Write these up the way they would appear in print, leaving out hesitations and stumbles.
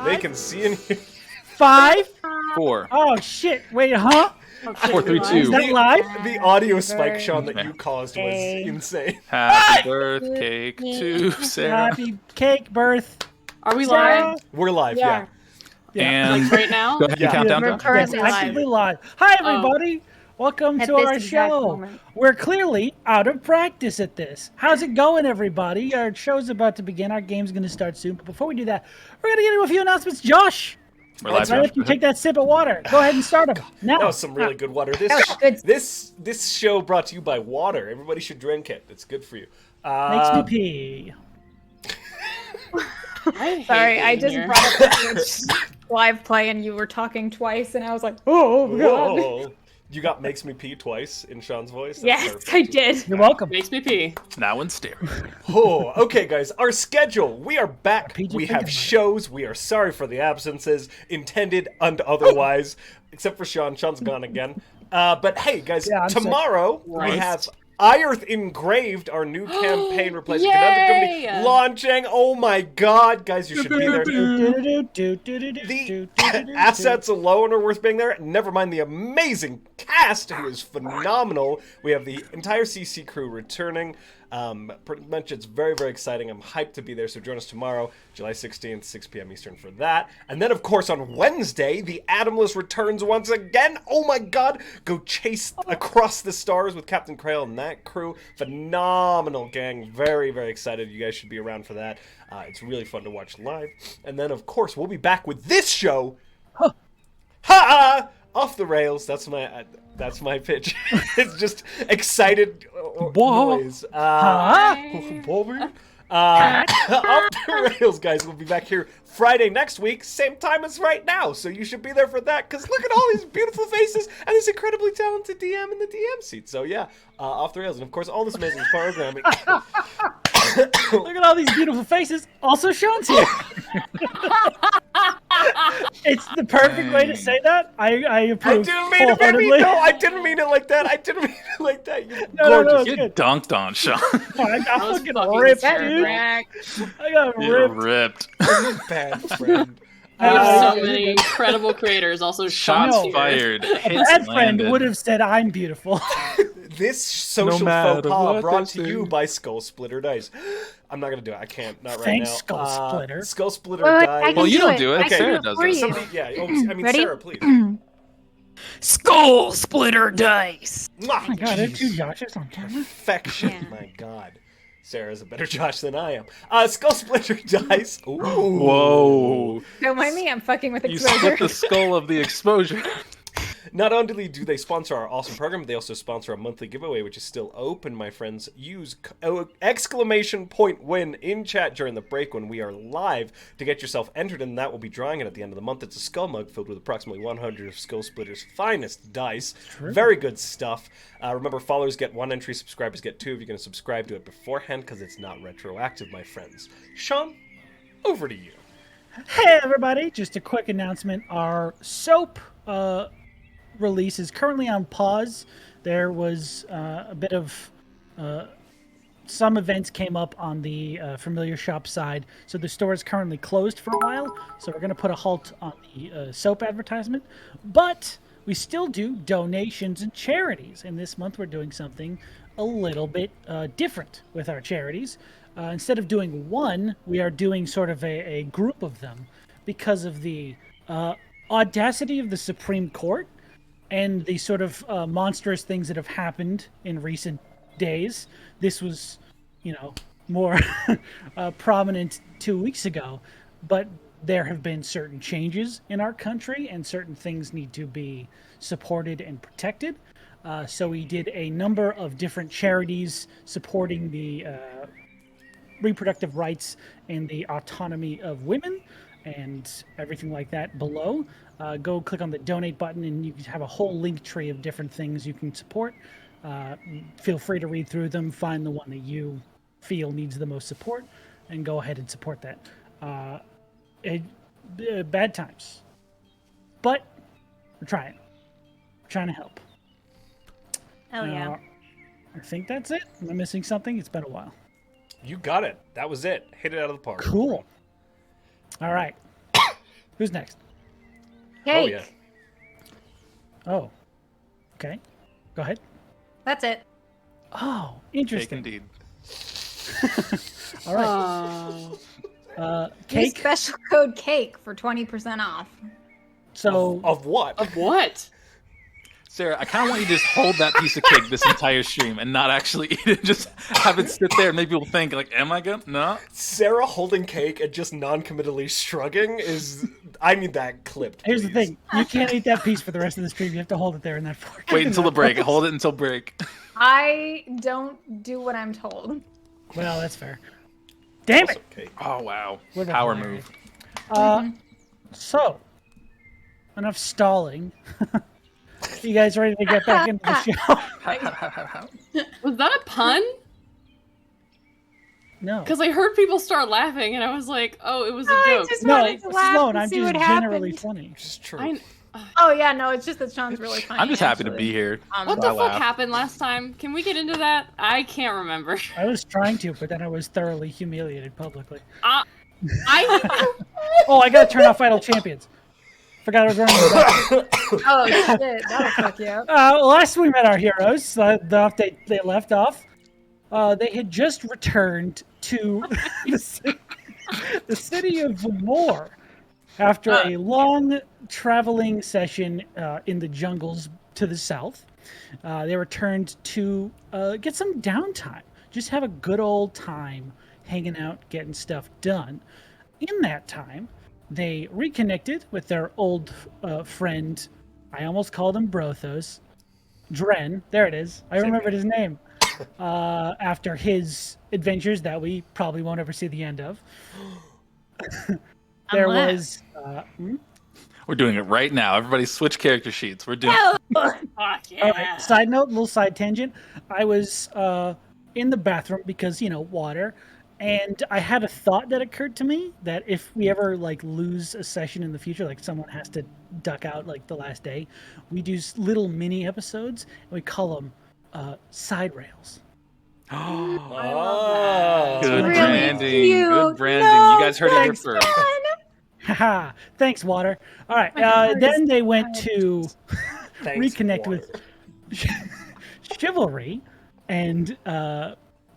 They can see and hear. 5. 4. Oh shit! Wait, huh? 4, 3, 2. Is that live? The audio spike, Sean, that you caused was insane. Happy birthday to Sarah. Happy cake birth. Are we Sarah. live? We're live, yeah. And Like right now? go ahead Yeah. and count down. We're John. currently Yes, live. actively live. Hi, everybody. Welcome At to this our exact show. moment. We're clearly out of practice at this. How's it going, everybody? Our show's about to begin. Our game's going to start soon. But before we do that, we're going to get into a few announcements. Josh, We're live. right after you take that sip of water, go ahead and start them. Now, That was some really good water. That was good. This show brought to you by water. Everybody should drink it. It's good for you. makes me pee. Sorry, I just brought up the live play and you were talking twice, and I was like, oh god. Whoa. You got makes me pee twice in Sean's voice? That's Yes, perfect. I did. You're welcome. Makes me pee. Now in stereo. Oh, okay, guys. Our schedule. We are back. PJ We thinking have about it. shows. We are sorry for the absences, intended and otherwise, except for Sean. Sean's gone again. But hey, guys, Yeah, I'm sick. tomorrow we Right. have Irth Engraved, our new campaign replacement Yay! Conundrum launching. Oh my god, guys, you should be there. The The assets alone are worth being there. Never mind the amazing cast, who is phenomenal. We have the entire CC crew returning. Pretty much, it's very, very exciting. I'm hyped to be there. So join us tomorrow, July 16th, 6 p.m. Eastern for that. And then, of course, on Wednesday, the Adamless returns once again. Oh my God! Go chase across the stars with Captain Krail and that crew. Phenomenal gang. Very, very excited. You guys should be around for that. It's really fun to watch live. And then, of course, we'll be back with this show. Ha! Off the rails. That's my pitch. It's just excited noise. Bobby. Off the rails, guys. We'll be back here Friday next week, same time as right now. So you should be there for that. Because look at all these beautiful faces and this incredibly talented DM in the DM seat. So yeah, off the rails, and of course all this amazing programming. Look at all these beautiful faces. Also, Sean's here. It's the perfect way to say that. I I approve. didn't mean it, baby. wholeheartedly. No, I didn't mean it like that. I didn't mean it like that. You're No, gorgeous. You good. dunked on Sean. I got was fucking fucking ripped, hysterical. dude. I got You're ripped. ripped. Bad friend. We have Uh, so many incredible creators. Also, Shots Sean's here. fired. A Hits bad friend landed. would have said I'm beautiful. This social No matter faux pas what brought they to say. you by Skull Splitter Dice. I'm not gonna do it. I can't. Not right Thanks, now. Skull Splitter. Skull Splitter Wait, I Dice. can Well, you don't it. do it. I can Sarah do does for it. you. Somebody, yeah. Oh, I mean, Ready? Sarah, please. Skull Splitter Dice. Mwah. Oh my god, there's two Joshes on camera. Perfection. Yeah. My God. Sarah's a better Josh than I am. Skull Splitter Dice. Ooh. Whoa. Don't mind me, I'm fucking with You exposure. split the skull of the exposure. Not only do they sponsor our awesome program, they also sponsor our monthly giveaway, which is still open, my friends. Use !win in chat during the break when we are live to get yourself entered, and that will be drawing it at the end of the month. It's a skull mug filled with approximately 100 of Skull Splitter's finest dice. Very good stuff. Remember, followers get 1 entry, subscribers get 2 if you're going to subscribe to it beforehand, because it's not retroactive, my friends. Sean, over to you. Hey everybody, just a quick announcement. Our soap release is currently on pause. There was a bit of some events came up on the Familiar Shop side, so the store is currently closed for a while. So we're going to put a halt on the soap advertisement, but we still do donations and charities. And this month we're doing something a little bit different with our charities. Instead of doing one, we are doing sort of a group of them because of the audacity of the Supreme Court and the sort of monstrous things that have happened in recent days. This was, more prominent 2 weeks ago, but there have been certain changes in our country and certain things need to be supported and protected. So we did a number of different charities supporting the reproductive rights and the autonomy of women and everything like that below. Go click on the donate button and you have a whole link tree of different things you can support. Feel free to read through them, find the one that you feel needs the most support, and go ahead and support that. Bad times, but we're trying. We're trying to help. Hell yeah. I think that's it. Am I missing something? It's been a while. You got it. That was it. Hit it out of the park. Cool. All right. Who's next? Cake. Oh, yeah. Oh. Okay. Go ahead. That's it. Oh, Cake interesting. indeed. All right. Oh. Use Cake. special code cake for 20% off. So Of what? Of what? Sarah, I kind of want you to just hold that piece of cake this entire stream and not actually eat it. Just have it sit there and make people think, like, am I gonna? No. Sarah holding cake and just non-committally shrugging is... I need that clipped, here's the please. thing: you can't eat that piece for the rest of the stream. You have to hold it there in that fork. Wait until the break. Hold it until break. I don't do what I'm told. Well, that's fair. Damn Also it! cake. Oh wow. What about Power Larry? move. So, enough stalling. You guys ready to get back into the show? Was that a pun? No. Because I heard people start laughing, and I was like, "Oh, it was a I joke." just No, wanted to laugh Sloan, and I'm see just what generally happened. funny. Which is true. I, Oh yeah, no, it's just that Sean's really funny. I'm just happy to actually. be here. what I the fuck laugh. happened last time? Can we get into that? I can't remember. I was trying to, but then I was thoroughly humiliated publicly. I Oh, I gotta turn off Vital Champions. Forgot I was running the back. Oh shit, that'll fuck you up. Last we met our heroes, the update they left off, they had just returned to the city of Vamor after a long traveling session in the jungles to the south. They returned to get some downtime, just have a good old time hanging out, getting stuff done. In that time, they reconnected with their old friend. I almost called him Brothos. Dren, there it is. I remembered his name. After his adventures that we probably won't ever see the end of. There was... We're doing it right now. Everybody switch character sheets. We're doing fuck yeah. All right, side note, little side tangent. I was in the bathroom because, water. And I had a thought that occurred to me that if we ever lose a session in the future, like someone has to duck out the last day, we do little mini episodes and we call them side rails. Oh. Good Really branding. cute. Good branding. No, You guys heard it here thanks, first. Haha, thanks, Water. All right, My heart then is they went to Thanks, reconnect water. with Chivalry and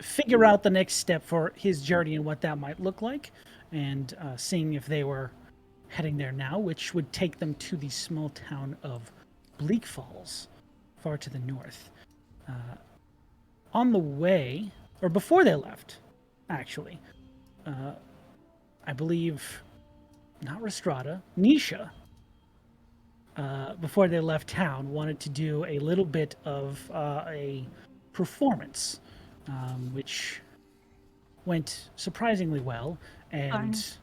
figure out the next step for his journey and what that might look like, and seeing if they were heading there now, which would take them to the small town of Bleak Falls, far to the north. On the way, or before they left, actually, I believe, not Rhystrata, Nisha, before they left town, wanted to do a little bit of a performance, which went surprisingly well, and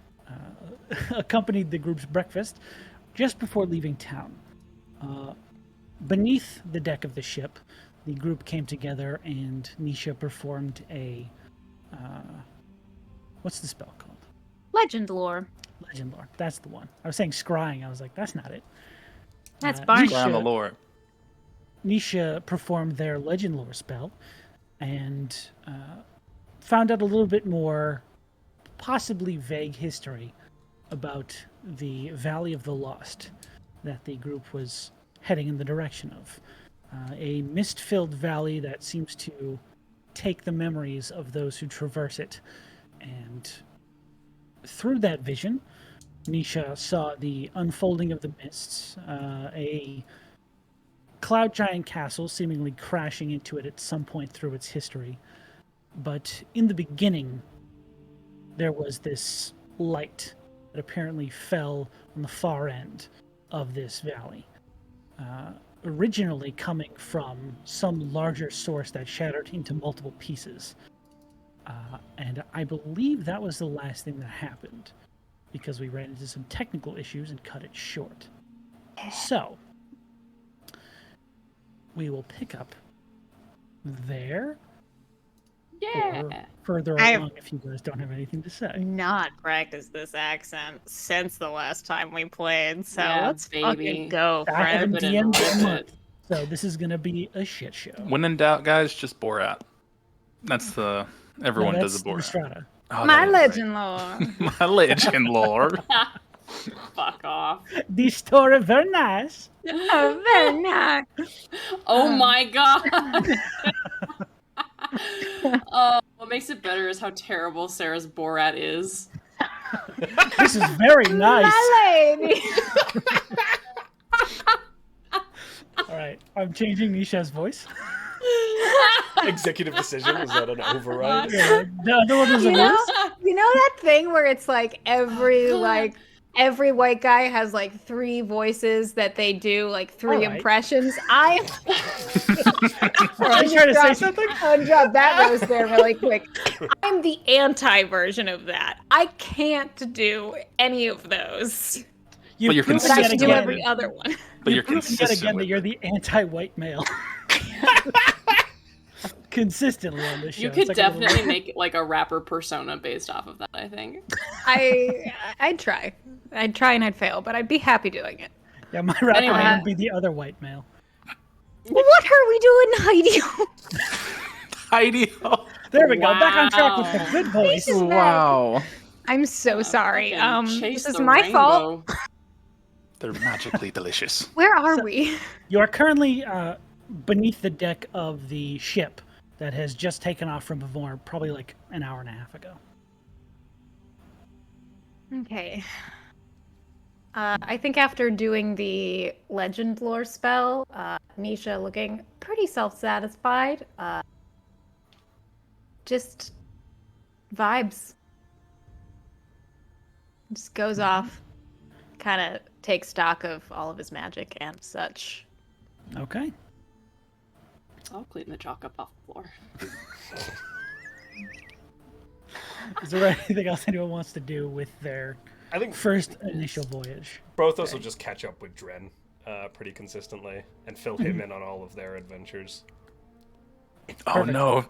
accompanied the group's breakfast just before leaving town. Beneath the deck of the ship, the group came together and Nisha performed a... what's the spell called? Legend lore. Legend lore. That's the one. I was saying scrying. I was like, that's not it. That's Barney. Around the lore. Nisha performed their legend lore spell and found out a little bit more possibly vague history about the Valley of the Lost that the group was heading in the direction of. A mist-filled valley that seems to take the memories of those who traverse it. And through that vision, Nisha saw the unfolding of the mists, a cloud giant castle seemingly crashing into it at some point through its history. But in the beginning, there was this light that apparently fell on the far end of this valley. Originally coming from some larger source that shattered into multiple pieces. And I believe that was the last thing that happened, because we ran into some technical issues and cut it short. So, we will pick up there, Yeah. or further I- along if you guys don't have anything to say. Not practiced this accent since the last time we played, so Yeah, let's baby. fucking go, I haven't friend. Put in DM'd a in a little month, so this is going to be a shit show. When in doubt, guys, just Borat. That's the... Everyone No, does that's a Borat. Rhystrata. Oh, My that is right. legend lore. My legend lore. Fuck off. The story very nice. Oh, very nice. Oh my god. What makes it better is how terrible Sarah's Borat is. This is very nice. My lady. All right, I'm changing Nisha's voice. Executive decision, was that an override? Yeah, the other one was a You know, voice. you know that thing where it's like every white guy has like 3 voices that they do like 3 Alright. impressions. I'm Are you trying to say something? I'll drop that rose there really quick. I'm the anti-version of that. I can't do any of those. You've you're proven But I yet can do again- every other one. But you're you've proven yet consistent again that with you're it. the anti-white male. Consistently on this show. You It's could like a little- definitely make like a rapper persona based off of that, I think. I'd try. I'd try and I'd fail, but I'd be happy doing it. Yeah, my rapper Anyway. name would be the other white male. What are we doing, Heidi? Heidi. Oh, There we go. Back on track with the Wow. good voice. wow. I'm so sorry. Fucking chase This is the my fault. rainbow. They're magically delicious. Where are we? You are currently beneath the deck of the ship that has just taken off from Bavor probably like an hour and a half ago. Okay. I think after doing the legend lore spell, Nisha looking pretty self-satisfied. Just vibes. Just goes off. Kind of takes stock of all of his magic and such. Okay. I'll clean the chalk up off the floor. Is there anything else anyone wants to do with their I think first initial voyage? Brothos will just catch up with Dren pretty consistently and fill him in on all of their adventures. Oh Perfect. no.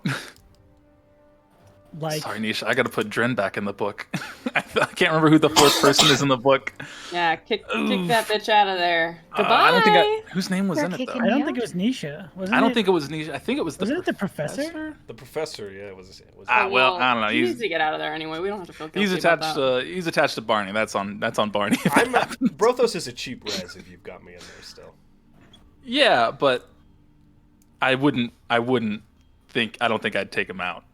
Like, Sorry, Nisha. I gotta put Dren back in the book. I can't remember who the 4th person is in the book. Yeah, kick that bitch out of there. Goodbye. I don't think whose name was They're in it kicking though. I don't Yeah. think it was Nisha. Wasn't I don't it? think it was Nisha. I think it was the Wasn't it the professor? The professor, yeah, it was Ah, well, I don't know. He He's needs to get out of there anyway. We don't have to feel guilty he's about attached. that. He's attached to Barney. That's on Barney. Brothos is a cheap res if you've got me in there still. Yeah, but I wouldn't think. I don't think I'd take him out,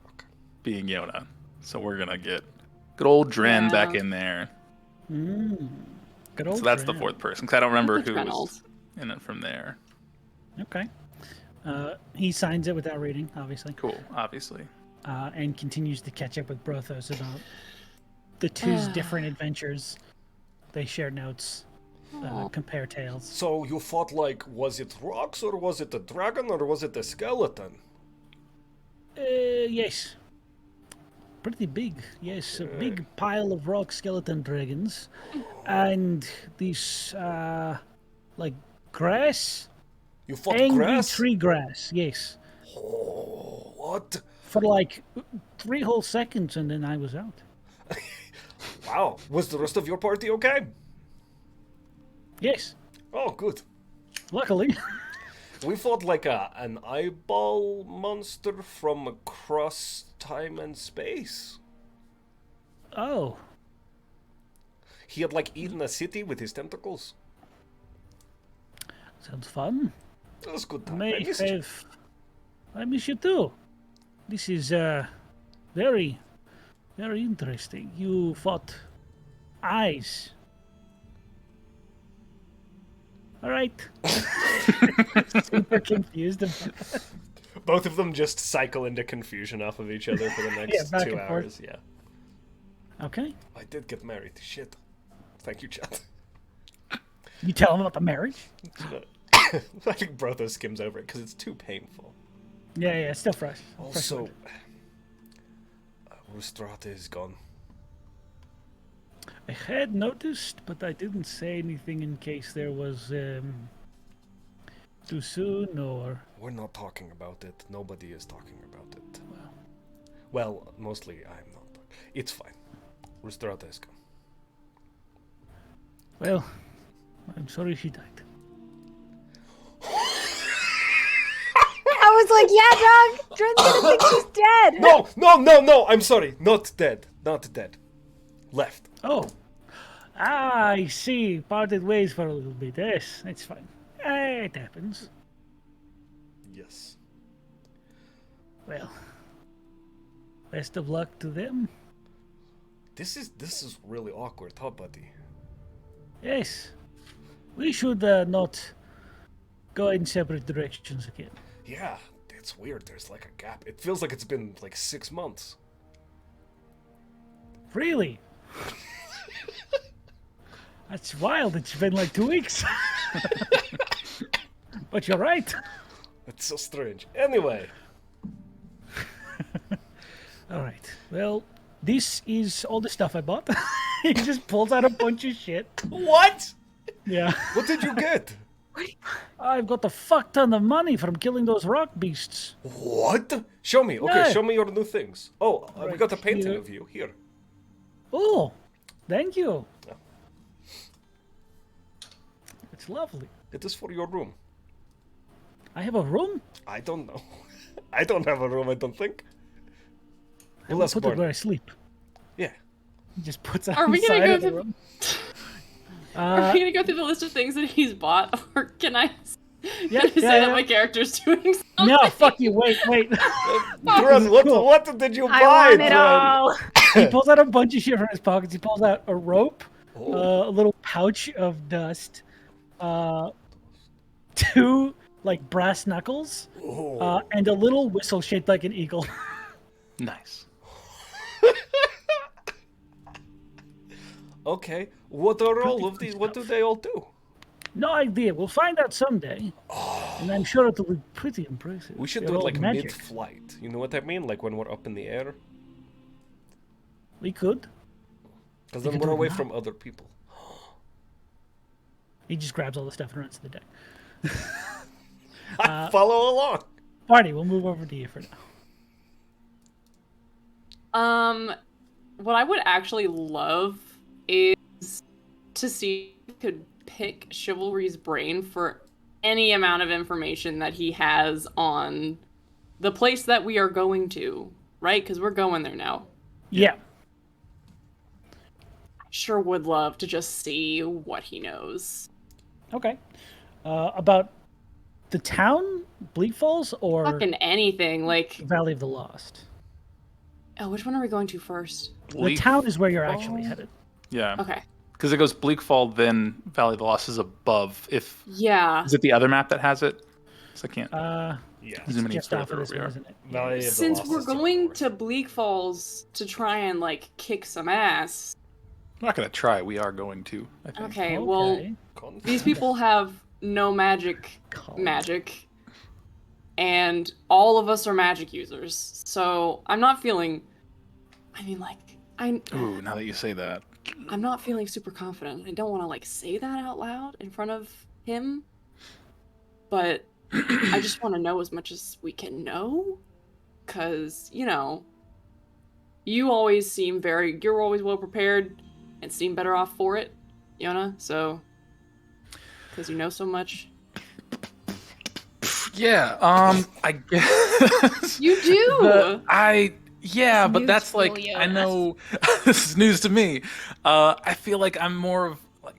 being Yona. So we're gonna get good old Dren back in there. Good old So that's the Dren. 4th person. Because I don't remember That's who Reynolds. was in it from there. Okay. He signs it without reading, obviously, Cool, obviously. and continues to catch up with Brothos about the two's different adventures. They share notes, compare tales. So you fought like, was it rocks or was it a dragon or was it a skeleton? Yes. Pretty big, yes. A big pile of rock skeleton dragons. And these, like, grass? You fought Angry grass? tree grass, yes. Oh, what? For like 3 whole seconds, and then I was out. Wow. Was the rest of your party okay? Yes, Oh, good. luckily. We fought like an eyeball monster from across time and space. Oh, He had like eaten a city with his tentacles. sounds fun. That was good time. I May missed you. have. I miss you too. This is very, very interesting. You fought eyes. All right. Super confused. Both of them just cycle into confusion off of each other for the next back 2 and forth. hours. Yeah. Okay. I did get married. Shit. Thank you, Chad. You tell him about the marriage? I think Brothos skims over it because it's too painful. Yeah, it's still fresh. Also, Rhystrata is gone. I had noticed, but I didn't say anything in case there was too soon or. We're not talking about it. Nobody is talking about it. Well, mostly I'm not. It's fine. Rhystrata is gone. Well, I'm sorry she died. I was like, yeah, dog. Dren's gonna think she's dead. No! I'm sorry. Not dead. Not dead. Left. Oh, Ah, I see. Parted ways for a little bit. Yes, it's fine. It happens. Yes. Well, best of luck to them. This is really awkward, huh, buddy? Yes. We should not go in separate directions again. Yeah, it's weird. There's like a gap. It feels like it's been like 6 months. Really? That's wild. It's been like 2 weeks. But you're right. It's so strange. Anyway. All right. Well, this is all the stuff I bought. He just pulls out a bunch of shit. What? Yeah. What did you get? I've got a fuck ton of money from killing those rock beasts. What? Show me. Okay, Yeah. show me your new things. Oh, we Right got a painting here. of you. Here. Oh, thank you. Yeah. It's lovely. It is for your room. I have a room. I don't know. I don't have a room, I don't think. I Well, will let's put it burn. where I sleep. Yeah. He just puts it Are we gonna inside go of the through- room. Are we gonna go through the list of things that he's bought, or can I, Yeah, can I say yeah, that yeah. my character's doing something? No, fuck you. Wait. Dren, Cool. what did you buy, I want it Dren? all. He pulls out a bunch of shit from his pockets. He pulls out a rope, Oh. a little pouch of dust, 2 like brass knuckles, Oh. and a little whistle shaped like an eagle. Nice. Okay. What are all of these? What do they all do? No idea. We'll find out someday. And I'm sure it'll be pretty impressive. We should They're do it all like magic. mid-flight. You know what I mean? Like when we're up in the air. We could. Because We then could we're do it away now. from other people. He just grabs all the stuff and runs to the deck. Follow along. Barney, we'll move over to you for now. What I would actually love is to see if I could pick Chivalry's brain for any amount of information that he has on the place that we are going to, right? Because we're going there now. Yeah. Sure would love to just see what he knows. Okay. About the town, Bleak Falls, or Fucking anything. Like, Valley of the Lost? oh, which one are we going to first? The town is where you're actually headed. Yeah. Okay. Because it goes Bleakfall, then Valley of the Lost is above. If Yeah. is it the other map that has it? 'Cause I can't Yeah. zoom any Just off further of this over one, here. isn't it? Valley of the Since Lost we're is too going far. to Bleak Falls to try and, like, kick some ass. I'm not gonna try. We are going to. I think. Okay, well, Okay. these people have no magic, Colin. and all of us are magic users. So I'm not feeling. I mean, like, Ooh, now that you say that. I'm not feeling super confident. I don't want to like say that out loud in front of him, but I just want to know as much as we can know, because you always seem you're always well prepared and seem better off for it, Yona. So, because you know so much. Yeah. I guess. You do. Yeah, It's but news that's to like you, I Jonas. know this is news to me. I feel like I'm more of like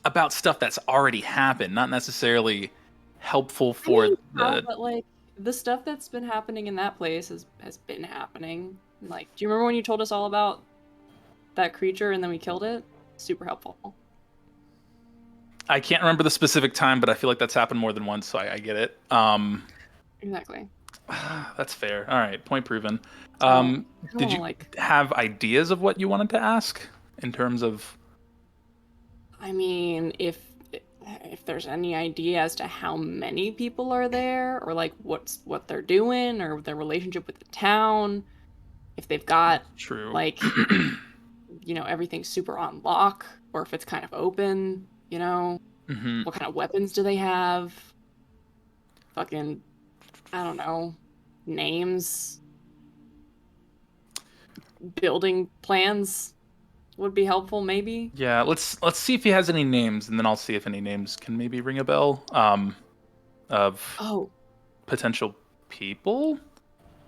about stuff that's already happened, not necessarily helpful for I mean, the. but like the stuff that's been happening in that place has been happening. Like, do you remember when you told us all about that creature and then we killed it? Super helpful. I can't remember the specific time, but I feel like that's happened more than once, so I get it. Exactly. That's fair. All right, point proven. I don't Did wanna, you like? have ideas of what you wanted to ask in terms of? I mean, if there's any idea as to how many people are there, or like what they're doing, or their relationship with the town, if they've got True. like everything's super on lock, or if it's kind of open, Mhm. what kind of weapons do they have? Fucking, I don't know, names, building plans would be helpful, maybe. Yeah, let's see if he has any names, and then I'll see if any names can maybe ring a bell. Of Oh, potential people.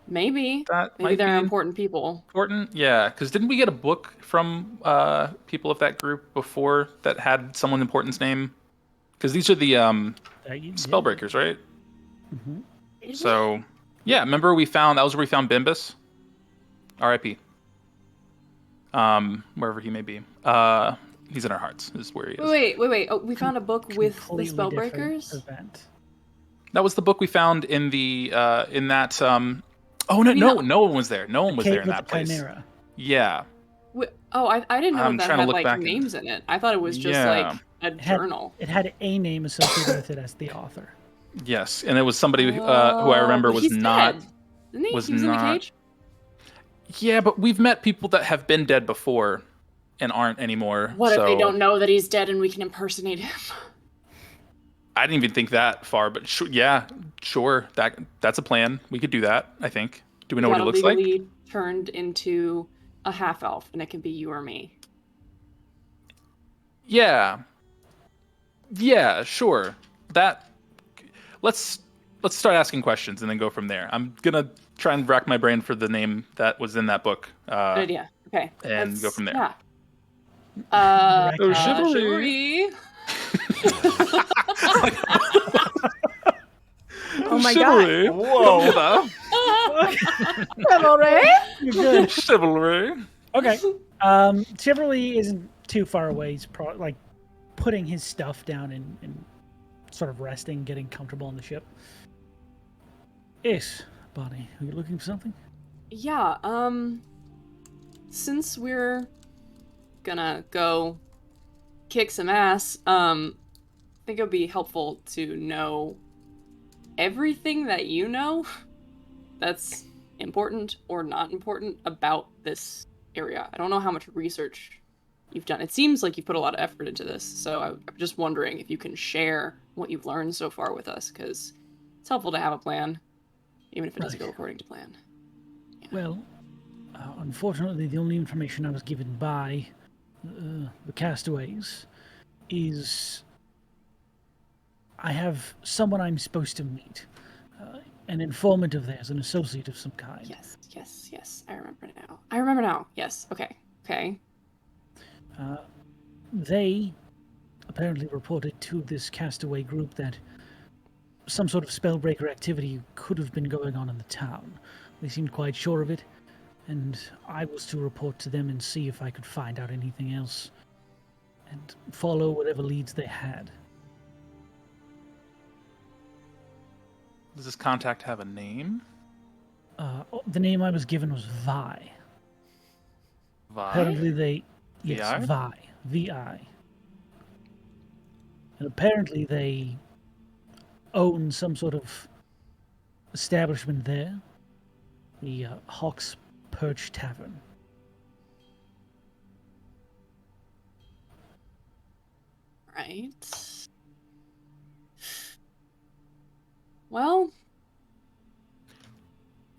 Maybe. That Maybe might they're be important people. important. Yeah, because didn't we get a book from people of that group before that had someone important's name? Because these are the spellbreakers, right? Mm-hmm. So, yeah, remember that was where we found Bimbus? R.I.P. Wherever he may be. He's in our hearts, is where he is. Wait. Oh, we found a book with the Completely spellbreakers? different event. That was the book we found in the in that oh mean, no one was there. No one was Cave there in with that the place. Chimera. Yeah. I didn't know I'm that trying to had look like back names in it. I thought it was just Yeah. like a journal. It had a name associated with it as the author. Yes, and it was somebody who I remember but was he's not dead. Isn't he? was He was in the not- cage? Yeah, but we've met people that have been dead before and aren't anymore. What if they so don't know that he's dead and we can impersonate him? I didn't even think that far, but sure. That's a plan. We could do that, I think. Do we know what he looks like? legally turned into a half-elf, and it can be you or me. Yeah, sure. Let's start asking questions and then go from there. I'm gonna try and rack my brain for the name that was in that book. Good idea. Okay. And go from there. Yeah. Oh, Chivalry. Oh my god. Chivalry. Whoa. Chivalry? You're good. Chivalry. Okay. Chivalry isn't too far away. He's like putting his stuff down and sort of resting, getting comfortable on the ship. Yes, Bonnie, are you looking for something? Yeah, since we're gonna go kick some ass, I think it would be helpful to know everything that you know that's important or not important about this area. I don't know how much research you've done. It seems like you've put a lot of effort into this, so I'm just wondering if you can share what you've learned so far with us, because it's helpful to have a plan, even if it doesn't go according to plan. Yeah. Well, unfortunately, the only information I was given by the castaways is I have someone I'm supposed to meet. An informant of theirs, an associate of some kind. Yes. I remember now. Yes. Okay. They apparently reported to this castaway group that some sort of spellbreaker activity could have been going on in the town. They seemed quite sure of it, and I was to report to them and see if I could find out anything else, and follow whatever leads they had. Does this contact have a name? The name I was given was Vi. Vi? Apparently they... Yes, VI? Vi. V-I. And apparently they own some sort of establishment there. The Hawk's Perch Tavern. Right. Well...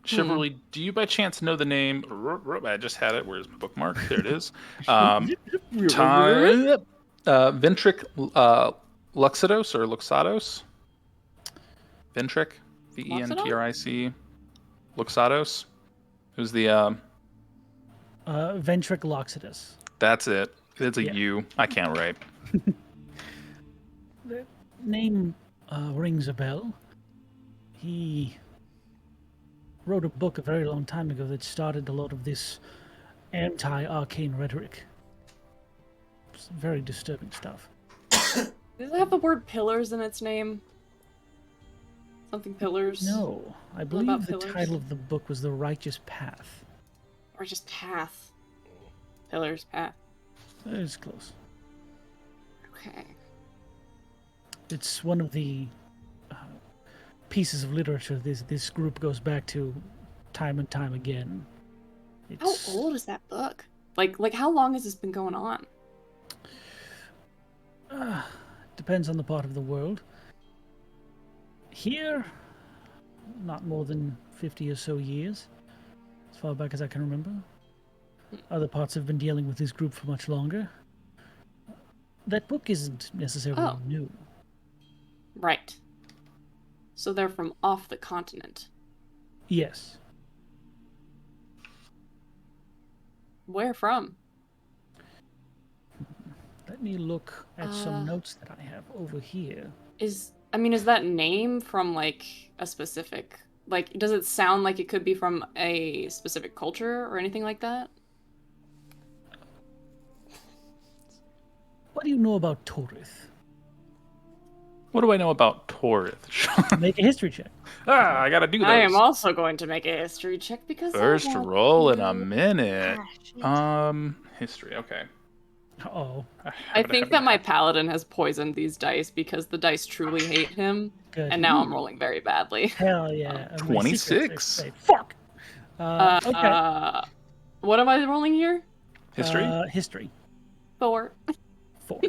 Chivalry, do you by chance know the name? I just had it. Where's my bookmark? There it is. Ventric Luxados or Luxados? Ventric, Ventric. Luxados. Who's the? Ventric Loxodus. That's it. It's a Yeah. U. I can't write. The name rings a bell. He wrote a book a very long time ago that started a lot of this anti-arcane rhetoric. It's very disturbing stuff. Does it have the word pillars in its name? Something pillars? No, I about believe the pillars? title of the book was The Righteous Path. Or just path? Pillars, path. It's close. Okay. It's one of the pieces of literature this group goes back to time and time again. How old is that book? Like how long has this been going on? Depends on the part of the world. Here, not more than 50 or so years, as far back as I can remember. Other parts have been dealing with this group for much longer. That book isn't necessarily new. Right. So they're from off the continent. Yes. Where from? Let me look at some notes that I have over here. Is that name from like a specific, like, does it sound like it could be from a specific culture or anything like that? What do you know about Torith? What do I know about Torith? Make a history check. I gotta do those. I am also going to make a history check because First I want roll in to. a minute. Ah, shit. History. Okay. Uh-oh. I think that my paladin has poisoned these dice because the dice truly hate him, Good. and now I'm rolling very badly. Hell yeah. And my 26. secrets say, fuck! Okay. What am I rolling here? History. History. 4. 4.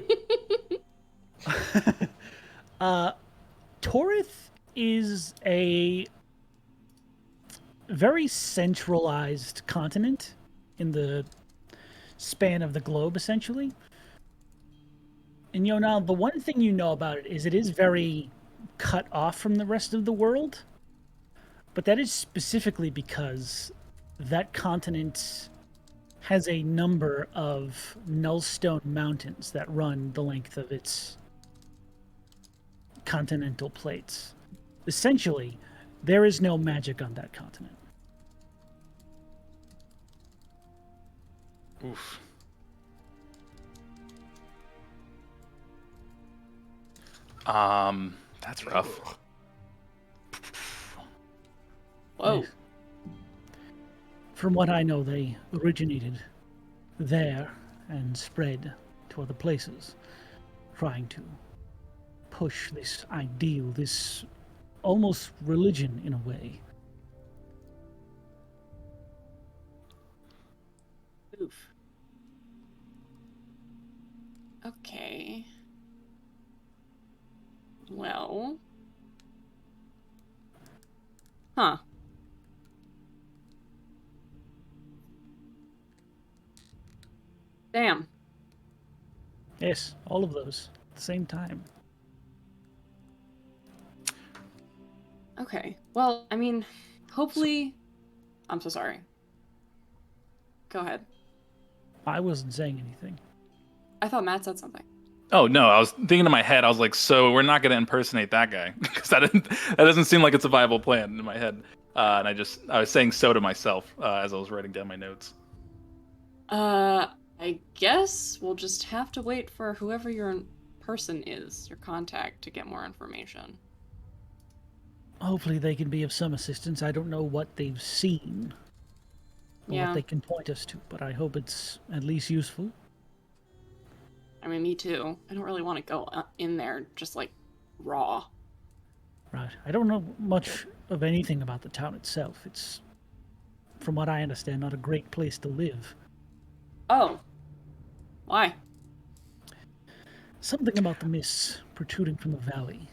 Torith is a very centralized continent in the span of the globe, essentially. And now the one thing you know about it is very cut off from the rest of the world, but that is specifically because that continent has a number of nullstone mountains that run the length of its continental plates. Essentially, there is no magic on that continent. Oof. That's rough. Whoa. From what I know, they originated there and spread to other places, trying to push this ideal, this almost religion in a way. Oof. Okay. Well. Huh. Damn. Yes, all of those at the same time. Okay. Well, hopefully. I'm so sorry. Go ahead. I wasn't saying anything. I thought Matt said something. Oh no, I was thinking in my head. I was like, so we're not gonna impersonate that guy because that doesn't seem like it's a viable plan in my head. And I was saying so to myself as I was writing down my notes. I guess we'll just have to wait for whoever your person is, your contact, to get more information. Hopefully they can be of some assistance. I don't know what they've seen or Yeah. what they can point us to, but I hope it's at least useful. Me too. I don't really want to go in there just like raw. Right. I don't know much of anything about the town itself. It's, from what I understand, not a great place to live. Oh. Why? Something about the mists protruding from the valley.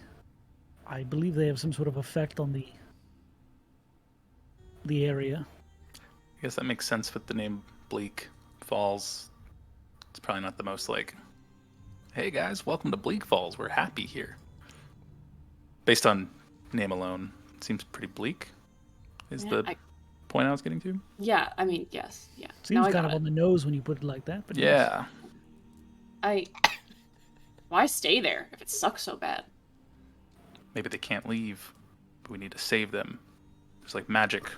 I believe they have some sort of effect on the area. I guess that makes sense with the name Bleak Falls. It's probably not the most like, hey guys, welcome to Bleak Falls. We're happy here. Based on name alone, it seems pretty bleak. Is Yeah, the point I was getting to? Yeah, yes, yeah. Seems Now I kind got of on the nose when you put it like that, but yes. Yeah. Why stay there if it sucks so bad? Maybe they can't leave, but we need to save them. There's like magic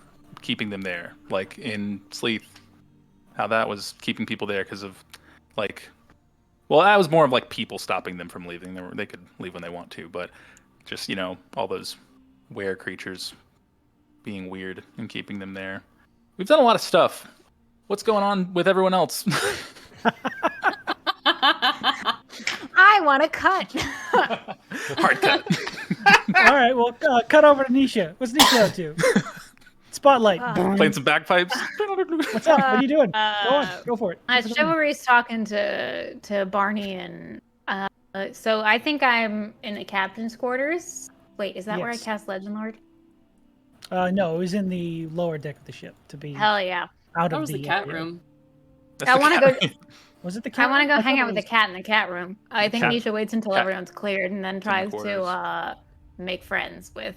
keeping them there, like in Sleeth. How that was keeping people there because of like, well, that was more of like people stopping them from leaving. They could leave when they want to, but just, all those were creatures being weird and keeping them there. We've done a lot of stuff. What's going on with everyone else? I want to cut. Hard cut. All right, well, cut over to Nisha. What's Nisha up to? Spotlight. Playing some bagpipes. What's up? What are you doing? Go on. Go for it. Chivalry's talking to Barney, and so I think I'm in the captain's quarters. Wait, is that where I Yes. cast Legend Lord? No, it was in the lower deck of the ship to be Hell yeah! out That of was the the cat area. room. I want to go. Was it the cat? I want to go room? hang thought out it with the was- cat in the cat room. I think Cat- Nisha waits until cat- everyone's cleared and then the tries quarters. to make friends with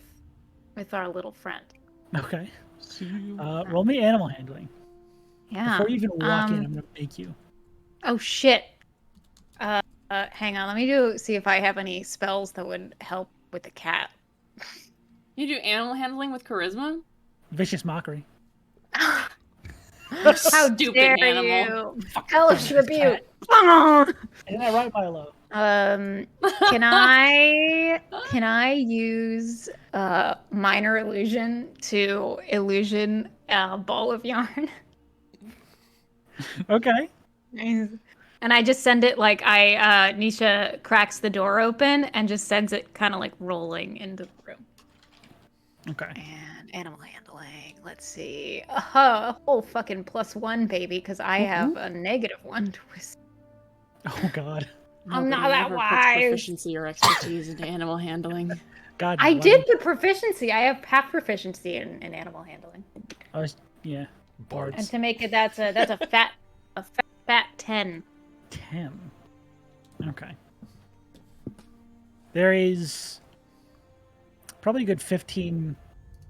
our little friend. Okay. Roll me animal handling. Yeah. Before you even walk in, I'm gonna make you. Oh shit. Hang on. Let me see if I have any spells that would help with the cat. You do animal handling with charisma? Vicious mockery. How Stupid dare animal. you? Hellish rebuke. And I write Milo. Can I use minor illusion to illusion a ball of yarn? Okay. And I just send it like Nisha cracks the door open and just sends it kind of like rolling into the room. Okay. And animal handling. Let's see. A whole fucking +1, baby, because I have a -1 to wisdom. Oh God. I'm not Nobody that ever puts wise. proficiency or expertise into animal handling. God. I no, did put proficiency. I have half proficiency in animal handling. Yeah. And Bards. to make it, that's a fat 10. 10. Okay. There is probably a good 15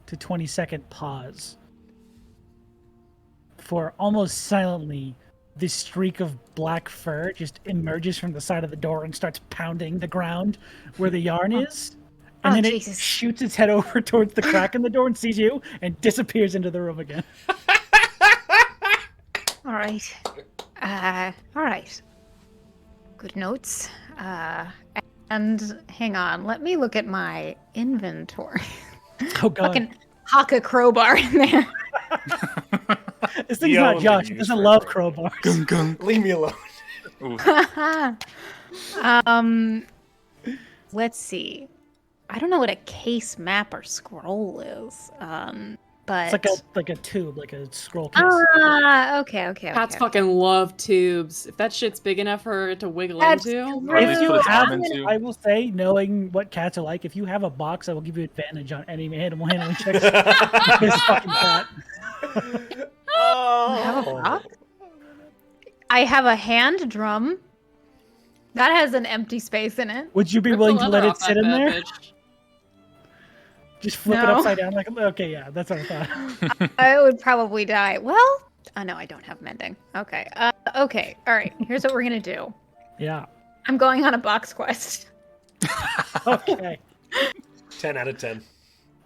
to 20 second pause for almost silently this streak of black fur just emerges from the side of the door and starts pounding the ground where the yarn is. And Oh, then Jesus. it shoots its head over towards the crack in the door and sees you and disappears into the room again. All right. All right. Good notes. And hang on, let me look at my inventory. Oh God. Fucking hock a crowbar in there. This thing's The not only Josh. It use doesn't for a love crowbar. crowbars. Leave me alone. Let's see. I don't know what a case, map, or scroll is. But It's like a tube, like a scroll case. Okay. Cats fucking love tubes. If that shit's big enough for her to wiggle That's into, true. Or at If least you put its have, arm into. I will say, knowing what cats are like, if you have a box, I will give you advantage on any animal handling checks. This fucking cat. Oh. I have a hand drum. That has an empty space in it. Would you be rip the willing to let leather it off sit that in bad there? bitch. Just flip it No. upside down? Like, okay, yeah, that's what I thought. I would probably die. Well, no, I don't have mending. Okay. Okay. All right. Here's what we're gonna do. Yeah. I'm going on a box quest. Okay. 10 out of 10.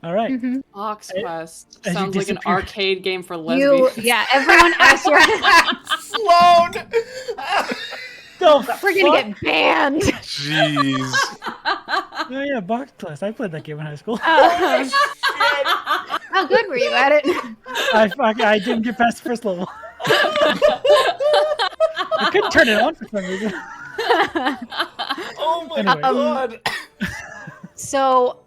All right. Mhm. Box Quest. as you Sounds like an disappear- arcade game for You, lesbians. yeah. Everyone else, Sloan! Oh, we're gonna get banned. Jeez. Oh yeah, box class. I played that game in high school. How good were you at it? I didn't get past the first level. I couldn't turn it on for some reason. Oh my Anyway. god! So,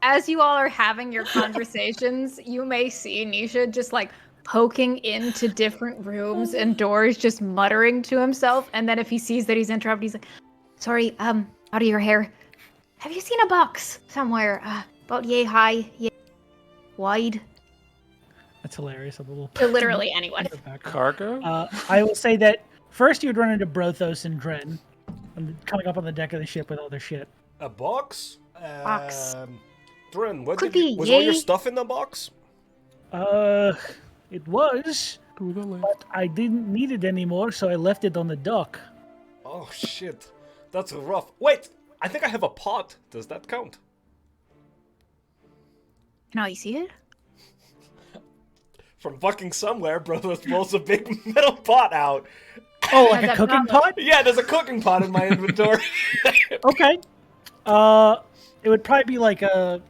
as you all are having your conversations, you may see Nisha just like poking into different rooms and doors, just muttering to himself. And then if he sees that he's interrupted, he's like, "Sorry, out of your hair. Have you seen a box somewhere? About yay high, yay wide?" That's hilarious. A little. To literally anyone. Cargo? I will say that first you would run into Brothos and Dren coming up on the deck of the ship with all their shit. A box? Box. Dren, what Could did you, be was all your yay. stuff in the box? It was, but I didn't need it anymore, so I left it on the dock. Oh shit. That's rough. Wait! I think I have a pot. Does that count? Now you see it? From fucking somewhere, Brothos pulls a big metal pot out. Oh, like Has a that cooking pot? pot? Yeah, there's a cooking pot in my inventory. Okay. It would probably be like a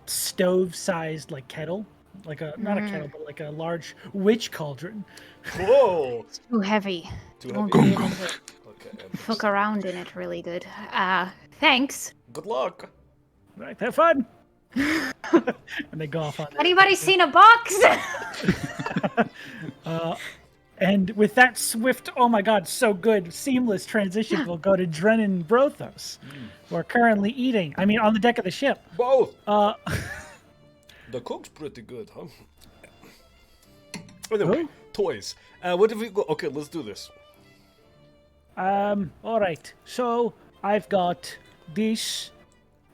stove-sized like kettle, like a not a kettle, but like a large witch cauldron. Whoa! Too heavy. Too Won't heavy. be able to Okay. fuck around in it really good. Thanks. Good luck. Right, have fun. And they go off on that. Anybody seen a box? And with that swift, oh my god, so good, seamless transition, we'll go to Dren and Brothos, who are currently eating. I mean, on the deck of the ship. Both. Uh, The cook's pretty good, huh? Anyway, Huh? toys. What have we got? Okay, let's do this. all right. So I've got this.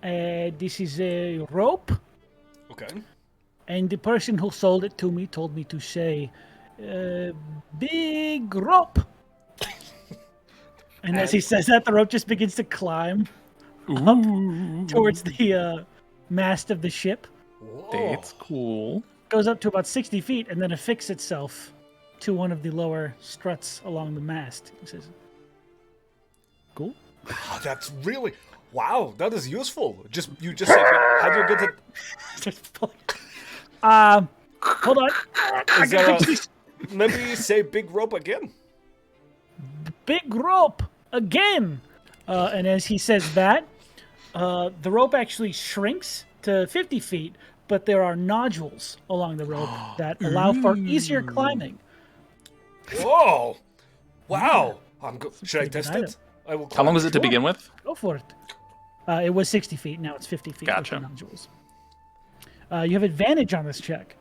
This is a rope. Okay. And the person who sold it to me told me to say, big rope. And as he says that, the rope just begins to climb up towards the mast of the ship. That's cool. Goes up to about 60 feet and then affixes itself to one of the lower struts along the mast. He says, cool. Oh, that's really... Wow, that is useful. You just say, how do you get it? Hold on. Is there maybe say big rope again? Big rope again. And as he says that, the rope actually shrinks to 50 feet, but there are nodules along the rope that allow for easier climbing. Whoa! Wow! Should I test it? I will. How long was it to begin with? Go for it. It was 60 feet. Now it's 50 feet. Gotcha. With the nodules. You have advantage on this check.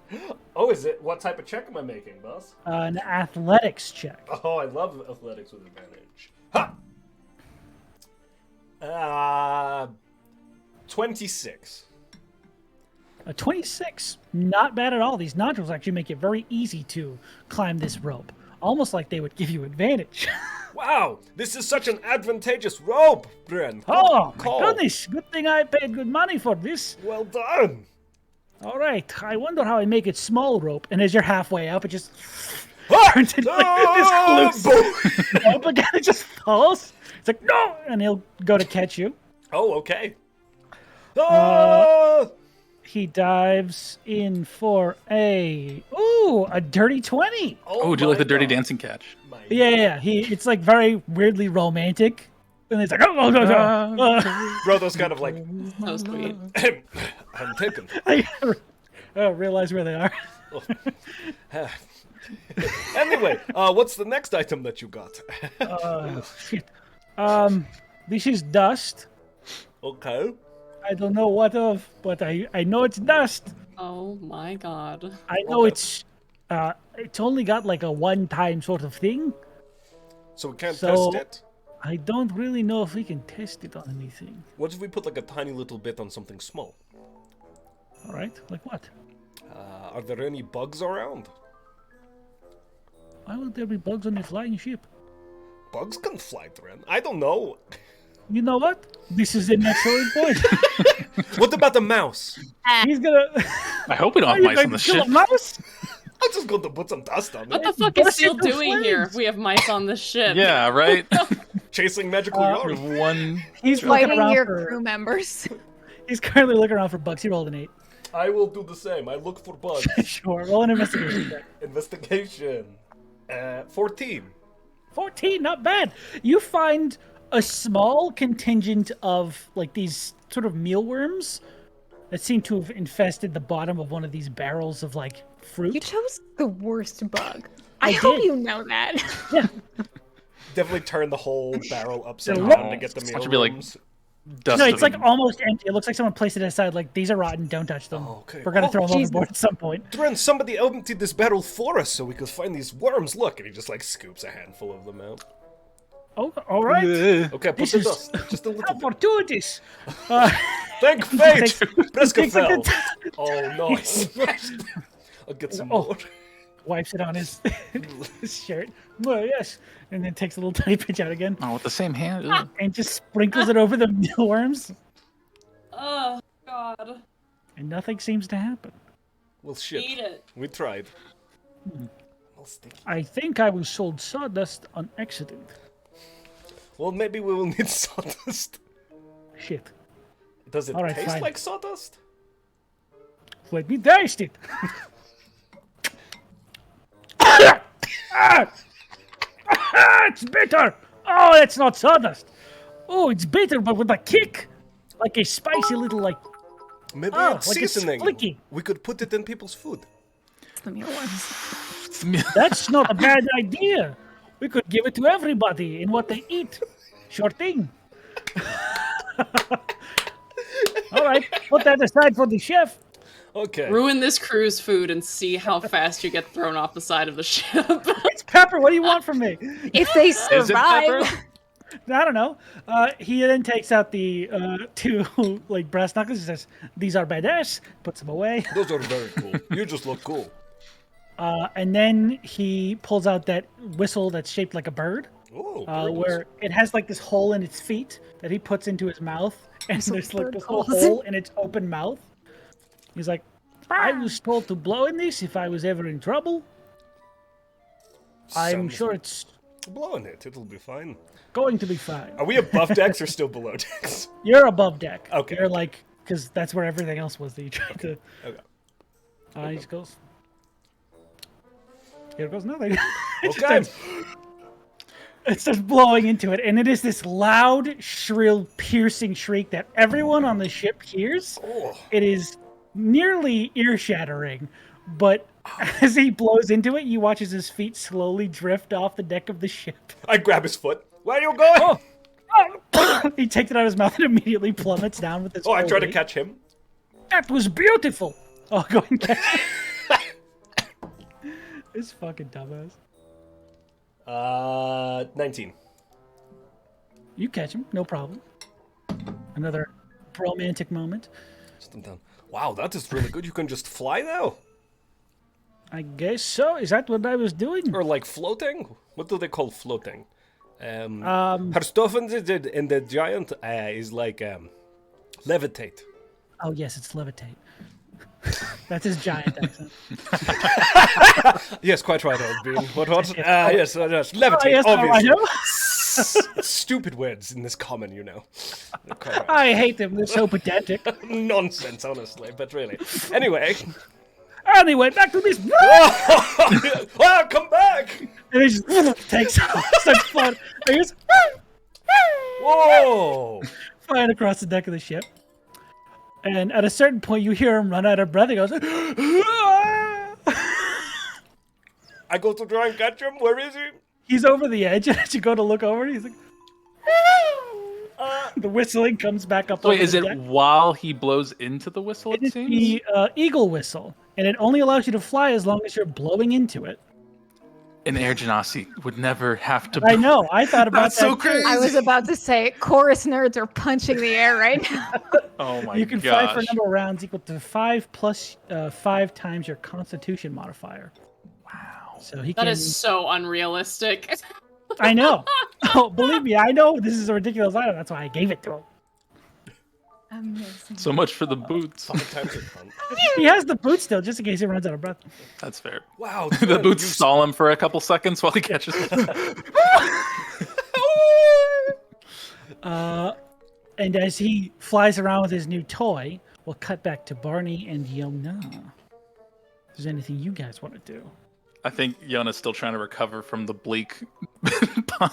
Oh, is it? What type of check am I making, boss? An athletics check. Oh, I love athletics with advantage. Ha! 26. A 26. Not bad at all. These nodules actually make it very easy to climb this rope. Almost like they would give you advantage. Wow! This is such an advantageous rope, Bren. Oh, my goodness. Good thing I paid good money for this. Well done. All right. I wonder how I make it small rope. And as you're halfway up, it just turns into this loose rope again. It just falls. It's like, no! And he'll go to catch you. Oh, okay. Ah! He dives in for a dirty 20. Oh, do you like the Dirty Dancing catch? Yeah. It's like very weirdly romantic. And it's like, oh. Brothos kind of like, That was sweet. I'm taken. I realize where they are. Anyway, what's the next item that you got? Shit. This is dust. Okay. I don't know what of, but I know it's dust. Oh my god. I know it's only got like a one-time sort of thing. So we can't So- test it? I don't really know if we can test it on anything. What if we put like a tiny little bit on something small? All right, like what? Are there any bugs around? Why would there be bugs on a flying ship? Bugs can fly, Dren. I don't know. You know what? This is an excellent point. What about the mouse? He's gonna. I hope we don't Are have you mice going on the to kill a ship. mouse? I'm just going to put some dust on What it. the fuck is Burst Seal into doing here? flames. We have mice on this ship. Yeah, right? Chasing magical yarn. One. He's looking Fighting around your for. crew members. He's currently looking around for bugs. He rolled an 8. I will do the same. I look for bugs. Sure, roll an investigation check. Investigation. 14. 14, not bad. You find a small contingent of like these sort of mealworms that seem to have infested the bottom of one of these barrels of like fruit. You chose the worst bug. I I hope did. you know that. Yeah. Definitely turn the whole barrel upside So down to get the That should be like mealworms. dust. No, it's of like them. almost empty. It looks like someone placed it aside. Like these are rotten. Don't touch them. Oh, okay. We're gonna Oh, throw them Jesus. overboard at some point. Dren, somebody emptied this barrel for us so we could find these worms. Look, and he just like scoops a handful of them out. Oh, all right. Okay, put This the is dust. Just a little bit. Opportunities. Thank fate! Takes- Briska takes a fell. good Oh no, I smashed it. I'll get some Oh. more. Wipes it on his, his shirt. Well, yes, and then takes a little tiny pinch out again, Oh, with the same hand. Ugh. and just sprinkles it over the mealworms, Oh god. and nothing seems to happen. Well, shit. Eat it. We tried. Well, sticky. I think I was sold sawdust on accident. Well, maybe we will need sawdust. Shit. Does it All right, taste fine. like sawdust? Let me taste it. It's bitter. Oh, it's not sawdust. Oh, it's bitter, but with a kick, like a spicy little like. Maybe Oh, it's like it's seasoning. flicky. We could put it in people's food. The mealworms. That's not a bad idea. We could give it to everybody in what they eat. Sure thing. All right, put that aside for the chef. Okay. Ruin this crew's food and see how fast you get thrown off the side of the ship. It's pepper. What do you want from me? If they Is it pepper? survive, I don't know. He then takes out the two like brass knuckles. He says, "These are badass." Puts them away. Those are very cool. You just look cool. And then he pulls out that whistle that's shaped like a bird, Oh, where it has like this hole in its feet that he puts into his mouth, and there's like bird this little calls. hole in its open mouth. He's like, "I was told to blow in this if I was ever in trouble. I'm Sounds- sure it's blow in it. It'll be fine. going to be fine." Are we above decks or still below decks? You're above deck. Okay, You're okay. like, because that's where everything else was that you tried to. Okay. He just goes. Here goes nothing. Okay. It starts blowing into it, and it is this loud, shrill, piercing shriek that everyone on the ship hears. Oh. It is nearly ear-shattering, but as he blows into it, you watch as his feet slowly drift off the deck of the ship. I grab his foot. Where are you going? He takes it out of his mouth and immediately plummets down with his. Oh, I full try to weight. catch him. That was beautiful. Oh, go and catch him. This fucking dumbass. 19. You catch him, no problem. Another romantic moment. Just him down. Wow, that is really good. You can just fly now? I guess so. Is that what I was doing? Or like floating? What do they call floating? Her stuff in the giant is like levitate. Oh yes, it's levitate. That's his giant accent. Yes, quite right, old bean. What? Yes, levitate, Oh, yes, I obviously. know. Stupid words in this common, you know. Quite right. I hate them. They're so pedantic. Nonsense, honestly, but really. Anyway. Anyway, back to this. Ah, come back! And he just takes off. Starts flying. And he's Whoa! flying across the deck of the ship. And at a certain point, you hear him run out of breath. He goes, I go to try and catch him. Where is he? he's over the edge. And as you go to look over, he's like, the whistling comes back up. Wait, over is the it deck. while he blows into the whistle, It it is seems? the eagle whistle, and it only allows you to fly as long as you're blowing into it. An air genasi would never have to I know. I thought about That's that. so too. crazy. I was about to say, chorus nerds are punching the air right now. Oh my You can gosh. fly for a number of rounds equal to 5 plus 5 times your Constitution modifier. Wow. So he That can. is so unrealistic. I know. Oh, believe me, I know this is a ridiculous item. That's why I gave it to him. Amazing. So much for the boots. 5 times your con. He has the boot still, just in case he runs out of breath. That's fair. Wow. The boots stall him for a couple seconds while he catches them. And as he flies around with his new toy, we'll cut back to Barney and Yona. If there's anything you guys want to do. I think Yona's still trying to recover from the bleak pun.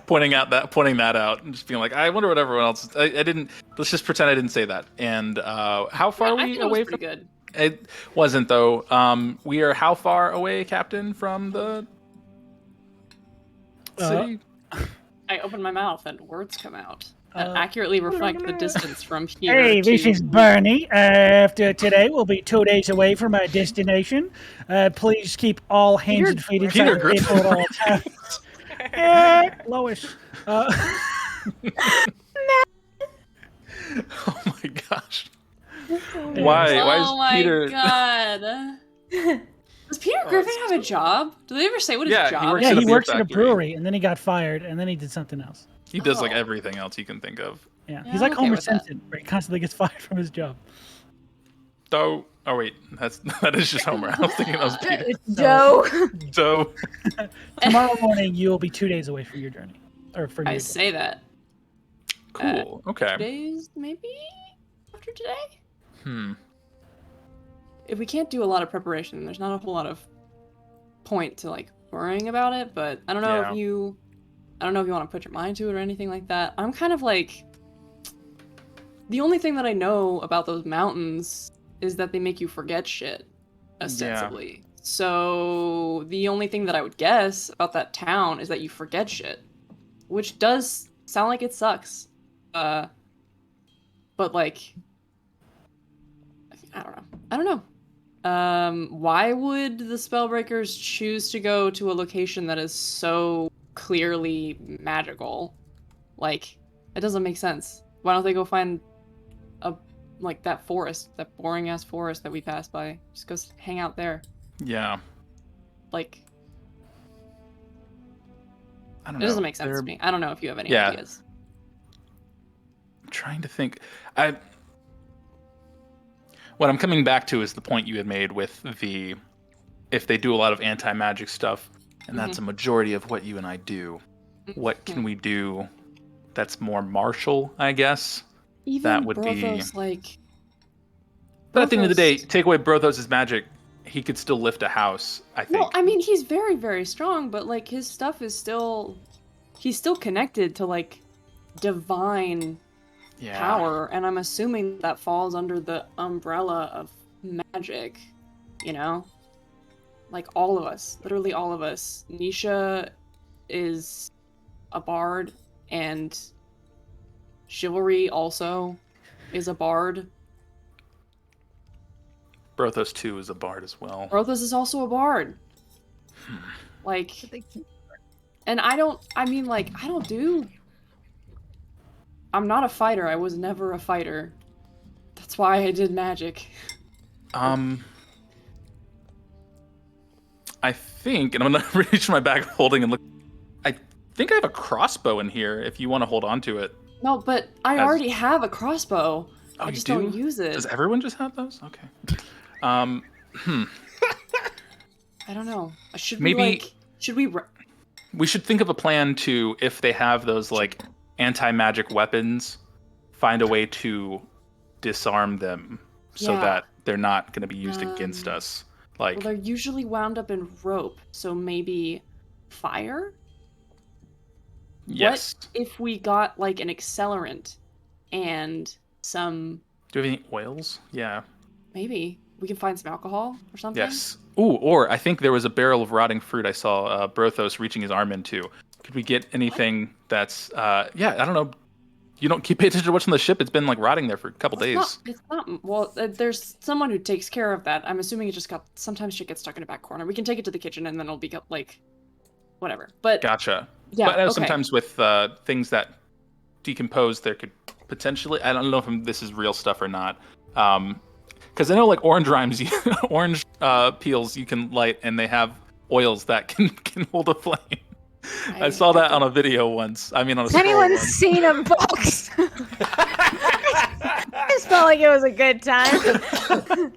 pointing that out and just being like, I wonder what everyone else. I didn't. Let's just pretend I didn't say that. And how far are I we think it away was from? pretty good. It wasn't though. We are how far away, Captain, from the city? I open my mouth and words come out that accurately reflect the distance from here. Hey, this to... is Barney. After today, we'll be 2 days away from our destination. Please keep all hands and feet inside Peter the Griffin. vehicle at all times. Lois. Oh my gosh. Why? Why Oh is my Peter? god. Does Peter Griffin have a job? Do they ever say what his Yeah, he job works Yeah, at a he beer works at a factory. brewery, and then he got fired, and then he did something else. He does like Oh. everything else you can think of. Yeah, Yeah, he's I'm like okay Homer with that. Simpson, where he constantly gets fired from his job. Doe. Oh wait, that is just Homer. I was thinking that was Peter. It's Joe. Doe. Tomorrow morning, you will be 2 days away from your journey, or from I your say that. Cool. Okay. 2 days, maybe? After today? If we can't do a lot of preparation, there's not a whole lot of point to like worrying about it, but I don't know Yeah. if you want to put your mind to it or anything like that. I'm kind of like, the only thing that I know about those mountains is that they make you forget shit, ostensibly. So the only thing that I would guess about that town is that you forget shit, which does sound like it sucks. But like, I don't know. Why would the Spellbreakers choose to go to a location that is so clearly magical. Like, it doesn't make sense. Why don't they go find that forest, that boring ass forest that we passed by? Just go hang out there. Yeah. Like, I don't it know. doesn't make sense to me. I don't know if you have any Yeah. ideas. I'm trying to think. What I'm coming back to is the point you had made with if they do a lot of anti-magic stuff, and that's a majority of what you and I do, what can we do that's more martial, I guess? Even that would Brothos, be... But at the end of the day, take away Brothos' magic, he could still lift a house, I think. Well, I mean, he's very, very strong, but, like, his stuff is still... He's still connected to, like, divine power, and I'm assuming that falls under the umbrella of magic, you know? Like, all of us. Literally all of us. Nisha is a bard, and Chivalry also is a bard. Brothos, too, is a bard as well. Brothos is also a bard. Like... And I don't do... I'm not a fighter. I was never a fighter. That's why I did magic. I think, and I'm gonna reach my bag holding and look. I think I have a crossbow in here. If you want to hold on to it. No, but I already have a crossbow. Oh, I just don't use it. Does everyone just have those? Okay. I don't know. Should we? We should think of a plan to, if they have those like anti-magic weapons, find a way to disarm them so that they're not going to be used against us. Like, well, they're usually wound up in rope, so maybe fire? Yes. What if we got like an accelerant and some... Do you have any oils? Yeah. Maybe. We can find some alcohol or something? Yes. Ooh, or I think there was a barrel of rotting fruit I saw Brothos reaching his arm into. Could we get anything that's... I don't know. You don't keep paying attention to what's on the ship. It's been like rotting there for a couple days. It's not. Well, there's someone who takes care of that. I'm assuming it just got... Sometimes shit gets stuck in a back corner. We can take it to the kitchen and then it'll be like... Whatever. But... Gotcha. Yeah, but I know sometimes with things that decompose, there could potentially... I don't know if this is real stuff or not. Because I know like orange rimes, orange peels you can light, and they have oils that can hold a flame. I saw that on a video once. I mean, on a scroll Anyone once. seen a box? I just felt like it was a good time.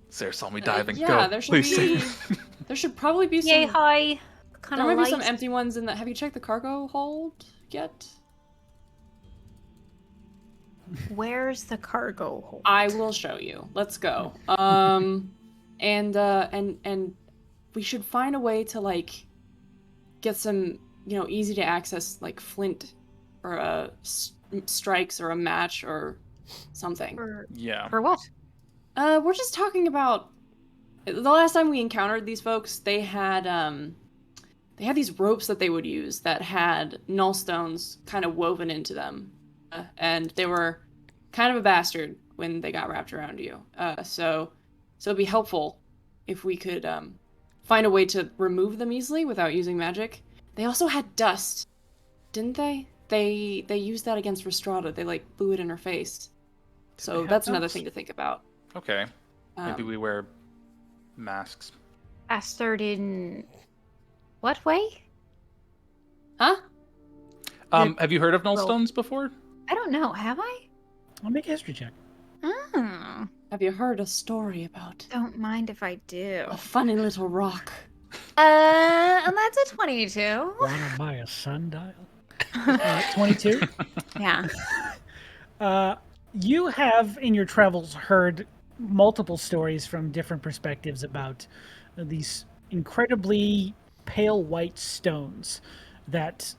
Sarah saw me diving. Yeah, Go. there should Please be. save me. There should probably be some. Yay, hi. Kind There of might be some empty ones in that. Have you checked the cargo hold yet? Where's the cargo hold? I will show you. Let's go. And we should find a way to like get some, easy to access like flint or strikes or a match or something. For what? We're just talking about the last time we encountered these folks. They had these ropes that they would use that had null stones kind of woven into them, and they were kind of a bastard when they got wrapped around you. So it'd be helpful if we could find a way to remove them easily without using magic. They also had dust, didn't they? They used that against Rhystrata. They like blew it in her face. So that's another thing to think about. Okay. Maybe we wear masks. Bastard in what way? Huh? Have you heard of nullstones before? I don't know. Have I? I'll make a history check. Oh. Have you heard a story about Don't mind if I do. a funny little rock? And that's a 22. Wanna buy a sundial? 22? Yeah. You have, in your travels, heard multiple stories from different perspectives about these incredibly pale white stones that,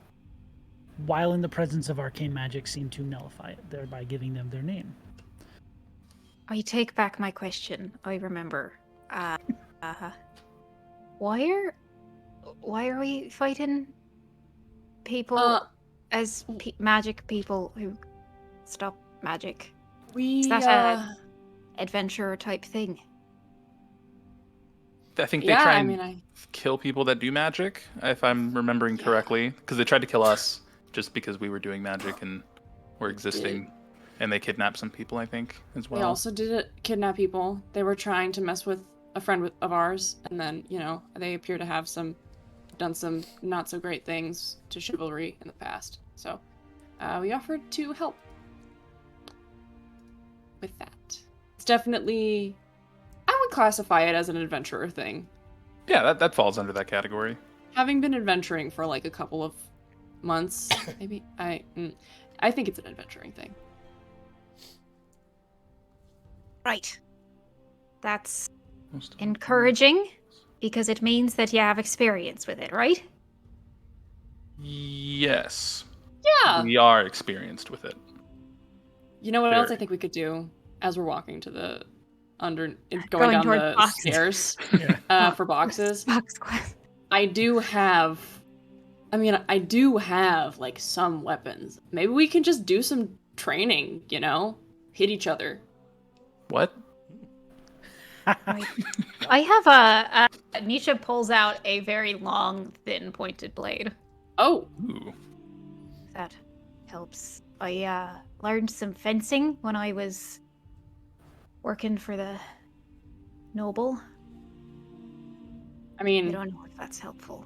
while in the presence of arcane magic, seem to nullify it, thereby giving them their name. I take back my question. I remember. Why are we fighting people as magic people who stop magic? Is that a adventure type thing? I think they Yeah, try I and mean, kill people that do magic, if I'm remembering correctly, because they tried to kill us just because we were doing magic and were existing, and they kidnapped some people, I think, as well. They also did kidnap people. They were trying to mess with a friend of ours, and then, they appear to have done some not so great things to chivalry in the past. So, we offered to help with that. It's definitely, I would classify it as an adventurer thing. Yeah, that falls under that category. Having been adventuring for like a couple of months, maybe, I think it's an adventuring thing. Right. That's encouraging because it means that you have experience with it, right? Yes. Yeah. We are experienced with it. You know what else I Very. think we could do as we're walking to the going Going down toward the boxes. stairs Yeah. for boxes? Box quest. I do have like some weapons. Maybe we can just do some training, hit each other. What? Right. I have Nisha pulls out a very long, thin, pointed blade. Oh, Ooh. That helps. I learned some fencing when I was working for the noble. I I mean, don't know if that's helpful.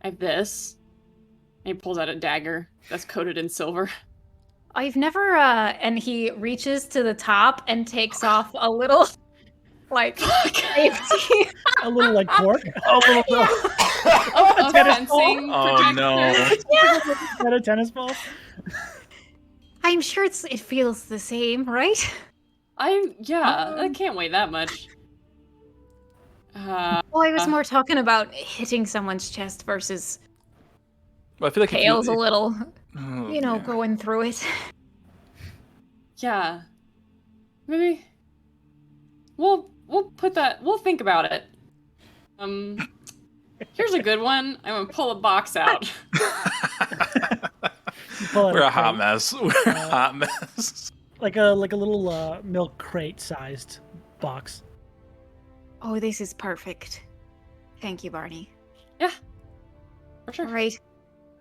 I have this. And he pulls out a dagger that's coated in silver. I've never, and he reaches to the top and takes off a little, like, safety. A little like cork. A tennis fencing Oh protector. no. Got a tennis ball. I'm sure it feels the same, right? I can't weigh that much. Well, I was more talking about hitting someone's chest versus Well, I feel like tails a little, Oh, you know, yeah. going through it. Yeah. Maybe we'll think about it. Here's a good one. I'm gonna pull a box out. You pull out We're a crate, hot mess. We're a hot mess. like a little milk crate sized box. Oh, this is perfect. Thank you, Barney. Yeah. For sure. All right,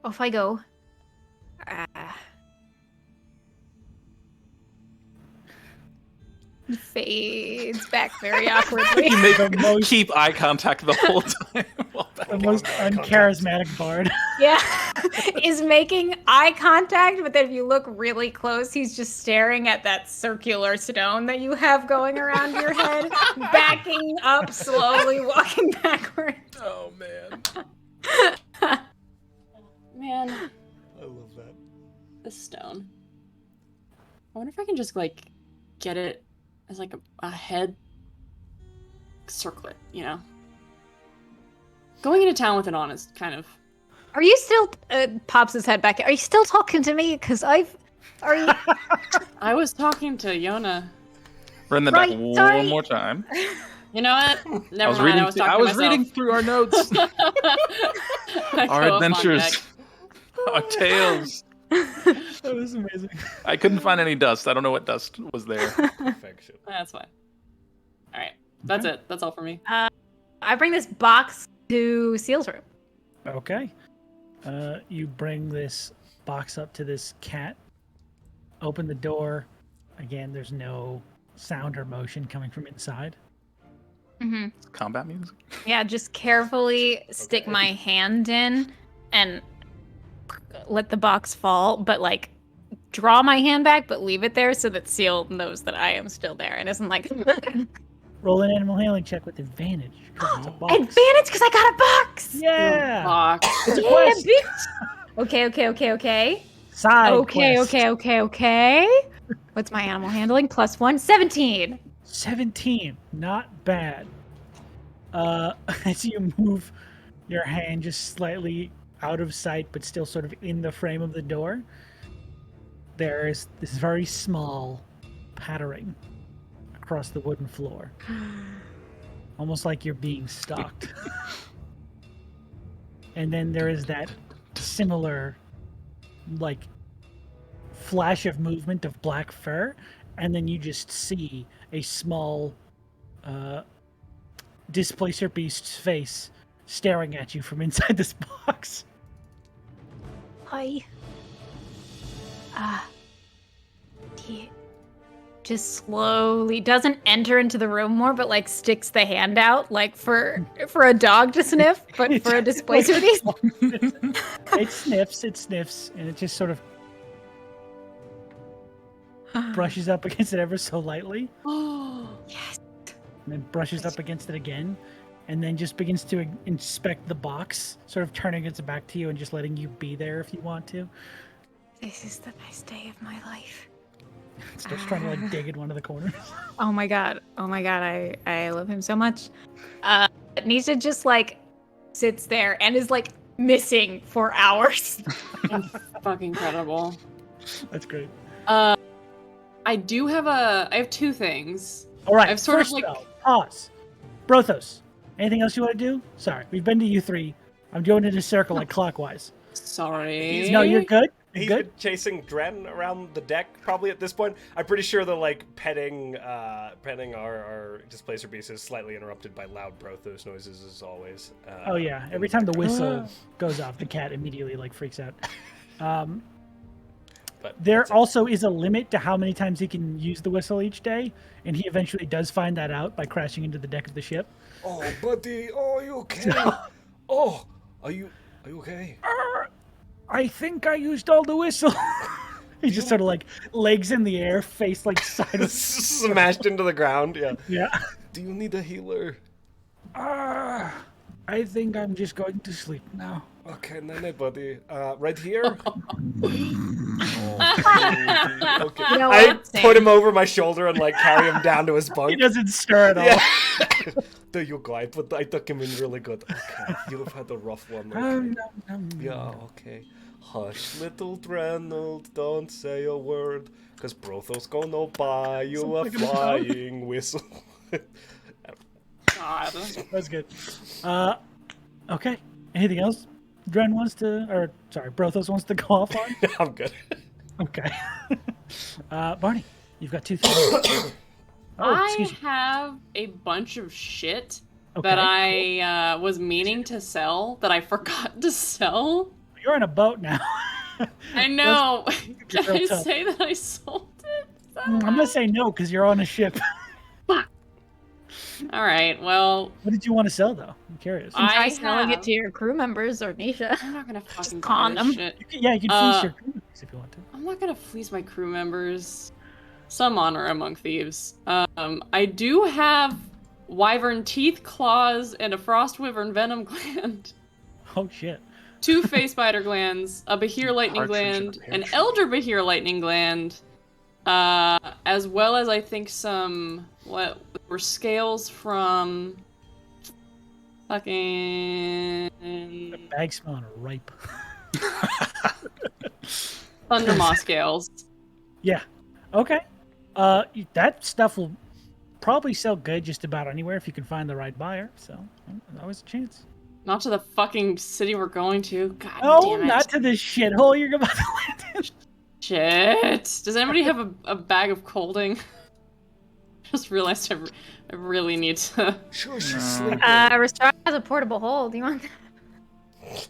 off I go. Fades back very awkwardly. You make The most- keep eye contact the whole time. while back. The most uncharismatic bard. Yeah, is making eye contact, but then if you look really close, he's just staring at that circular stone that you have going around your head, backing up slowly, walking backwards. Oh man. Man, I love that. this stone. I wonder if I can just get it as like a head circlet, Going into town with it on is kind of. Are you still pops his head back? Are you still talking to me? Because are you? I was talking to Yona. Run that Right, back sorry. one more time. You know what? Never I was mind. reading. I was talking I to was reading myself. through our notes, I our go up on adventures, deck. our tales. That was amazing. I couldn't find any dust. I don't know what dust was there. Perfection. That's fine. All right, that's it. That's all for me. I bring this box to Seal's room. Okay. You bring this box up to this cat. Open the door. Again, there's no sound or motion coming from inside. Mm-hmm. Combat music. Yeah, just carefully stick my hand in and let the box fall, but draw my hand back, but leave it there so that Seal knows that I am still there and isn't like Roll an animal handling check with advantage. 'cause it's a box. advantage because I got a box. Yeah. Box. It's a Yeah, quest. bitch. Okay. Side Okay. quest. What's my animal handling? +1, 17. 17. Not bad. As you move your hand just slightly out of sight, but still sort of in the frame of the door, there's this very small pattering across the wooden floor. Almost like you're being stalked. And then there is that similar, flash of movement of black fur, and then you just see a small Displacer Beast's face staring at you from inside this box. Hi. He just slowly doesn't enter into the room more, but like sticks the hand out, like for a dog to sniff, but for a displacer beast. It sniffs, and it just sort of brushes up against it ever so lightly. Oh, Yes. And then brushes up against it again, and then just begins to inspect the box, sort of turning its back to you and just letting you be there if you want to. This is the best day of my life. It starts trying to like dig in one of the corners. Oh my god. I love him so much. Nisha just like sits there and is like missing for hours. fucking incredible. That's great. I have two things. All right, I've sort of first like though, pause. Brothos, anything else you want to do? Sorry, we've been to you three. I'm going in a circle like clockwise. sorry. No, you're good. You're He's good. been chasing Dren around the deck probably at this point. I'm pretty sure the like petting our displacer beast is slightly interrupted by loud Brothos noises as always. Oh yeah, every time the whistle goes off, the cat immediately like freaks out. But There that's it. also is a limit to how many times he can use the whistle each day, and he eventually does find that out by crashing into the deck of the ship. Oh, buddy. Oh, you okay? Oh, are you okay? I think I used all the whistle. He just sort of like legs in the air, face like sideways. Smashed into the ground. Yeah. Yeah. Do you need a healer? I think I'm just going to sleep now. Okay, nene, buddy. Right here. Okay. You know I what? put him over my shoulder and like carry him down to his bunk. He doesn't stir at all. Yeah. There you go. I took him in really good. Okay. You've had a rough one. Okay. Yeah, okay. Hush, little Drenald, don't say a word, cause Brothos gonna buy you a flying whistle. God. That's good. Okay. Anything else? Dren wants to, or sorry, Brothos wants to go off on? I'm good. Okay. Barney, you've got two things. I excuse me. have a bunch of shit Okay, that I was meaning to sell that I forgot to sell. You're in a boat now. I know. That's Can I real tough. say that I sold it? Is that I'm gonna say no because you're on a ship. All right. Well, What did you want to sell though? I'm curious. I Try selling have- it to your crew members or Nisha. I'm not gonna fucking con buy them. this shit. Yeah, you can fleece your crew members if you want to. I'm not gonna fleece my crew members. Some honor among thieves. I do have wyvern teeth, claws, and a frost wyvern venom gland. Oh shit. 2 face spider glands, a Behir lightning Partridge in a gland, pear an tree. elder Behir lightning gland, as well as I think some what were scales from fucking Bag smelling ripe. Thundermaw scales. Yeah. Okay. That stuff will probably sell good just about anywhere if you can find the right buyer. So there's always a chance. Not to the fucking city we're going to. God Oh, damn it. not to this shithole you're about to land in. Shit. Does anybody have a bag of colding? Just realized I really need to. Sure, she's sleeping. Rhystrata has a portable hole. Do you want that?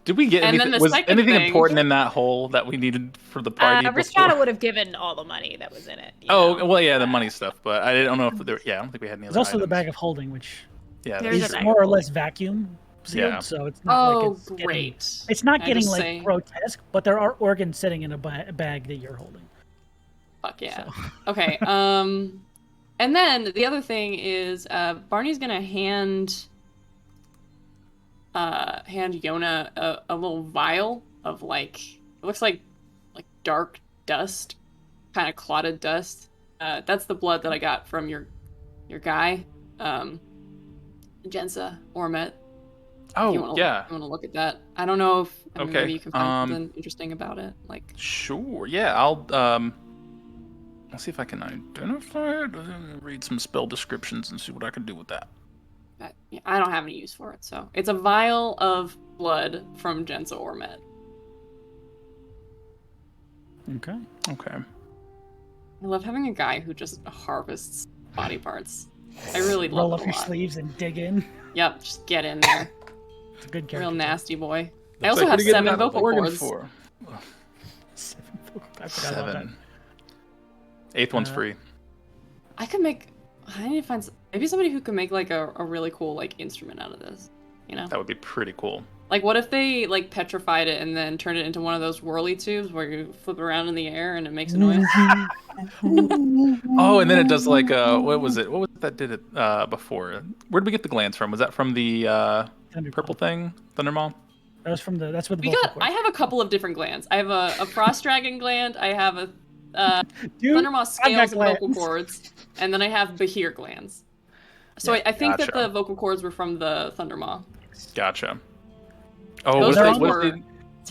Did we get And then anything? the Was second anything thing- important in that hole that we needed for the party? Rhystrata before? would have given all the money that was in it. you Oh, know? well, yeah, the money stuff, but I don't know if there. Yeah, I don't think we had any There's other. also the items. bag of holding, which Yeah, There's is a bag more or of less vacuum sealed, Yeah. so it's not Oh, like it's getting, great. it's not I getting just like say- grotesque, but there are organs sitting in a bag that you're holding. Fuck yeah. Okay. And then the other thing is Barney's gonna hand Yona a little vial of like it looks like dark dust, kind of clotted dust. That's the blood that I got from your guy, Jensa Ormet. Oh, You wanna look at that? I don't know if Okay, maybe you can find something interesting about it. Like Sure. Yeah, I'll see if I can identify it. Read some spell descriptions and see what I can do with that. I don't have any use for it, so it's a vial of blood from Jensa Ormet. Okay. Okay. I love having a guy who just harvests body parts. I really Roll love up it a your lot. sleeves and dig in. Yep, just get in there. It's a good character. Real nasty boy. I Looks also like have we're getting 7 that vocal organ cords. for 7 vocal. I forgot about that. 7. 8th one's free. I could make. I need to find maybe somebody who can make like a really cool like instrument out of this. You know, That would be pretty cool. like what if they like petrified it and then turned it into one of those whirly tubes where you flip it around in the air and it makes a noise? Oh, and then it does like what was it? What was it that did it before? Where did we get the glands from? Was that from the purple thing, Thundermaw? That was from the. That's where the We vocal got. cords. I have a couple of different glands. I have a frost dragon gland. I have a Dude, Thundermaw I've scales got and vocal glands. cords, and then I have Bahir glands. So I think that gotcha. the vocal cords were from the Thundermaw. Gotcha. Oh, Those what things if were they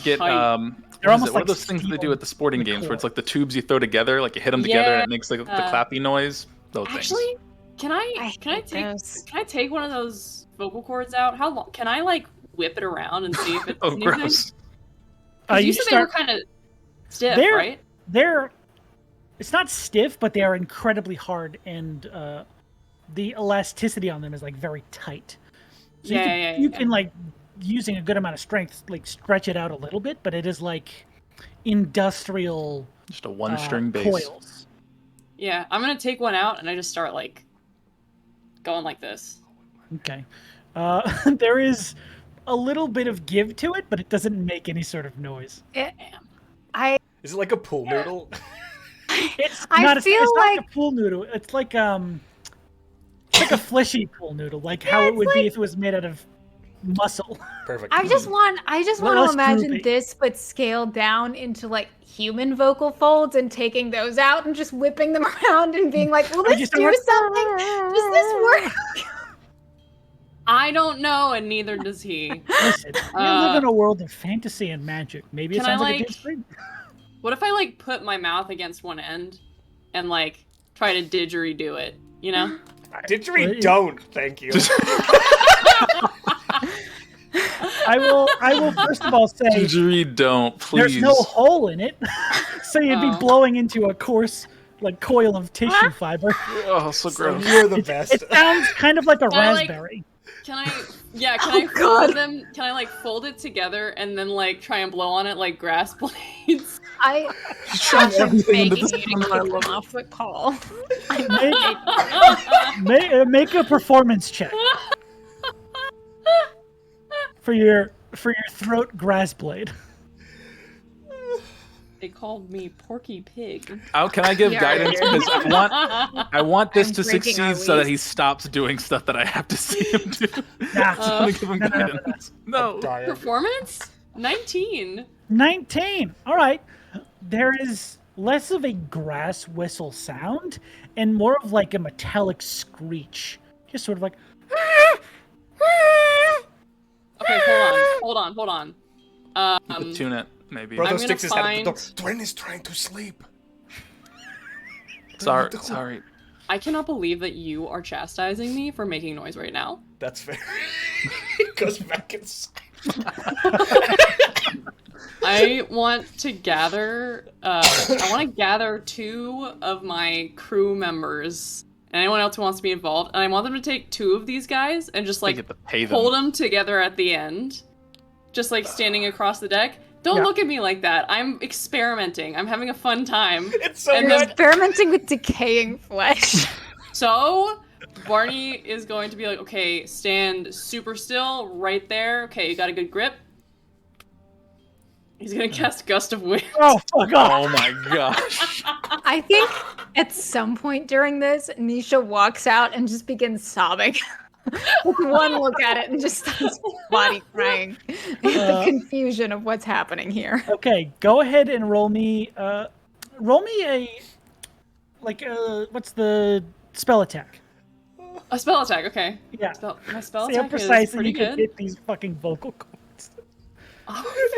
get tight. They're almost what are like those things they do steel at the sporting with games where it's cord. like the tubes you throw together, like you hit them together and Yeah. it makes like the clappy noise? Those Actually, things. can I hate take those. can I take one of those vocal cords out? How long can I like whip it around and see if it's Oh, anything? gross. 'Cause you You said start. they were kind of stiff, They're- right? They're. It's not stiff, but they are incredibly hard, and the elasticity on them is like very tight. So you can like using a good amount of strength, like stretch it out a little bit, but it is like industrial Just a one-string bass. coils. Yeah, I'm gonna take one out and I just start like going like this. Okay. There is a little bit of give to it, but it doesn't make any sort of noise. Is it like a pool noodle? It's I not. feel It's not like- a pool noodle. It's like a fleshy pool noodle, like how Yeah, it it's would be like- if it was made out of muscle. Perfect. I just want Less to imagine droopy. this, but scaled down into like human vocal folds and taking those out and just whipping them around and being like, "Will this just do don't- something? Does this work?" I don't know, and neither does he. Listen, we live in a world of fantasy and magic. Maybe it Can I, sounds like a like- good stream. What if I like put my mouth against one end and like try to didgeridoo it? You know? Didgeridoo, don't. Thank you. I will first of all say Didgeridoo, don't, please. there's no hole in it, so you'd be Oh. blowing into a coarse like coil of tissue fiber. Oh, so So gross. you're the best. It sounds kind of like a Can I, like- raspberry. Can I? Yeah. Can Oh, I fold them? Can I like fold it together and then like try and blow on it like grass blades? I'm everything into begging this you to one, I kick love them off the call. Make a performance check for your throat grass blade. They called me Porky Pig. How can I give Yeah, guidance? yeah. Because I want this I'm to breaking our succeed so that waist. he stops doing stuff that I have to see him do. Nah, I want to give him no, no, no, guidance. No. Dying. Performance? 19. 19. All right. There is less of a grass whistle sound and more of like a metallic screech. Just sort of like. Okay, hold on. You could tune it, maybe. Brothos I'm sticks his gonna head at the door. find- Dwayne is trying to sleep. Sorry. I cannot believe that you are chastising me for making noise right now. That's fair. It goes back inside. I want to gather. I want to gather 2 of my crew members and anyone else who wants to be involved, and I want them to take 2 of these guys and just I like get to pay them. hold them together at the end, just like standing across the deck. Don't Yeah. look at me like that. I'm experimenting. I'm having a fun time. It's so And good. then- Experimenting with decaying flesh. So Barney is going to be like, okay, stand super still right there. Okay, you got a good grip. He's gonna cast Gust of Wind. Oh, fuck off. Oh my gosh. I think at some point during this, Nisha walks out and just begins sobbing. With one look at it and just starts body crying. The confusion of what's happening here. Okay, go ahead and roll me a what's the spell attack? A spell attack, okay. Yeah. My spell See how attack is precisely pretty you can good. hit these fucking vocal cords.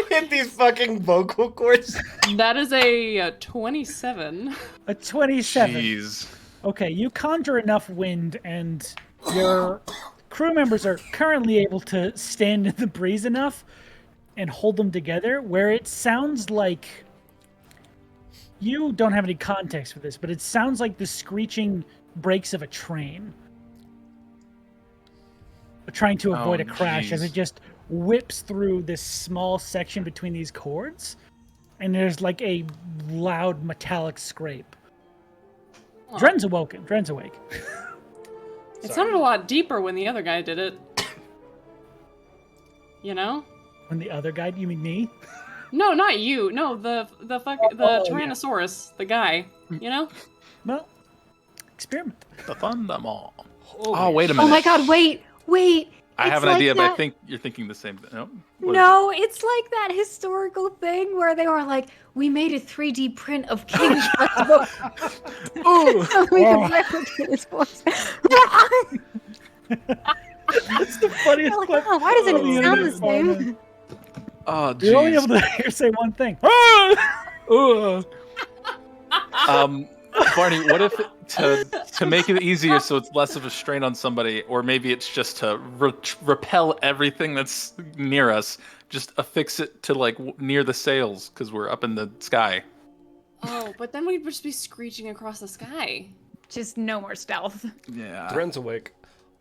Hit these fucking vocal cords. That is a 27. A 27. Jeez. Okay, you conjure enough wind and your crew members are currently able to stand in the breeze enough and hold them together where it sounds like you don't have any context for this, but it sounds like the screeching brakes of a train. trying to avoid a crash as jeez. it just whips through this small section between these cords, and there's like a loud metallic scrape. Aw. Dren's awoken. Dren's awake. It sounded a lot deeper when the other guy did it. You know? When the other guy, you mean me? No, not you. No, the yeah. Tyrannosaurus, the guy. You know? Well, experiment. The Thundermaw. Holy Oh, wait a Oh minute. my god, wait. I have It's an like idea, but I that- think you're thinking the same thing. No? What is No, it's like that historical thing where they were like, we made a 3D print of King Shark's it? Ooh. we can replicate his voice. That's the funniest Like, clip. oh, why doesn't on it sound the internet. Oh, same? Oh, You're only able jeez. to hear say one thing. Barney, what if to make it easier so it's less of a strain on somebody, or maybe it's just to repel everything that's near us, just affix it to like near the sails because we're up in the sky. Oh, but then we'd just be screeching across the sky. Just no more stealth. Yeah. Dren's awake.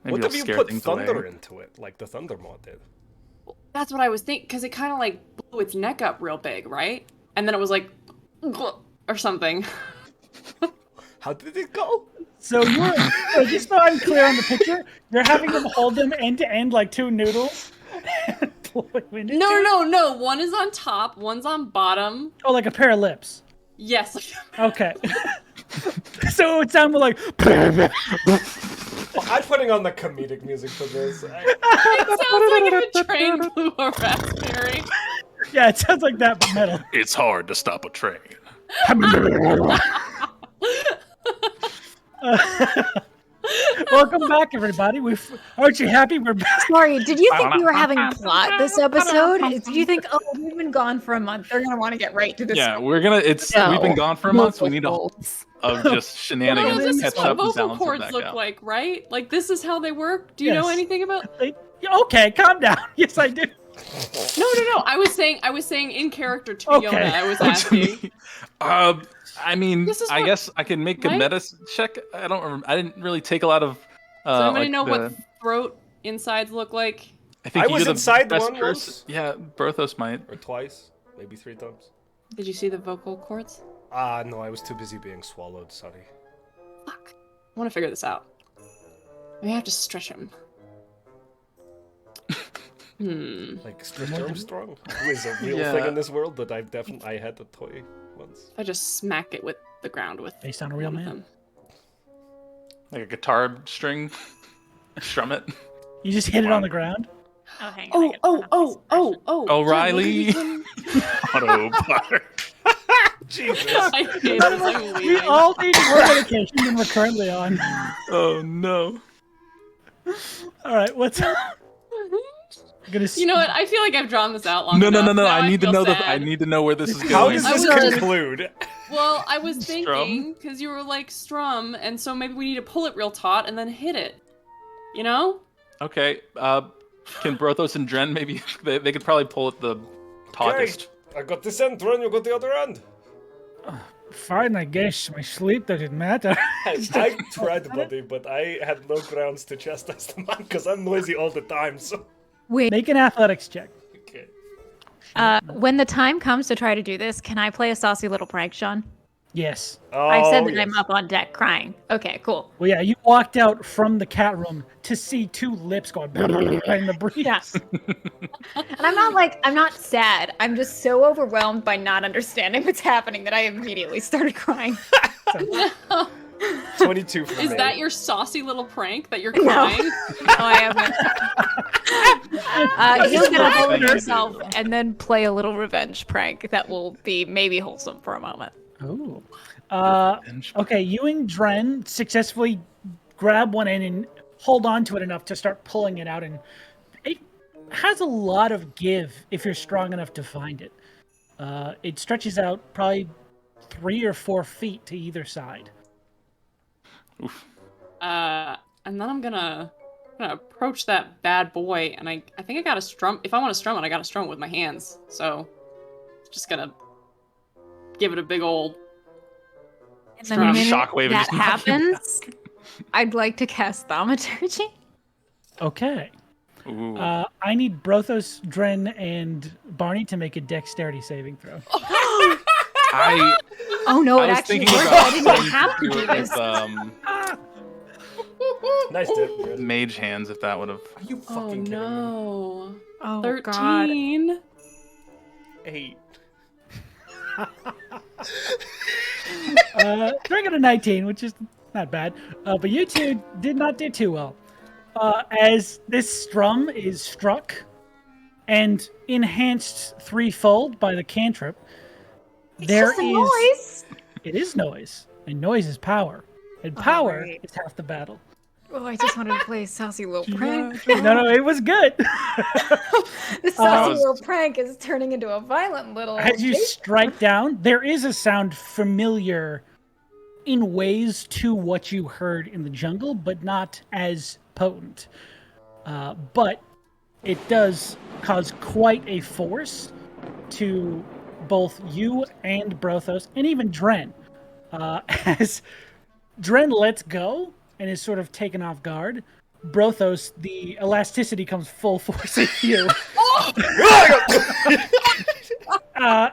Maybe What it'll if you scare put things thunder away. into it, like the Thundermaw did? That's what I was thinking, because it kind of like blew its neck up real big, right? And then it was like, or something. How did it go? So so just so I'm clear on the picture, you're having them hold them end to end like two noodles. And blow wind into it? No. One is on top, one's on bottom. Oh, like a pair of lips. Yes. Okay. So it would sound more like. I'm putting on the comedic music for this. It sounds like if a train blew a raspberry. Yeah, it sounds like that, but metal. It's hard to stop a train. Welcome back, everybody. Aren't you happy we're back? Sorry, did you think we were having plot this episode? Did you think, oh, we've been gone for a month, they're gonna want to get right to this? Yeah, we're gonna. We've been gone for a month. So we need a of just shenanigans Well, to this is catch what up and vocal balance it cords back look out. like, right? Like, this is how they work? Do you know Yes. anything about... Okay, calm down. Yes, I do. No. I was saying in character to Okay. Yona, I was asking. I mean, This is I what- guess I can make a right? meta check. I don't remember. I didn't really take a lot of. Does anybody like know the- what throat insides look like? I think I you're was the inside the best one person. once. Yeah, Brothos might. Or twice, maybe 3 times. Did you see the vocal cords? No, I was too busy being swallowed, sorry. Fuck. I want to figure this out. We have to stretch him. Like Stretch Armstrong, who is a real Yeah. thing in this world, but I had a toy once. If I just smack it with the ground with Based on a real one of man. them. Like a guitar string. Strum it. You just hit it on the ground. Oh, hang on. Oh, O'Reilly. Jen, Auto park. Jesus. I hate this, I'm We leaving. all need more medication than we're currently on. Oh no. All right, what's I'm gonna You know what? I feel like I've drawn this out long No. enough. Now I need to feel know sad. I need to know where this is How going. does I this was just- conclude? Well, I was Strum? thinking, because you were like Strum, and so maybe we need to pull it real taut and then hit it. You know? Okay. Can Brothos and Dren maybe they could probably pull it the tautest. I got this end, Dren, you got the other end. fine, I guess. My sleep doesn't matter. I tried, buddy, but I had no grounds to chastise the man because I'm noisy all the time, so... Wait, Make an athletics check. Okay. when the time comes to try to do this, can I play a saucy little prank, Sean? Yes. I've said Oh, that yes. I'm up on deck crying. Okay, cool. Well, yeah, you walked out from the cat room to see two lips going in the breeze. Yeah. And I'm not sad. I'm just so overwhelmed by not understanding what's happening that I immediately started crying. 22 for Is me. that your saucy little prank that you're No. crying? No, I haven't. He'll get a hold of himself and then play a little revenge prank that will be maybe wholesome for a moment. Ooh. Okay, you and Dren successfully grab one end and hold on to it enough to start pulling it out, and it has a lot of give if you're strong enough to find it. It stretches out probably 3 or 4 feet to either side. Oof. And then I'm gonna approach that bad boy, and I think I gotta strum. If I want to strum it, I gotta strum it with my hands. So, just gonna give it a big old. And the Strum. minute Shockwave and that just knock it happens, I'd like to cast Thaumaturgy. Okay. Ooh. I need Brothos, Dren, and Barney to make a dexterity saving throw. Oh no, I it was actually thinking worked. about I didn't have to do do it this. with Nice dip. mage hands if that would have. Are you Oh fucking kidding me? no. Oh 13. 8. Dren got a 19, which is not bad. But you two did not do too well. As this strum is struck and enhanced threefold by the cantrip, It's there just a is noise. it is noise, and noise is power, and power right. is half the battle. Oh, I just wanted to play a saucy little prank. No, it was good. The saucy was- little prank is turning into a violent little. As you strike down, there is a sound familiar in ways to what you heard in the jungle, but not as potent. But it does cause quite a force to both you and Brothos, and even Dren. As Dren lets go and is sort of taken off guard, Brothos, the elasticity comes full force at you.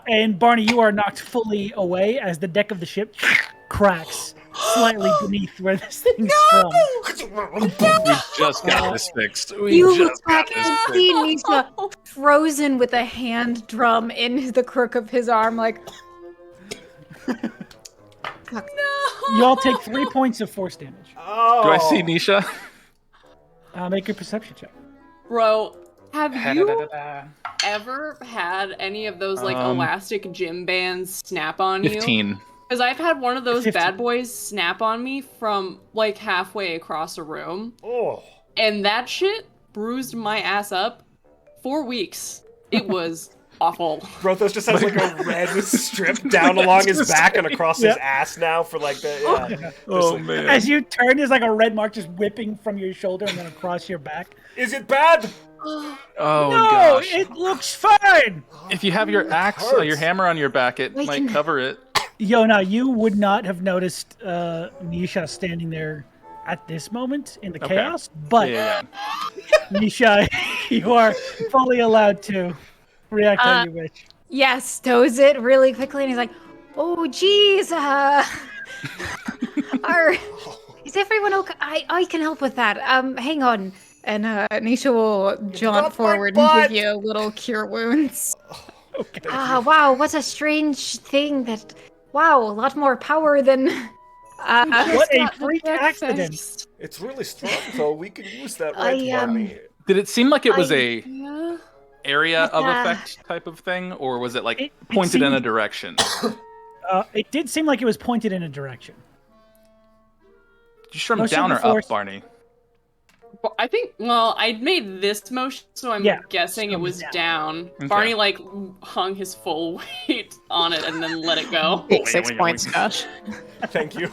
And Barney, you are knocked fully away as the deck of the ship cracks slightly beneath where this thing's from. We just got this fixed. We You just look back and see Nisha frozen with a hand drum in the crook of his arm, like. Fuck. You all take 3 points of force damage. Oh. Do I see Nisha? Make a perception check. Bro, have you ever had any of those like elastic gym bands snap on you? 15. Because I've had one of those 15. bad boys snap on me from like halfway across a room, Oh. and that shit bruised my ass up 4 weeks. It was awful. Brothos just has like a red strip down along his back and across his ass now for like the. Oh, like, man. As you turn, there's like a red mark just whipping from your shoulder and then across your back. Is it bad? Oh, No, gosh. it looks fine! If you have your axe or your hammer on your back, it We might can- cover it. Yo, now you would not have noticed Nisha standing there at this moment in the chaos, but Yeah. Nisha, you are fully allowed to react how you wish. Yeah, stows it really quickly, and he's like, "Oh, geez, is everyone okay? I can help with that. Hang on." And Nisha will jaunt up my forward butt. and give you a little cure wounds. Okay. Wow, what a strange thing that. Wow, a lot more power than. What a Got the freak breakfast. accident! It's really strong, so we can use that I, right Barney. Did it seem like it was I- a Yeah. area of Yeah. effect type of thing, or was it like It pointed in a seemed- direction? It did seem like it was pointed in a direction. Did you strum Motion down or before- up, Barney? Well, I think, well, I made this motion, so I'm Yeah, guessing it strum was down. down. Okay. Barney, like, hung his full weight on it and then let it go. Take 6 points, Josh. Thank you.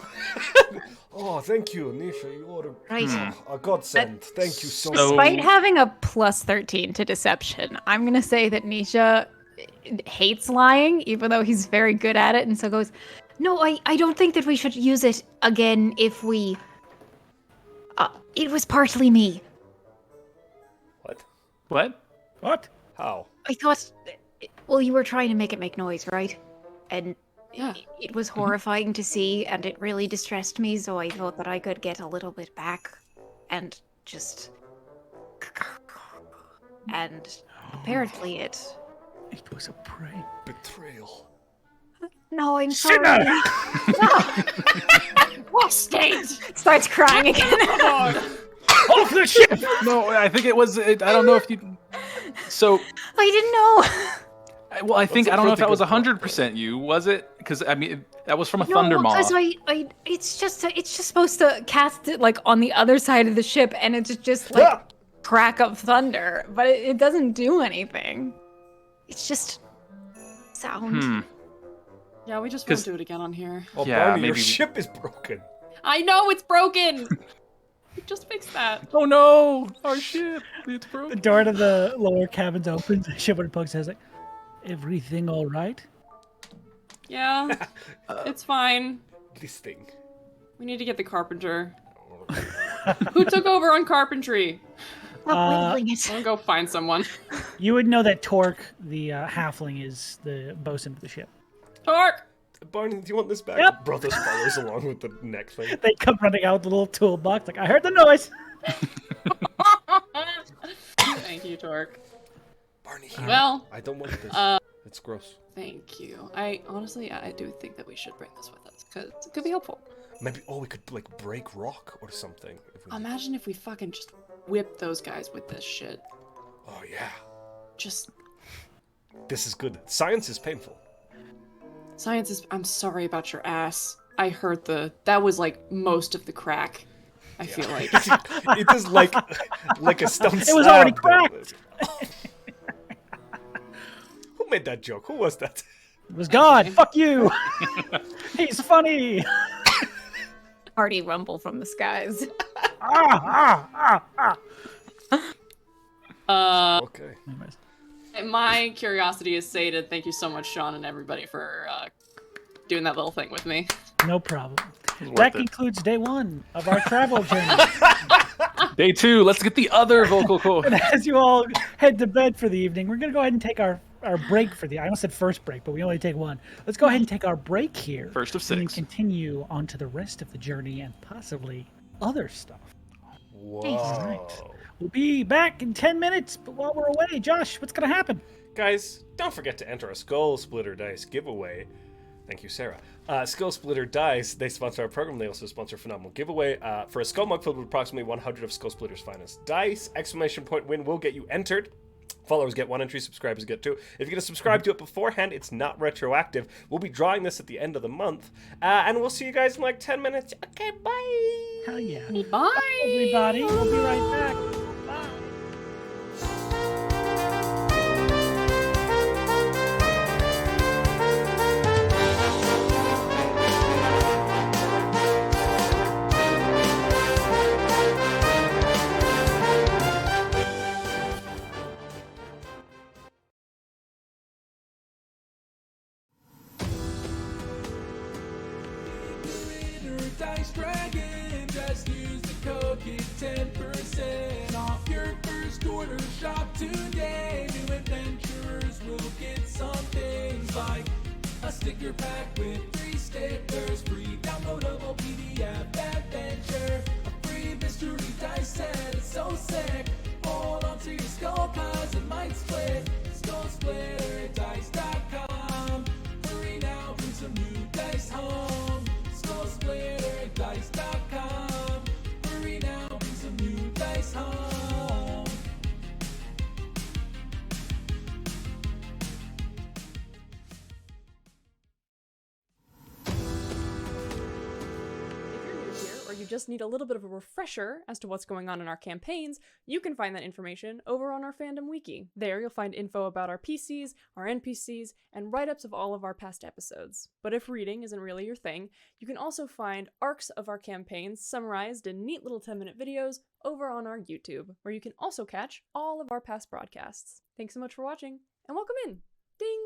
Oh, thank you, Nisha. You are Right. a godsend. Thank you so much. So- Despite having a plus 13 to deception, I'm gonna say that Nisha hates lying, even though he's very good at it, and so goes, "No, I don't think that we should use it again if we. It was partly me. What? What? What? How? I thought, well, you were trying to make it make noise, right? And Yeah. it was horrifying to see, and it really distressed me, so I thought that I could get a little bit back and just. And apparently it. It was a prank. Betrayal. No, I'm Sinner! sorry. State! Starts crying again. Off the ship! No, I think it was. I don't know if you. So, I didn't know. well, I think That's a I don't know if that pretty was good 100% you, was it? Because I mean, that was from a No, thunder maw. because it's just supposed to cast it like on the other side of the ship, and it's just like Ah! crack of thunder, but it doesn't do anything. It's just sound. Yeah, we just 'Cause- won't do it again on here. Oh, Yeah, Barney, your maybe- ship is broken. I know it's broken! Just fix that. Oh no, our ship, it's The broken. door to the lower cabins opens. Shipward Pug says, like, "Everything all right?" Yeah, it's fine. This thing. We need to get the carpenter. Who took over on carpentry? wingling it. I'm gonna go find someone. You would know that Torque, the halfling, is the bosun of the ship. Torque! Barney, do you want this back? Yep. Brothos follows along with the neck thing. They come running out with the little toolbox, like, I heard the noise. Thank you, Torque. Barney, here. Well, I don't want this. It's gross. thank you. I do think that we should bring this with us, because it could be helpful. Maybe, we could, like, break rock or something. If we... Imagine if we fucking just whip those guys with this shit. Oh, yeah. Just, This is good. Science is painful. science is, I'm sorry about your ass. I heard that was like most of the crack. I feel like. It is like a stone slab. It was already that- cracked. Who made that joke? Who was that? It was God. Fuck you. He's funny. Hearty rumble from the skies. Okay. Anyways. My curiosity is sated. Thank you so much, Sean, and everybody for doing that little thing with me. No problem. worth That it. concludes day 1 of our travel journey. Day 2, let's get the other vocal cord. And as you all head to bed for the evening, we're going to go ahead and take our break for I almost said first break, but we only take one. Let's go ahead and take our break here. First of And then 6. continue on to the rest of the journey and possibly other stuff. Whoa. We'll be back in 10 minutes, but while we're away, Josh, what's going to happen? Guys, don't forget to enter a Skull Splitter Dice giveaway. Thank you, Sarah. Skull Splitter Dice, they sponsor our program. They also sponsor a phenomenal giveaway for a skull mug filled with approximately 100 of Skull Splitter's finest dice. Exclamation point win will get you entered. Followers get 1 entry, subscribers get 2. If you're going to subscribe to it beforehand, it's not retroactive. We'll be drawing this at the end of the month. And we'll see you guys in like 10 minutes. Okay, bye! Hell yeah. Bye, Everybody, we'll be right back. Bye. Dice Dragon, just use the code, get 10% off your first order. Shop today. New adventurers will get some things like a sticker pack with 3 stickers, free downloadable PDF adventure, a free mystery dice set. It's so sick. Hold on to your skull, cause it might split. SkullSplitterDice.com. Hurry now, bring some new dice home. SkullSplitterDice.com. Hurry now, bring some new dice home. If you're new here, or you just need a little bit of a refresher as to what's going on in our campaigns, you can find that information over on our fandom wiki. There you'll find info about our PCs, our NPCs, and write-ups of all of our past episodes. But if reading isn't really your thing, you can also find arcs of our campaigns summarized in neat little 10-minute videos over on our YouTube, where you can also catch all of our past broadcasts. Thanks so much for watching, and welcome in! Ding!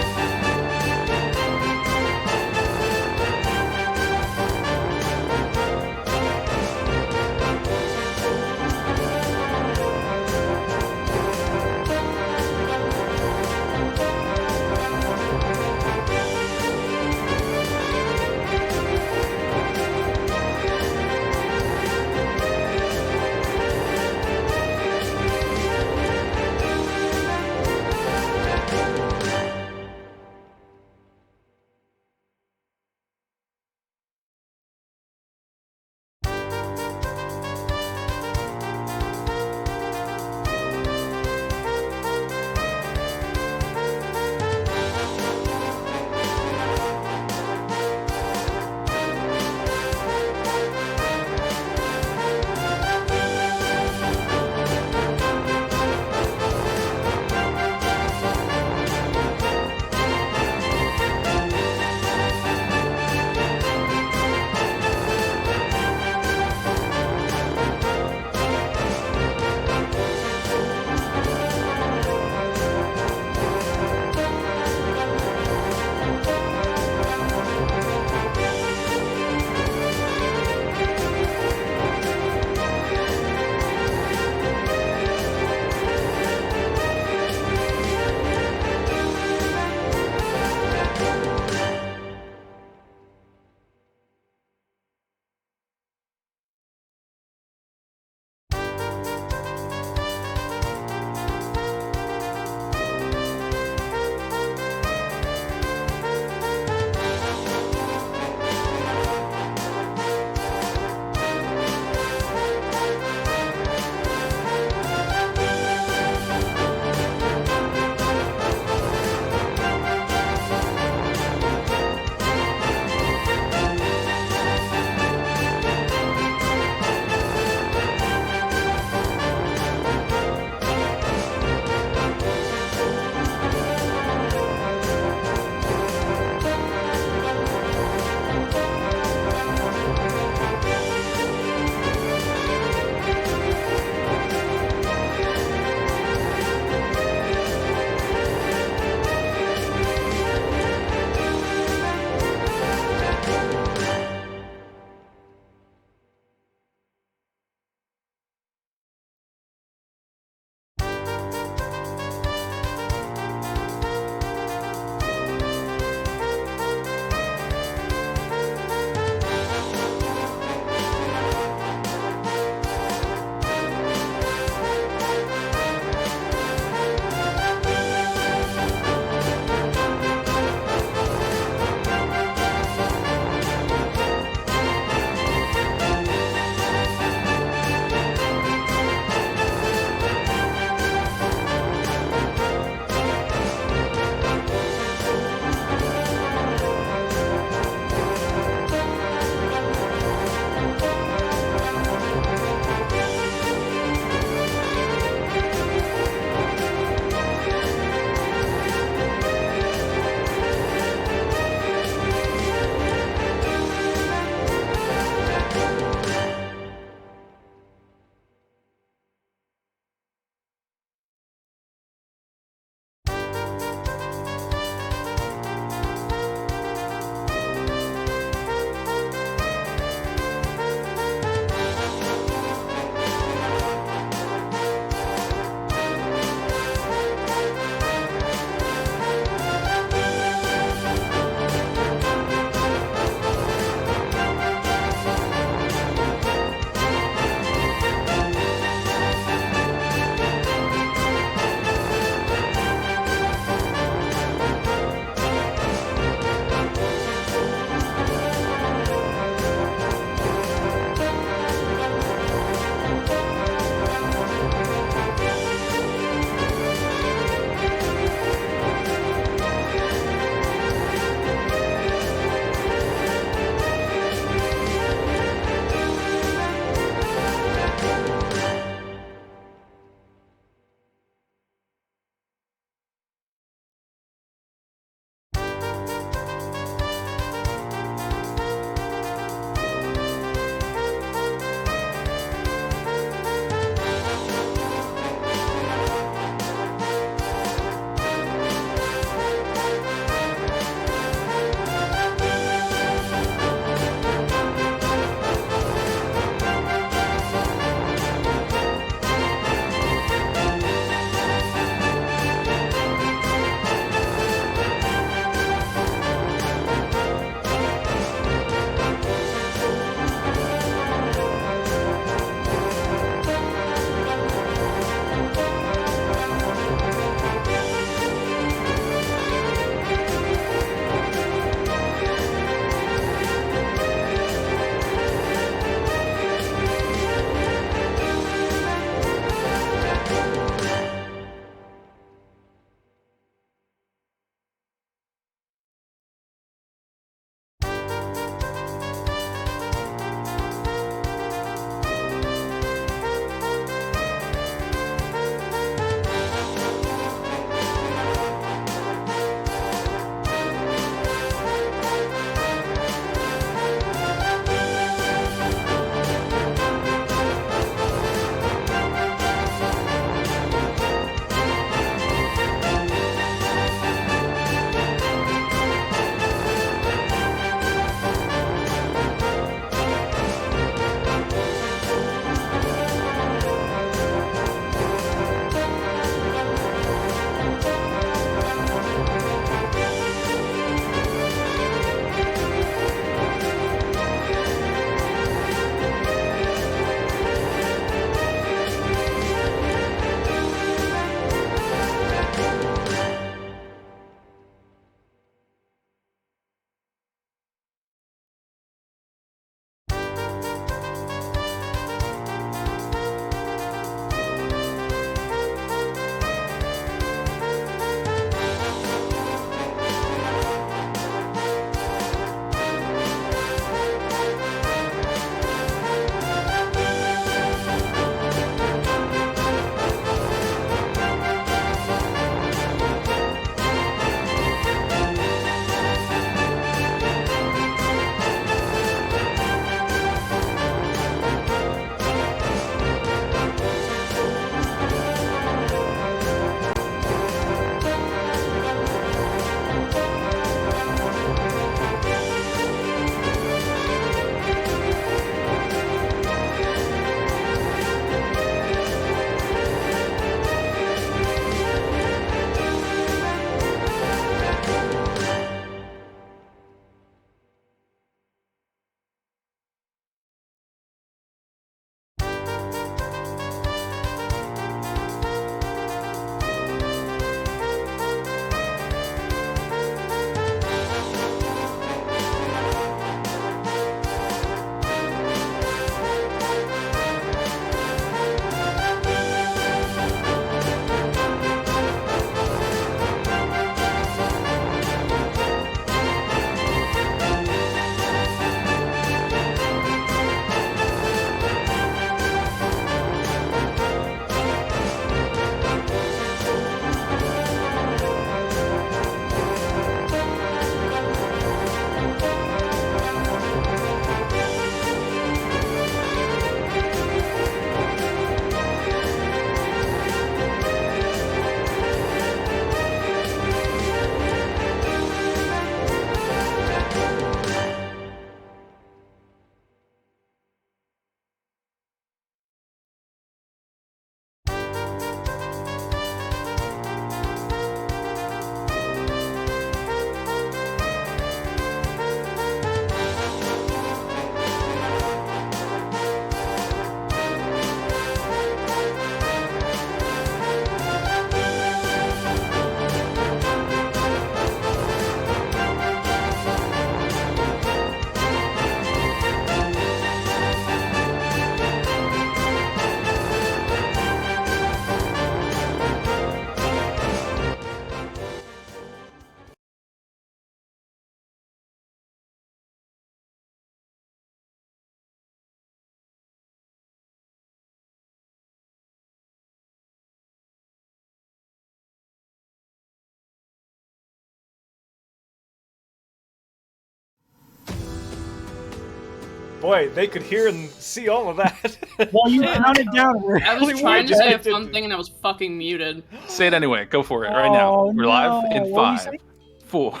Boy, they could hear and see all of that. Well, you counted down. I was Really trying to weird. say Yeah, a fun thing and I was fucking muted. Say it anyway. Go for it right now. Oh, We're live no. in What were you 5, saying? 4,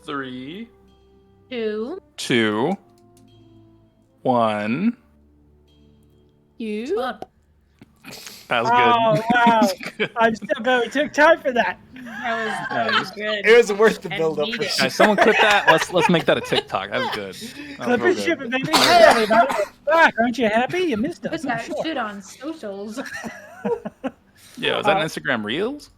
3, 2. 2, 1. You? That was Oh, good. wow. Good. I'm still going. It took time for that. That was good. It was worth the And build up. needed. Guys, someone clip that. Let's make that a TikTok. That was good. That Clip was and real ship good. it, baby. Hey, everybody. We're back. Aren't you happy? You missed us. Put I'm that sure. shit on socials. Yeah, was that an Instagram Reels?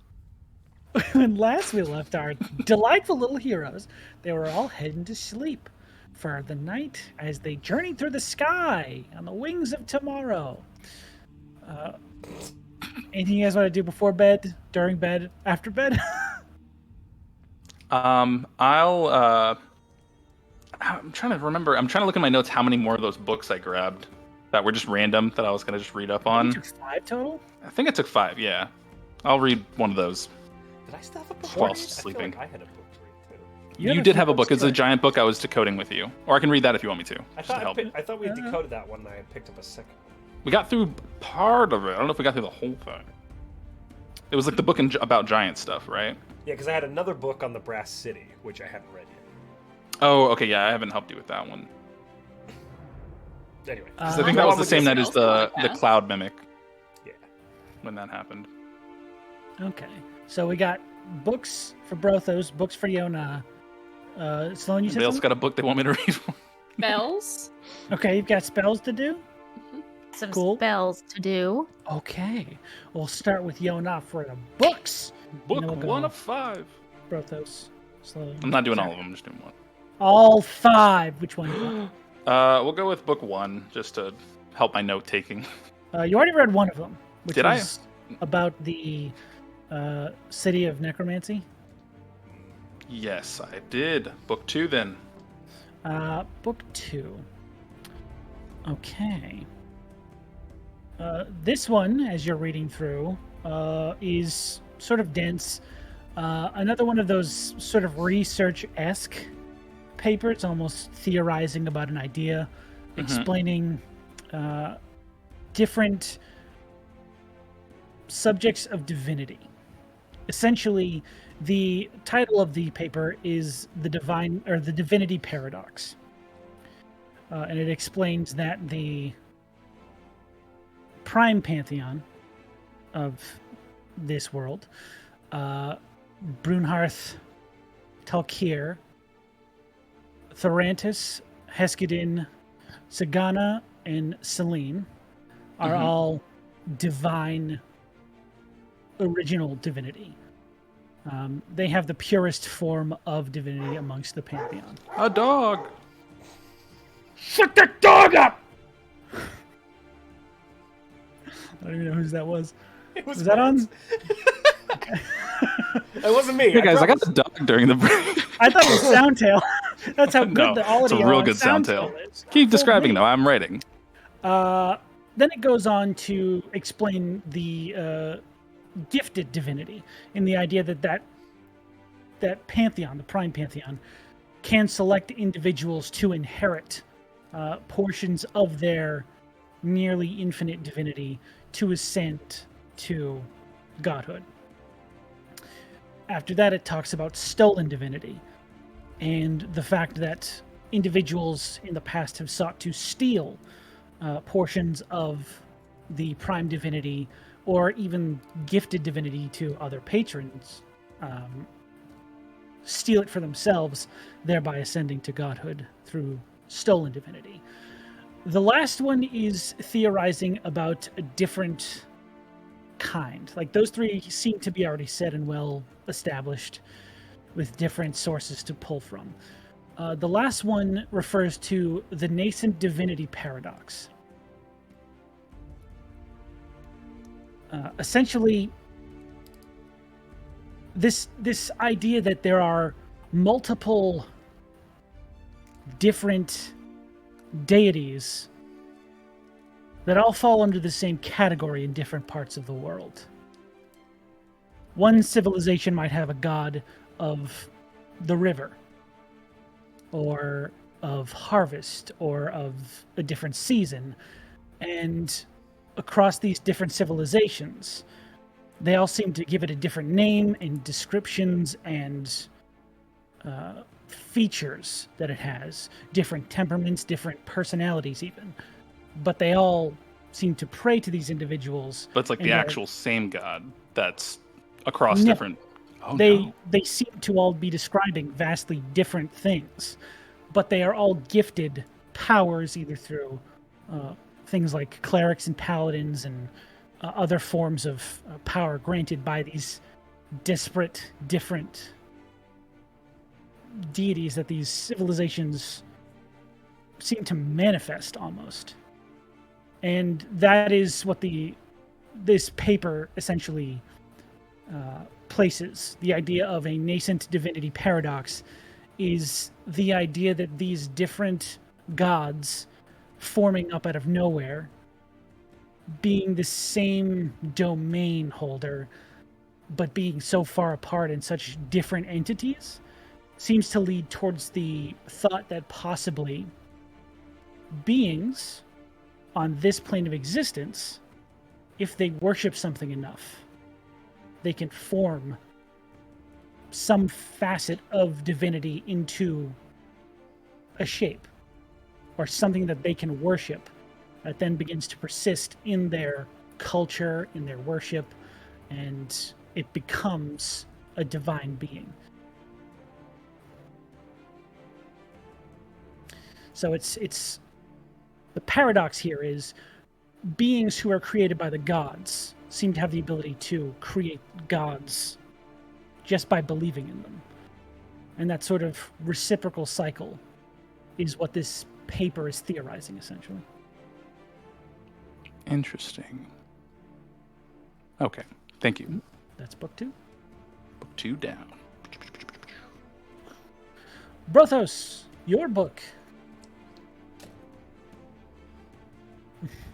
When last we left our delightful little heroes, they were all heading to sleep for the night as they journeyed through the sky on the wings of tomorrow. Anything you guys want to do before bed, during bed, after bed? I'm trying to remember. I'm trying to look at my notes how many more of those books I grabbed that were just random that I was gonna just read up You on. took 5 total? I think I took 5. Yeah, I'll read one of those. Did I still have a book? While I feel sleeping. like I had a book to read too. You had did few have a books book. It's a too. giant book I was decoding with you, or I can read that if you want me to. I Just to thought help. I thought we had decoded that one night and picked up a second. We got through part of it. I don't know if we got through the whole thing. It was like the book about giant stuff, right? Yeah, because I had another book on the Brass City, which I hadn't read yet. Oh, okay. Yeah, I haven't helped you with that one. Anyway, 'Cause I think that was the same night as the Yeah. Cloud Mimic yeah. when that happened. Okay. So we got books for Brothos, books for Yona. Sloan, you said They also something? got a book they want me to read. Bells? Okay, you've got spells to do? Some Cool. spells to do. Okay. We'll start with Yona for the books. Book we'll go 1 of 5. Brothos. Sloan. I'm not doing all of them. I'm just doing one. All 5. Which one? do you want? We'll go with book 1 just to help my note taking. You already read one of them, which Did I? was about the city of necromancy. Yes, I did. Book 2 then. Book 2. Okay. This one, as you're reading through, is sort of dense. Another one of those sort of research-esque papers, almost theorizing about an idea, explaining different subjects of divinity. Essentially, the title of the paper is the Divinity Paradox, and it explains that the prime pantheon of this world, Brunharth, Talkir, Thorantis, Heskadin, Sagana, and Selene are all divine, original divinity. They have the purest form of divinity amongst the pantheon. A dog. Shut that dog up! I don't even know whose that was. It Was that on? That wasn't me. Hey guys, I got promise. the dog during the break. I thought it was Soundtail. That's how good No, the audio it's a real on good Soundtail. is. Keep Full describing me. though. I'm writing. Then it goes on to explain the gifted divinity in the idea that pantheon, the prime pantheon, can select individuals to inherit portions of their nearly infinite divinity to ascend to godhood. After that, it talks about stolen divinity and the fact that individuals in the past have sought to steal portions of the prime divinity or even gifted divinity to other patrons, steal it for themselves, thereby ascending to godhood through stolen divinity. The last one is theorizing about a different kind. Like those three seem to be already set and well established with different sources to pull from. The last one refers to the nascent divinity paradox. Essentially, this idea that there are multiple different deities that all fall under the same category in different parts of the world. One civilization might have a god of the river, or of harvest or of a different season. And across these different civilizations, they all seem to give it a different name and descriptions and features that it has, different temperaments, different personalities even. But they all seem to pray to these individuals. But it's like and the they're- actual same god that's across No. different. Oh, they no. they seem to all be describing vastly different things, but they are all gifted powers either through things like clerics and paladins and other forms of power granted by these disparate, different deities that these civilizations seem to manifest almost. And that is what this paper essentially places. The idea of a nascent divinity paradox is the idea that these different gods forming up out of nowhere, being the same domain holder, but being so far apart in such different entities, seems to lead towards the thought that possibly beings on this plane of existence, if they worship something enough, they can form some facet of divinity into a shape or something that they can worship that then begins to persist in their culture, in their worship, and it becomes a divine being. So it's the paradox here is beings who are created by the gods seem to have the ability to create gods just by believing in them. And that sort of reciprocal cycle is what this paper is theorizing, essentially. Interesting. Okay, thank you. That's book 2. Book 2 down. Brothos, your book.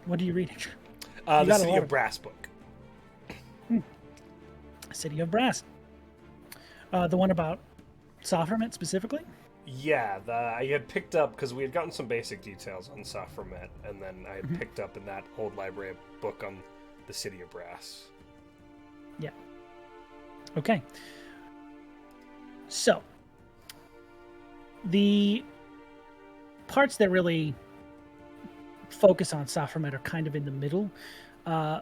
What are you reading? The got a City lot of of- Brass book. City of Brass. The one about Sophermet specifically? Yeah, I had picked up, because we had gotten some basic details on Sophermet, and then I had picked up in that old library a book on the City of Brass. Yeah. Okay. So, the parts that really focus on Sophermet are kind of in the middle. The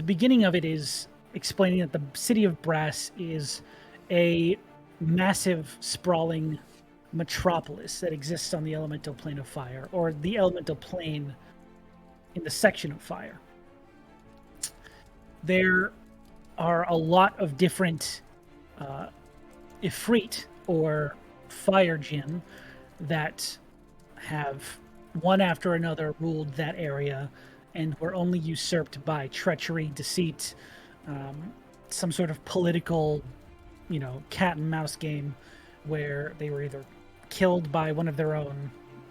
beginning of it is explaining that the City of Brass is a massive, sprawling metropolis that exists on the elemental plane of fire, or the elemental plane in the section of fire. There are a lot of different Ifrit, or fire djinn, that have one after another ruled that area and were only usurped by treachery, deceit, some sort of political, cat and mouse game where they were either killed by one of their own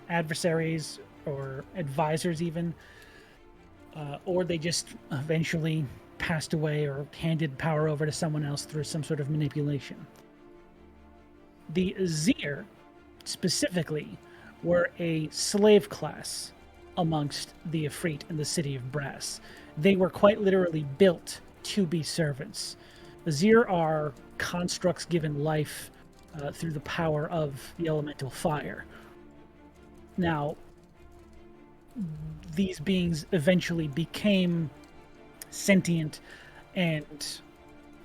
adversaries or advisors even, or they just eventually passed away or handed power over to someone else through some sort of manipulation. The Azir, specifically, were a slave class amongst the Ifrit in the City of Brass. They were quite literally built to be servants. Azir are constructs given life through the power of the elemental fire. Now, these beings eventually became sentient, and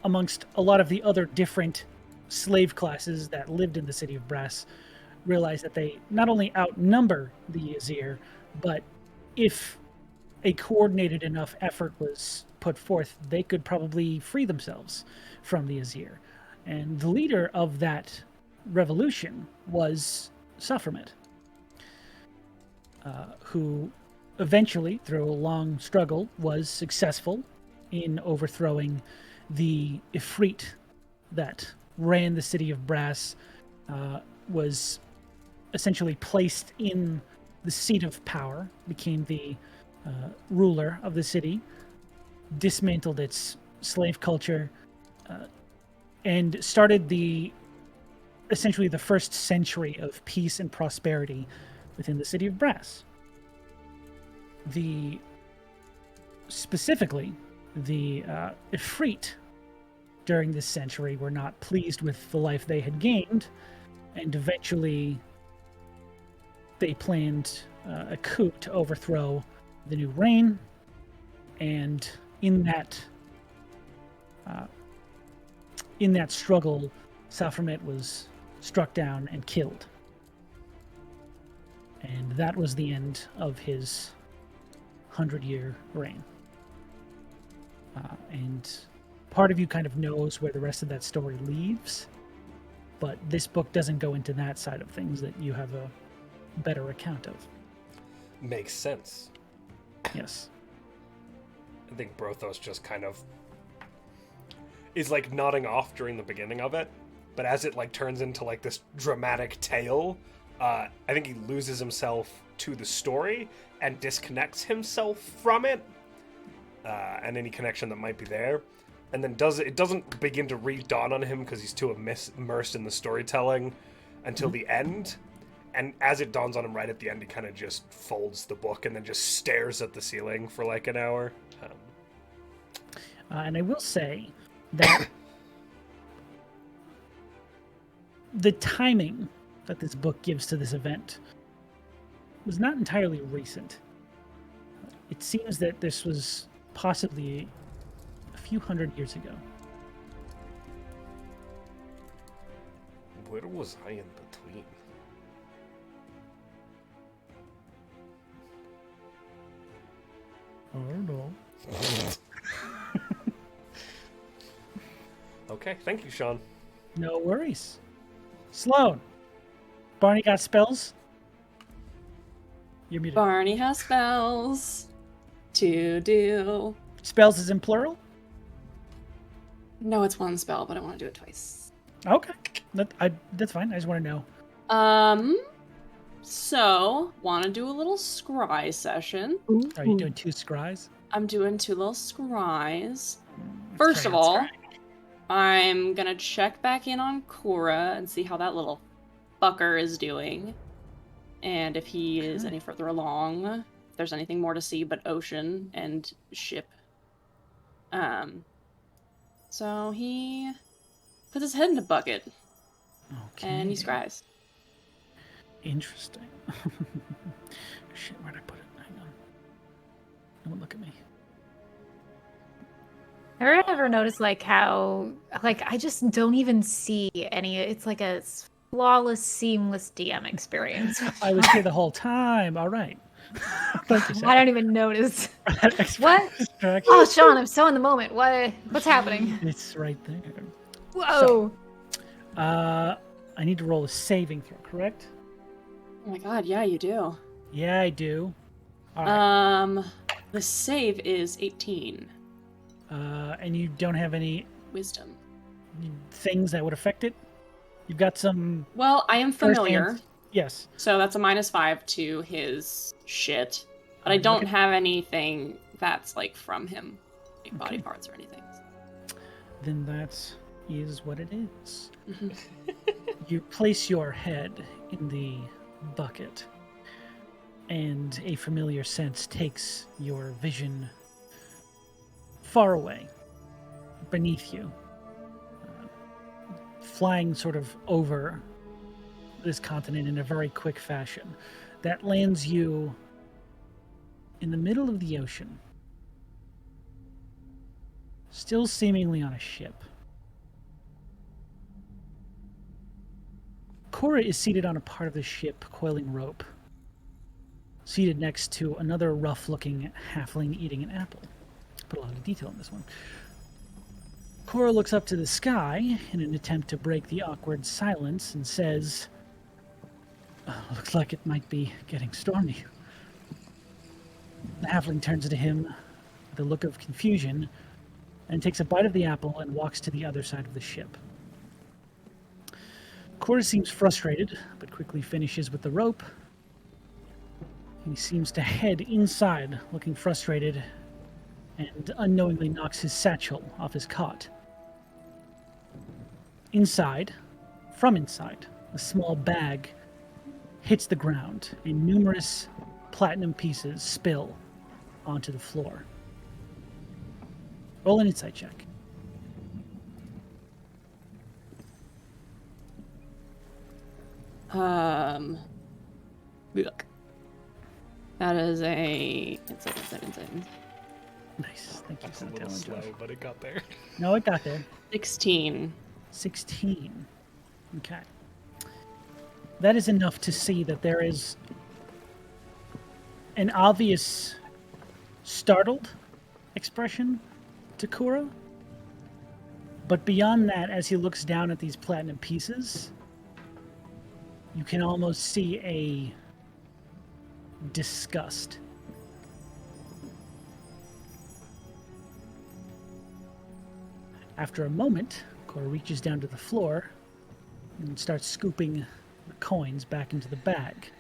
amongst a lot of the other different slave classes that lived in the City of Brass, realized that they not only outnumber the Azir, but if a coordinated enough effort was put forth, they could probably free themselves from the Azir. And the leader of that revolution was Sophermet, who eventually, through a long struggle, was successful in overthrowing the Ifrit that ran the City of Brass, was essentially placed in the seat of power, became the ruler of the city, dismantled its slave culture, and started essentially the first century of peace and prosperity within the city of Brass. Specifically, the Ifrit during this century were not pleased with the life they had gained, and eventually they planned a coup to overthrow the new reign, and in that struggle, Saphramet was struck down and killed. And that was the end of his 100-year reign. And part of you kind of knows where the rest of that story leaves, but this book doesn't go into that side of things that you have a better account of. Makes sense. Yes. I think Brothos just kind of is like nodding off during the beginning of it, but as it like turns into like this dramatic tale, I think he loses himself to the story and disconnects himself from it, and any connection that might be there, and then it doesn't begin to re-dawn on him because he's too immersed in the storytelling until the end. And as it dawns on him right at the end, he kind of just folds the book and then just stares at the ceiling for like an hour. And I will say that the timing that this book gives to this event was not entirely recent. It seems that this was possibly a few hundred years ago. Where was I in between? I don't know. Okay, thank you, Sean. No worries. Sloan, Barney got spells? You're muted. Barney has spells to do. Spells is in plural? No, it's one spell, but I want to do it twice. Okay. That's fine. I just want to know. So, want to do a little scry session. Are you doing 2 scries? I'm doing 2 little scries. First of all, I'm gonna check back in on Cora and see how that little fucker is doing. And if he is any further along, if there's anything more to see but ocean and ship. So he puts his head in a bucket. Okay. And he scries. Interesting. Shit, where'd I put it? Hang on. Don't look at me. Ever noticed like how I just don't even see any? It's like a flawless, seamless DM experience. I was here the whole time. All right. Thank you, I don't even notice. What? Oh, Sean, I'm so in the moment. What's happening? It's right there. Whoa. So, I need to roll a saving throw, correct? Oh my god, yeah, you do. Yeah, I do. All right. The save is 18. And you don't have any Wisdom. things that would affect it? You've got some... Well, I am familiar. Yes. So that's a -5 to his shit. But I don't have anything that's like from him. Like body parts or anything. Then that is what it is. You place your head in the bucket, and a familiar sense takes your vision far away, beneath you, flying sort of over this continent in a very quick fashion. That lands you in the middle of the ocean, still seemingly on a ship. Cora is seated on a part of the ship, coiling rope, seated next to another rough-looking halfling eating an apple. Put a lot of detail in this one. Cora looks up to the sky in an attempt to break the awkward silence and says, "Looks like it might be getting stormy." The halfling turns to him with a look of confusion and takes a bite of the apple and walks to the other side of the ship. Cora seems frustrated, but quickly finishes with the rope. He seems to head inside, looking frustrated, and unknowingly knocks his satchel off his cot. Inside, from inside, a small bag hits the ground, and numerous platinum pieces spill onto the floor. Roll an insight check. Look. That is a insight. Nice. Thank you It's for a the little talent, slow, Josh. but it got there. No, it got there. 16. 16. Okay. That is enough to see that there is an obvious startled expression to Kura. But beyond that, as he looks down at these platinum pieces, you can almost see a disgust. After a moment, Kura reaches down to the floor and starts scooping the coins back into the bag.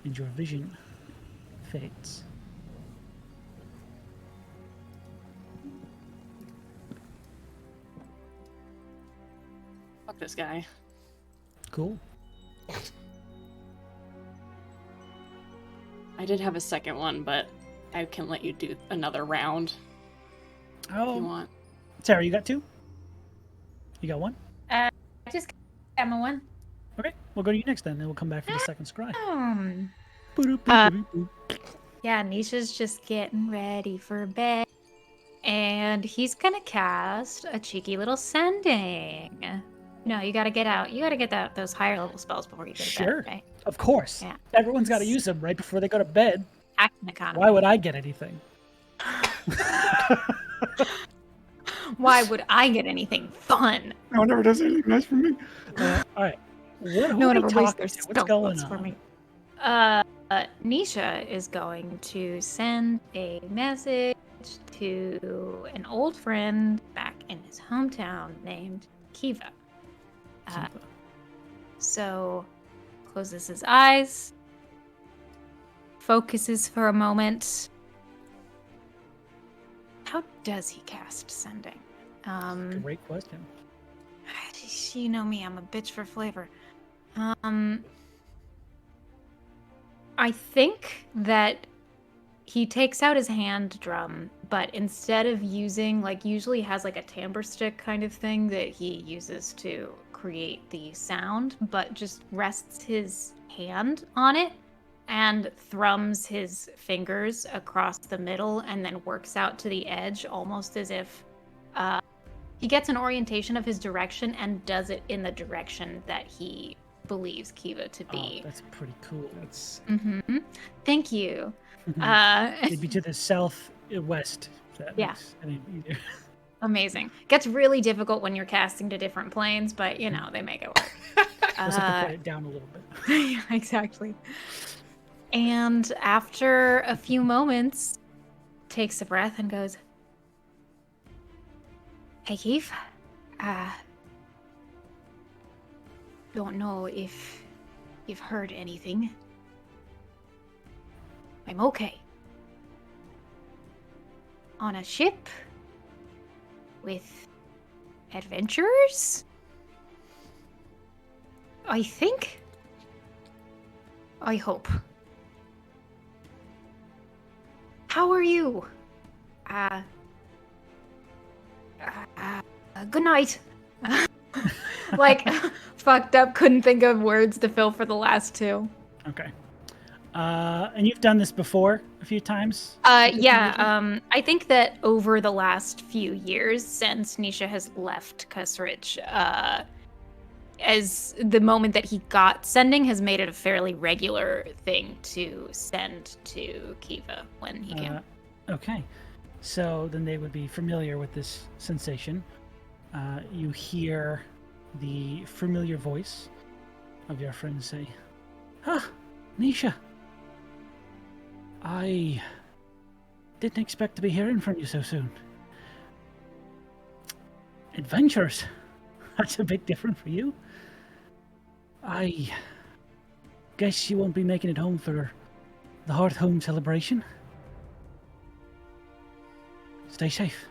And your vision fades. Fuck this guy. Cool. I did have a second one, but I can let you do another round if you Oh, want. Sarah, you got two? You got one? I just got my one. Okay, we'll go to you next then, and we'll come back for the second scry. Yeah, Nisha's just getting ready for bed. And he's gonna cast a cheeky little sending. No, you gotta get out. You gotta get those higher level spells before you go to Sure. bed, right? Of course. Yeah. Everyone's got to use them right before they go to bed. Action economy. Why would I get anything? Why would I get anything fun? No one ever does anything nice for me. All right. Who No one are we ever wastes talking their to? What's spell going slots on? for me. Nisha is going to send a message to an old friend back in his hometown named Kiva. So closes his eyes, focuses for a moment. How does he cast sending? Great question. You know me, I'm a bitch for flavor. I think that he takes out his hand drum, but instead of using, like, usually has like a timbre stick kind of thing that he uses to create the sound, but just rests his hand on it and thrums his fingers across the middle and then works out to the edge, almost as if he gets an orientation of his direction and does it in the direction that he believes Kiva to be. Oh, that's pretty cool. That's Thank you. Maybe to the southwest. If that Yeah. makes any easier. Amazing. Gets really difficult when you're casting to different planes, but you know, they make it work. Just have to put it down a little bit. Yeah, exactly. And after a few moments, takes a breath and goes, "Hey, Keith. Don't know if you've heard anything. I'm okay. On a ship with adventurers? I think. I hope. How are you? Good night." Like, fucked up, couldn't think of words to fill for the last two. Okay. And you've done this before a few times? Yeah, I think that over the last few years, since Nisha has left Kusrich, as the moment that he got sending has made it a fairly regular thing to send to Kiva when he can. Okay. So then they would be familiar with this sensation. You hear the familiar voice of your friend say, Nisha. I didn't expect to be hearing from you so soon. Adventures? That's a big difference for you. I guess you won't be making it home for the Hearth Home celebration. Stay safe.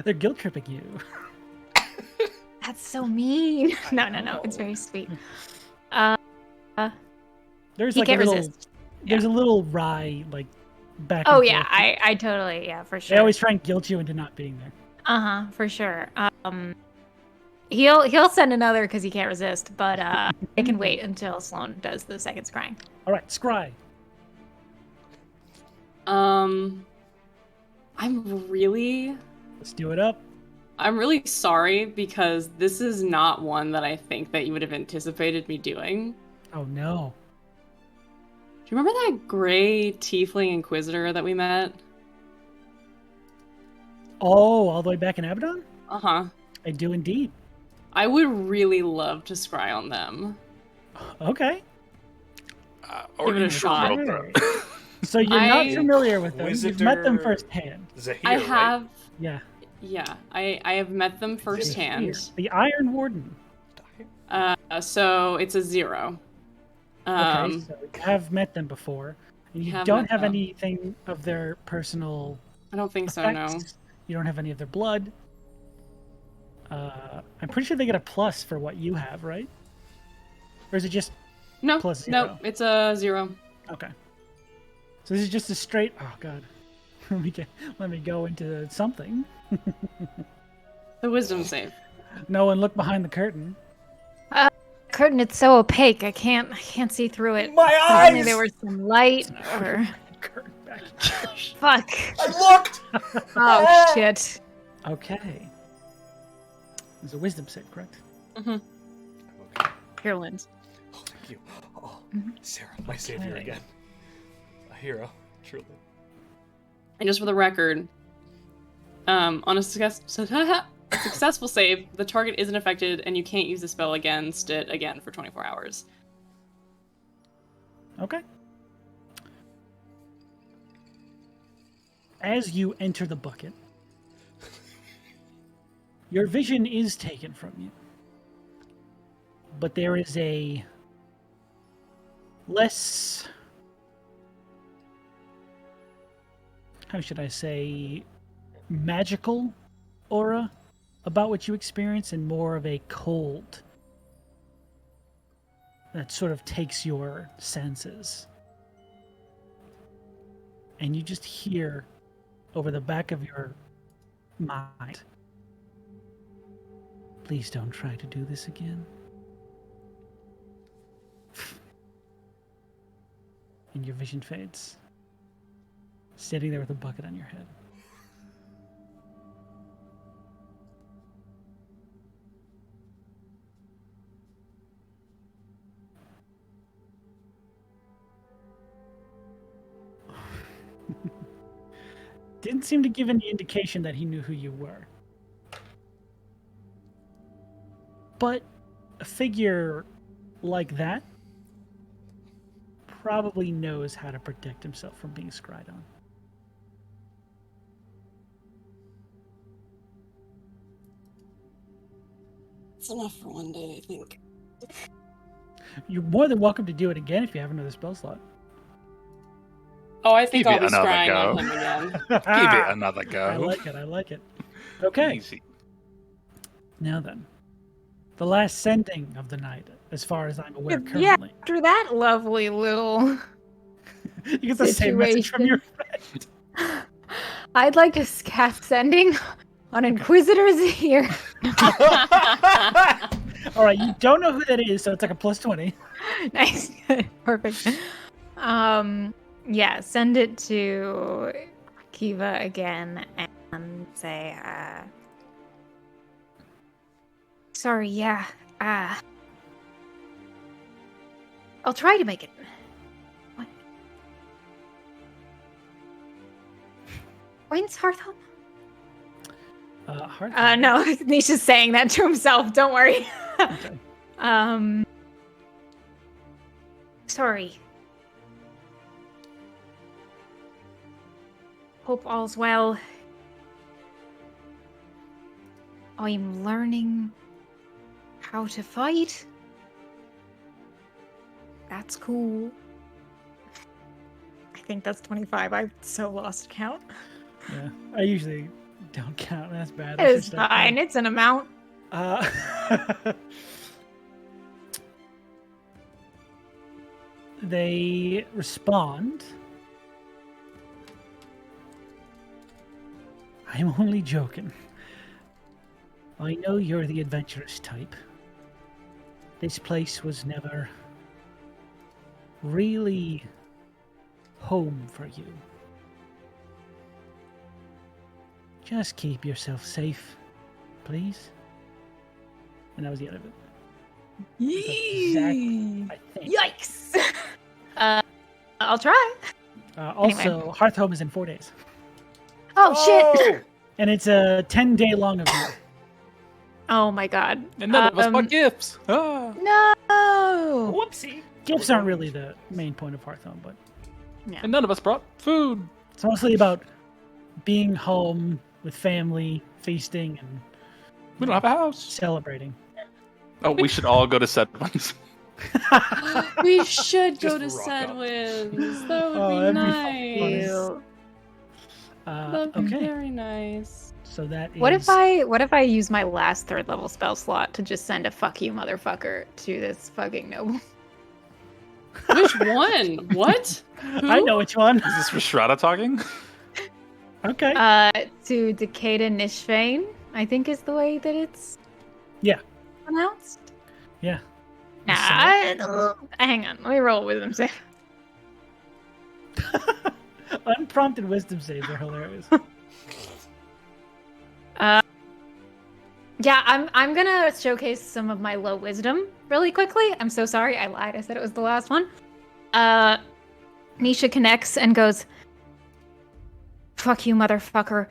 They're guilt tripping you. That's so mean. No. It's very sweet. There's He like a can't little, resist. there's a little wry like back. Oh and yeah, forth. I totally, yeah, for sure. They always try and guilt you into not being there. For sure. He'll send another because he can't resist, but I can wait until Sloan does the second scrying. All right, scry. I'm really Let's do it up. sorry because this is not one that I think that you would have anticipated me doing. Oh no. Do you remember that gray tiefling inquisitor that we met? Oh, all the way back in Abaddon? Uh-huh. I do indeed. I would really love to scry on them. Okay. Or Give it a you shot. roll throw. So you're not I- familiar with them. You've met them Wizarder- firsthand. Zahir, I right? have, Yeah. yeah, I have met them firsthand. The Iron Warden. So it's a 0. Okay, so you have met them before. And you have don't met have them. anything of their personal I don't think so, no. effects. You don't have any of their blood. I'm pretty sure they get a plus for what you have, right? Or is it just No, plus no, 0? it's a 0. Okay. So this is just a straight. Oh god. Let me go into something. The wisdom save. No one look behind the curtain. Curtain, it's so opaque. I can't see through it. My If only eyes! there was some light or Curtain back. fuck. I looked! Oh shit. Okay. It's a wisdom save, correct? Okay. Here, Linz. Oh, thank you. Oh, Sarah, my savior Okay. again. A hero, truly. And just for the record, on a successful save, the target isn't affected and you can't use the spell against it again for 24 hours. Okay. As you enter the bucket, your vision is taken from you. But there is a less, how should I say, magical aura about what you experience, and more of a cold that sort of takes your senses. And you just hear over the back of your mind, please don't try to do this again. And your vision fades, sitting there with a bucket on your head. Didn't seem to give any indication that he knew who you were. But a figure like that probably knows how to protect himself from being scryed on. It's enough for one day, I think. You're more than welcome to do it again if you have another spell slot. Oh, I think Give I'll it be another scrying go. on him again. Give it another I go. like it, I like it. Okay, Easy. now then. The last sending of the night, as far as I'm aware Yeah, currently. after that lovely little You get the same message from your friend. I'd like to cast sending on Inquisitors here. Alright, you don't know who that is, so it's like a plus 20. Nice. Perfect. Yeah, send it to Kiva again and say, sorry, yeah, I'll try to make it. What? When's Hearthhome? Hard. No, Nisha's saying that to himself, don't worry. Okay. Sorry. Hope all's well. I'm learning how to fight. That's cool. I think that's 25. I've so lost count. Yeah, I usually Don't count. That's bad. It is fine. It's an amount. They respond. I'm only joking. I know you're the adventurous type. This place was never really home for you. Just keep yourself safe, please. And that was the end of it. Exactly, I think. Yikes! I'll try. Also, Anyway. Hearthhome is in 4 days. Oh, shit! And it's a 10-day long event. Oh my god. And none of us bought gifts. Ah. No! Whoopsie. Gifts aren't really the main point of Hearthhome, but Yeah. And none of us brought food. it's mostly about being home with family, feasting, and We don't have a house. celebrating. Oh, we should all go to Sedwin's. We should go Just to rock up. Sedwin's. That would Oh, be that'd be nice. Ew. That'd be Okay, very nice. so that is... What if I use my last 3rd level spell slot to just send a fuck you motherfucker to this fucking noble? Which one? What? Who? I know which one. Is this Rhystrata talking? Okay. To Decada Nishvain, I think is the way that it's Yeah. pronounced. Yeah. Nah, hang on. Let me roll wisdom save. Unprompted wisdom saves are hilarious. Yeah, I'm gonna showcase some of my low wisdom really quickly. I'm so sorry, I lied. I said it was the last one. Nisha connects and goes, "Fuck you, motherfucker.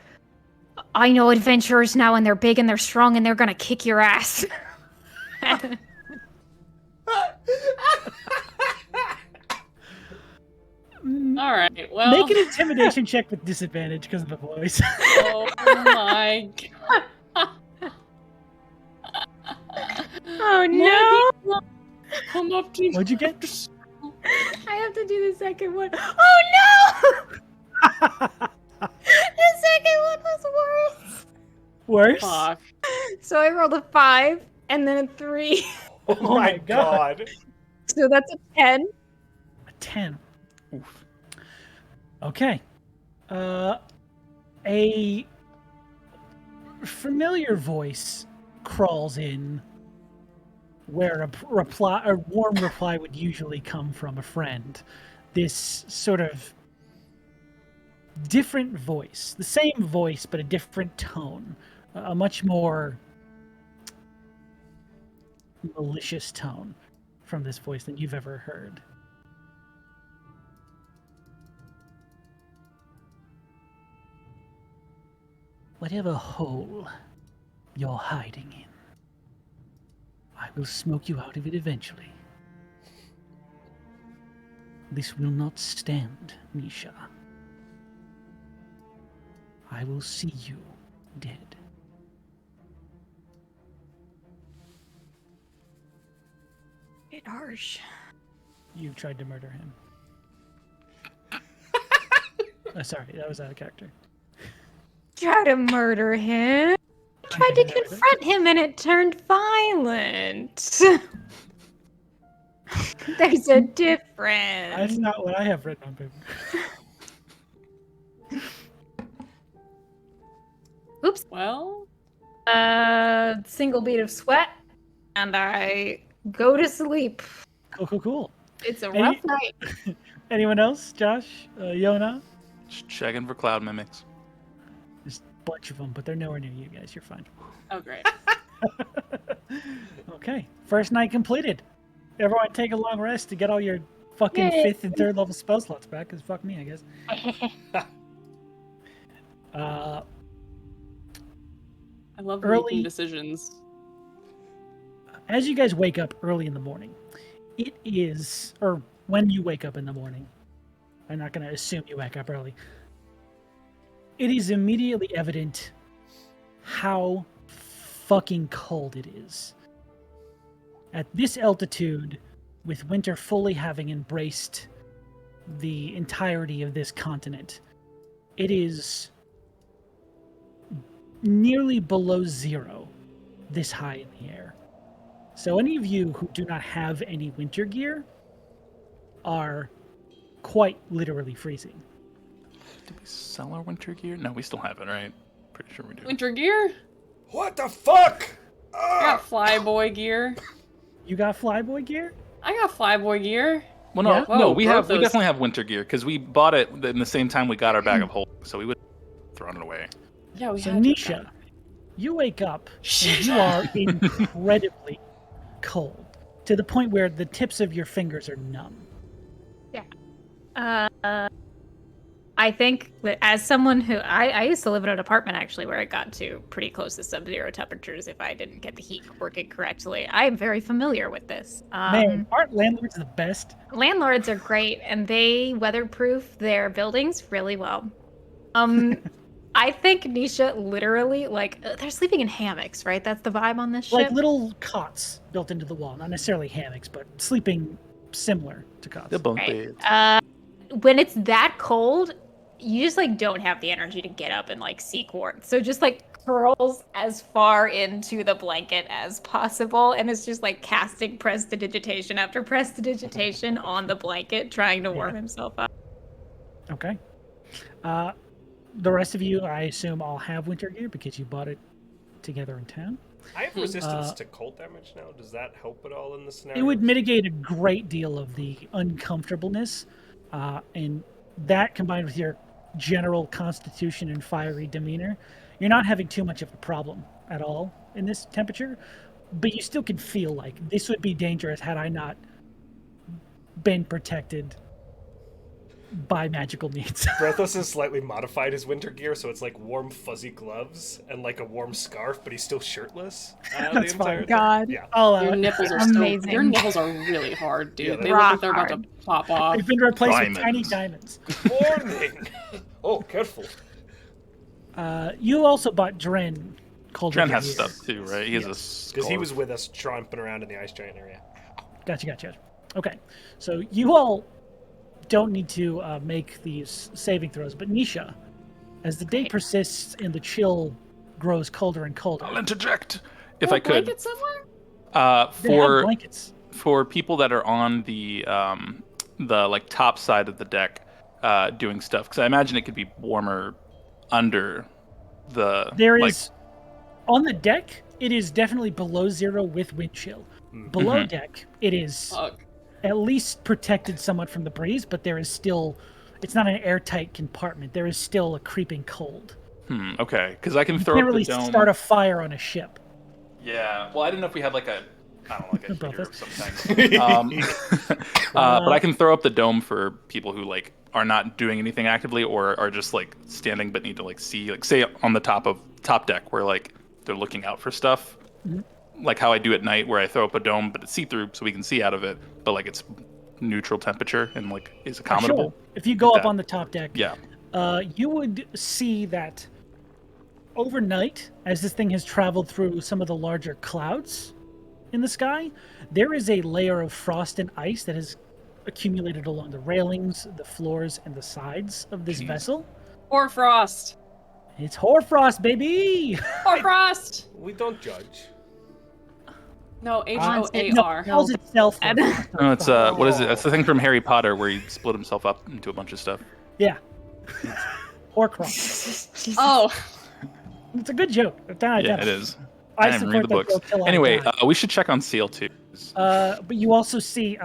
I know adventurers now, and they're big and they're strong, and they're gonna kick your ass." All right. Well. Make an intimidation check with disadvantage because of the voice. Oh my god. Oh no! Come up to What'd you get? I have to do the second one. Oh no! The second one was worse. Worse? Fuck. So I rolled a 5 and then a 3. Oh my god. So that's a 10. A 10. Oof. Okay. A familiar voice crawls in where a warm reply would usually come from a friend. This sort of different voice, the same voice but a different tone, a much more malicious tone from this voice than you've ever heard. Whatever hole you're hiding in, I will smoke you out of it eventually. This will not stand, Nisha. I will see you dead. Bit harsh. You tried to murder him. Sorry, that was out of character. Try to murder him. Tried to confront him and it turned violent. There's a difference. That's not what I have written on paper. Oops. Well, Single bead of sweat, and I go to sleep. Cool. It's a Any- rough night. Anyone else? Josh? Yona? Just checking for cloud mimics. There's a bunch of them, but they're nowhere near you guys. You're fine. oh great. Okay. First night completed. Everyone take a long rest to get all your fucking Yay. 5th and 3rd level spell slots back, because fuck me, I guess. I love Early- making decisions. As you guys wake up early in the morning, it is, or when you wake up in the morning, I'm not going to assume you wake up early, it is immediately evident how fucking cold it is. At this altitude, with winter fully having embraced the entirety of this continent, it is nearly below 0 this high in the air. So any of you who do not have any winter gear are quite literally freezing. Did we sell our winter gear? No, we still have it, right? Pretty sure we do. Winter gear? What the fuck? I got flyboy gear. You got flyboy gear? I got flyboy gear. Well, no, Yeah? no, Whoa, we Brothos. definitely have winter gear because we bought it in the same time we got our bag of holding, so we would have thrown it away. Yeah, we So had to- Nisha, you wake up and you are incredibly cold to the point where the tips of your fingers are numb. I think that as someone who I used to live in an apartment actually where it got to pretty close to sub-zero temperatures if I didn't get the heat working correctly. I am very familiar with this. Man, aren't landlords the best? Landlords are great and they weatherproof their buildings really well. I think Nisha literally they're sleeping in hammocks, right? That's the vibe on this ship. Like little cots built into the wall, not necessarily hammocks, but sleeping similar to cots. The bunk Right. beds. When it's that cold, you just don't have the energy to get up and seek warmth. So just curls as far into the blanket as possible, and it's just casting prestidigitation after prestidigitation on the blanket, trying to warm himself up. Okay. The rest of you, I assume, all have winter gear because you bought it together in town. I have resistance to cold damage now. Does that help at all in this scenario? It would mitigate a great deal of the uncomfortableness, and that combined with your general constitution and fiery demeanor, you're not having too much of a problem at all in this temperature, but you still can feel like this would be dangerous had I not been protected by magical means. Brothos has slightly modified his winter gear, so it's warm fuzzy gloves and a warm scarf, but he's still shirtless. That's fine. God. Yeah. I'll allow Your it. nipples are Amazing. your nipples are really hard, dude. Yeah, They they're look like rock they're about to hard. pop off. They've been replaced with tiny Diamonds. diamonds. Warning! Oh, careful. You also bought Dren. Colder Dren has gear. stuff too, right? He has a Because he scarf. was with us tromping around in the ice giant area. Gotcha. Okay, so you all don't need to make these saving throws, but Nisha, as the day persists and the chill grows colder and colder, I'll interject if Oh, I could. blanket somewhere? they have blankets. For people that are on the top side of the deck doing stuff, because I imagine it could be warmer under the. There is on the deck. It is definitely below 0 with wind chill. Below deck, it is Fuck. at least protected somewhat from the breeze, but there is still. It's not an airtight compartment. There is still a creeping cold. Okay, because I can You throw can't up really the dome. start a fire on a ship. Yeah. Well, I didn't know if we had a heater or Brothos. something. But I can throw up the dome for people who are not doing anything actively or are just standing but need to see say on the top deck where they're looking out for stuff. Like how I do at night where I throw up a dome but it's see-through so we can see out of it, but it's neutral temperature and is accommodable. Sure. If you go Like up that. on the top deck, Yeah. you would see that overnight, as this thing has traveled through some of the larger clouds in the sky, there is a layer of frost and ice that has accumulated along the railings, the floors, and the sides of this vessel. Or frost. It's hoarfrost, baby! Or frost. We don't judge. No, It Hoar. calls itself. hoarfrost. No, it's what is it? That's the thing from Harry Potter where he split himself up into a bunch of stuff. Yeah. Horcrux. Oh, It's a good joke. Yeah, it is. I didn't support read the that books. joke till I Anyway, die. we should check on Seal too. But you also see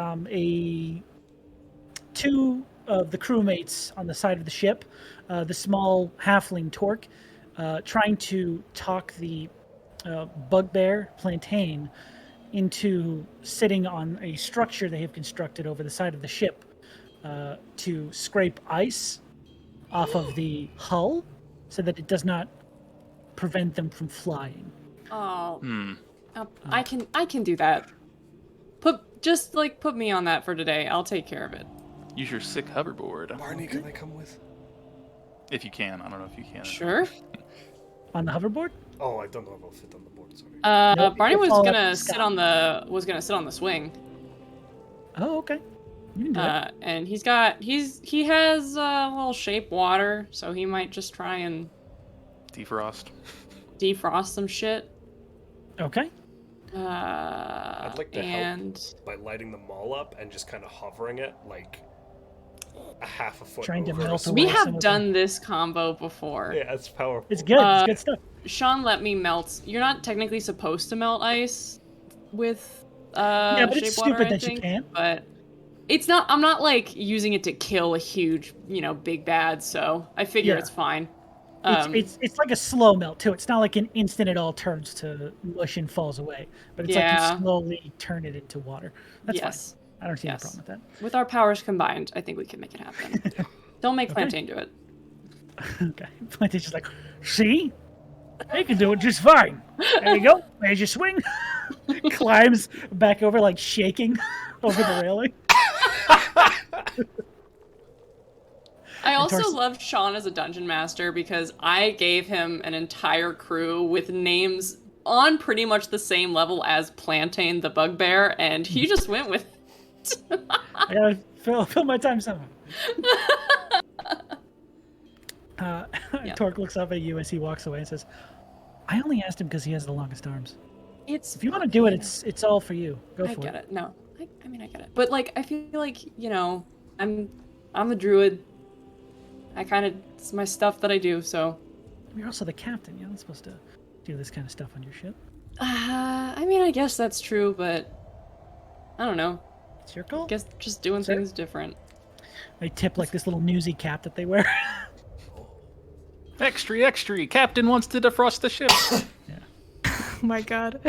two of the crewmates on the side of the ship, the small halfling Torque, trying to talk the bugbear Plantain into sitting on a structure they have constructed over the side of the ship to scrape ice off of the hull so that it does not prevent them from flying. oh. I can do that. Put me on that for today. I'll take care of it. Use your sick hoverboard. Barney, can I come with? If you can. I don't know if you can. Sure. On the hoverboard? Oh, I don't know if I'll fit on the board. Sorry. Nope, Barney it's was all up gonna to sit Scott. on the swing. Oh, okay. You can do it. And he has a little shape water, so he might just try and Defrost. defrost some shit. Okay. I'd like to and help by lighting them all up and just kind of hovering it like a half a foot Trying to over. melt so away we some have of done this combo before. Yeah, it's powerful. It's good. It's good stuff. Sean let me melt. You're not technically supposed to melt ice with Yeah, but it's shape water, stupid I that you think, can't. But it's not. I'm not like using it to kill a huge, big bad. So I figure Yeah. it's fine. It's like a slow melt too. It's not like an instant it all turns to mush and falls away, but it's like Yeah. you slowly turn it into water. That's yes. fine. I don't see any Yes. problem with that. With our powers combined, I think we can make it happen. Don't make Plantain do it. Okay. Plantain's just like, see? They can do it just fine. There you go. There's your swing. Climbs back over, like shaking over the railing. I also Torso- love Sean as a dungeon master because I gave him an entire crew with names on pretty much the same level as Plantain the Bugbear, and he just went with it. I gotta fill my time somehow. Torque looks up at you as he walks away and says, I only asked him because he has the longest arms. If you want to do it, it's all for you. Go for I get it. No, I mean I get it. But like I feel like I'm the druid. It's my stuff that I do. So You're also the captain. You're not supposed to do this kind of stuff on your ship. I mean I guess that's true, but I don't know. It's your call. I guess just doing Sure. things different. They tip like this little newsy cap that they wear. Extra! Captain wants to defrost the ship. Oh my god.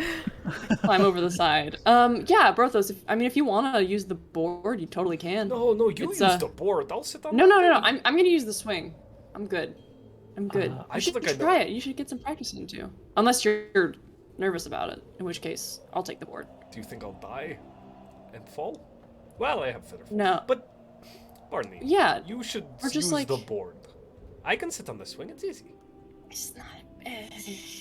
Climb over the side. Yeah, Brothos. If you want to use the board, you totally can. No, you It's, use the board. I'll sit on No. that thing. I'm gonna use the swing. I'm good. I You should think I know. try it. You should get some practice in too. Unless you're nervous about it, in which case I'll take the board. Do you think I'll die and fall? Well, I have feather. No. But, Barney, Yeah. you should Or just use like- the board. I can sit on the swing. It's easy. It's not.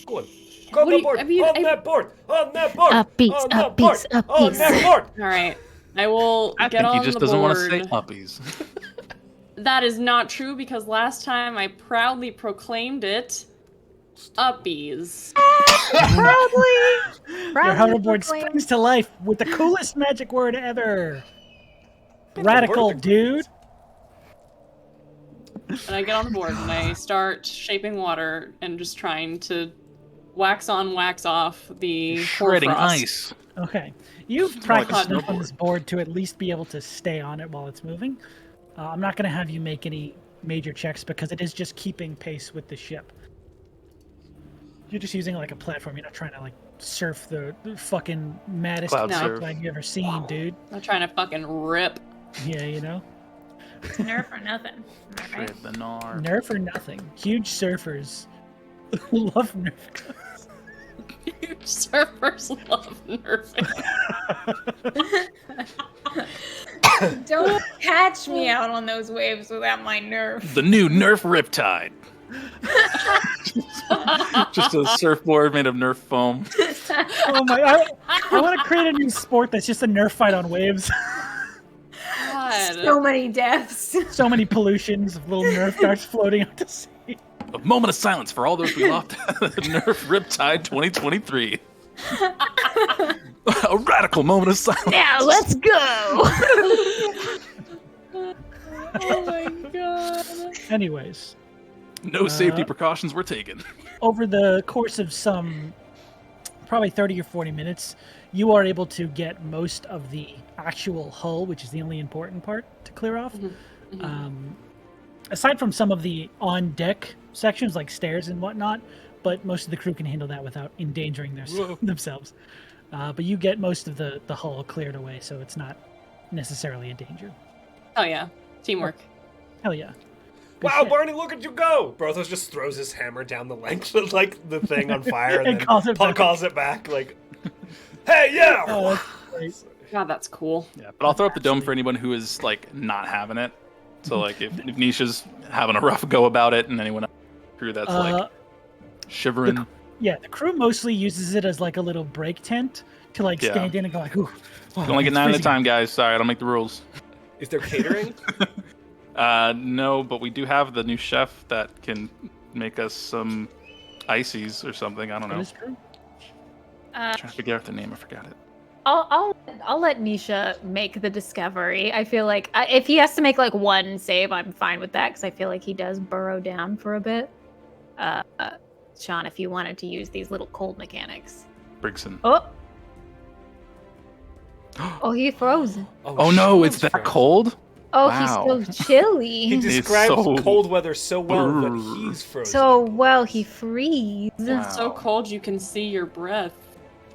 Go on. Go on What the do you- board. have you- On that board. On that board. Up beats, on up that board. beats, up On beats. that board. All right. I will I get think on he just the doesn't board. want to say puppies. That is not true because last time I proudly proclaimed it. Uppies. Proudly Your hoverboard proclaimed. springs to life with the coolest magic word ever. Pick the Radical, word. dude. And I get on the board and I start shaping water and just trying to wax on, wax off the Shredding hoarfrost. ice. Okay. You've more like a practiced enough on snowboard. this board to at least be able to stay on it while it's moving. I'm not going to have you make any major checks because it is just keeping pace with the ship. You're just using like a platform. You're not trying to like surf the fucking maddest Cloud zip surf. line you ever seen, dude. I'm not trying to fucking rip. Yeah, you know? It's nerf or nothing. Am I right? Shred the gnar. Nerf or nothing. Huge surfers love Nerf guns. Surfers love nerfing. Don't catch me out on those waves without my nerf. The new Nerf Riptide. Just a surfboard made of Nerf foam. Oh my! I want to create a new sport that's just a Nerf fight on waves. God. So many deaths. So many pollutions of little Nerf darts floating out to sea. A moment of silence for all those we lost. Nerf Riptide 2023. A radical moment of silence. Now let's go. Oh my god. Anyways, No safety precautions were taken. over the course of some probably 30 or 40 minutes, you are able to get most of the actual hull, which is the only important part, to clear off. Aside from some of the on-deck sections, like stairs and whatnot, but most of the crew can handle that without endangering themselves. But you get most of the hull cleared away, so it's not necessarily a danger. Oh yeah. Teamwork. Hell yeah. Good Wow, shit. Barney, look at you go! Brothos just throws his hammer down the length of like the thing on fire and, And then calls it back. calls it back like, "Hey, yeah!" Oh, that's great. God, that's cool. Yeah, but I'll throw up the dome for anyone who is like not having it. So like if Nisha's having a rough go about it, and anyone else in the crew that's like shivering. Yeah, the crew mostly uses it as like a little break tent to like Yeah. stand in and go like, ooh. You only get it's 9 at a freezing. time, guys. Sorry, I don't make the rules. Is there catering? No, but we do have the new chef that can make us some Ices or something. I don't That know. is true. I'm trying to figure out their name. I forgot it. I'll let Nisha make the discovery. I feel like if he has to make like one save, I'm fine with that because I feel like he does burrow down for a bit. Sean, if you wanted to use these little cold mechanics. Brigson. Oh, he frozen. Oh no, Sean's it's that frozen. cold? Oh, Wow. he's so chilly. He describes so- cold weather so well that he's frozen. So well, he freeze. Wow. It's so cold you can see your breath.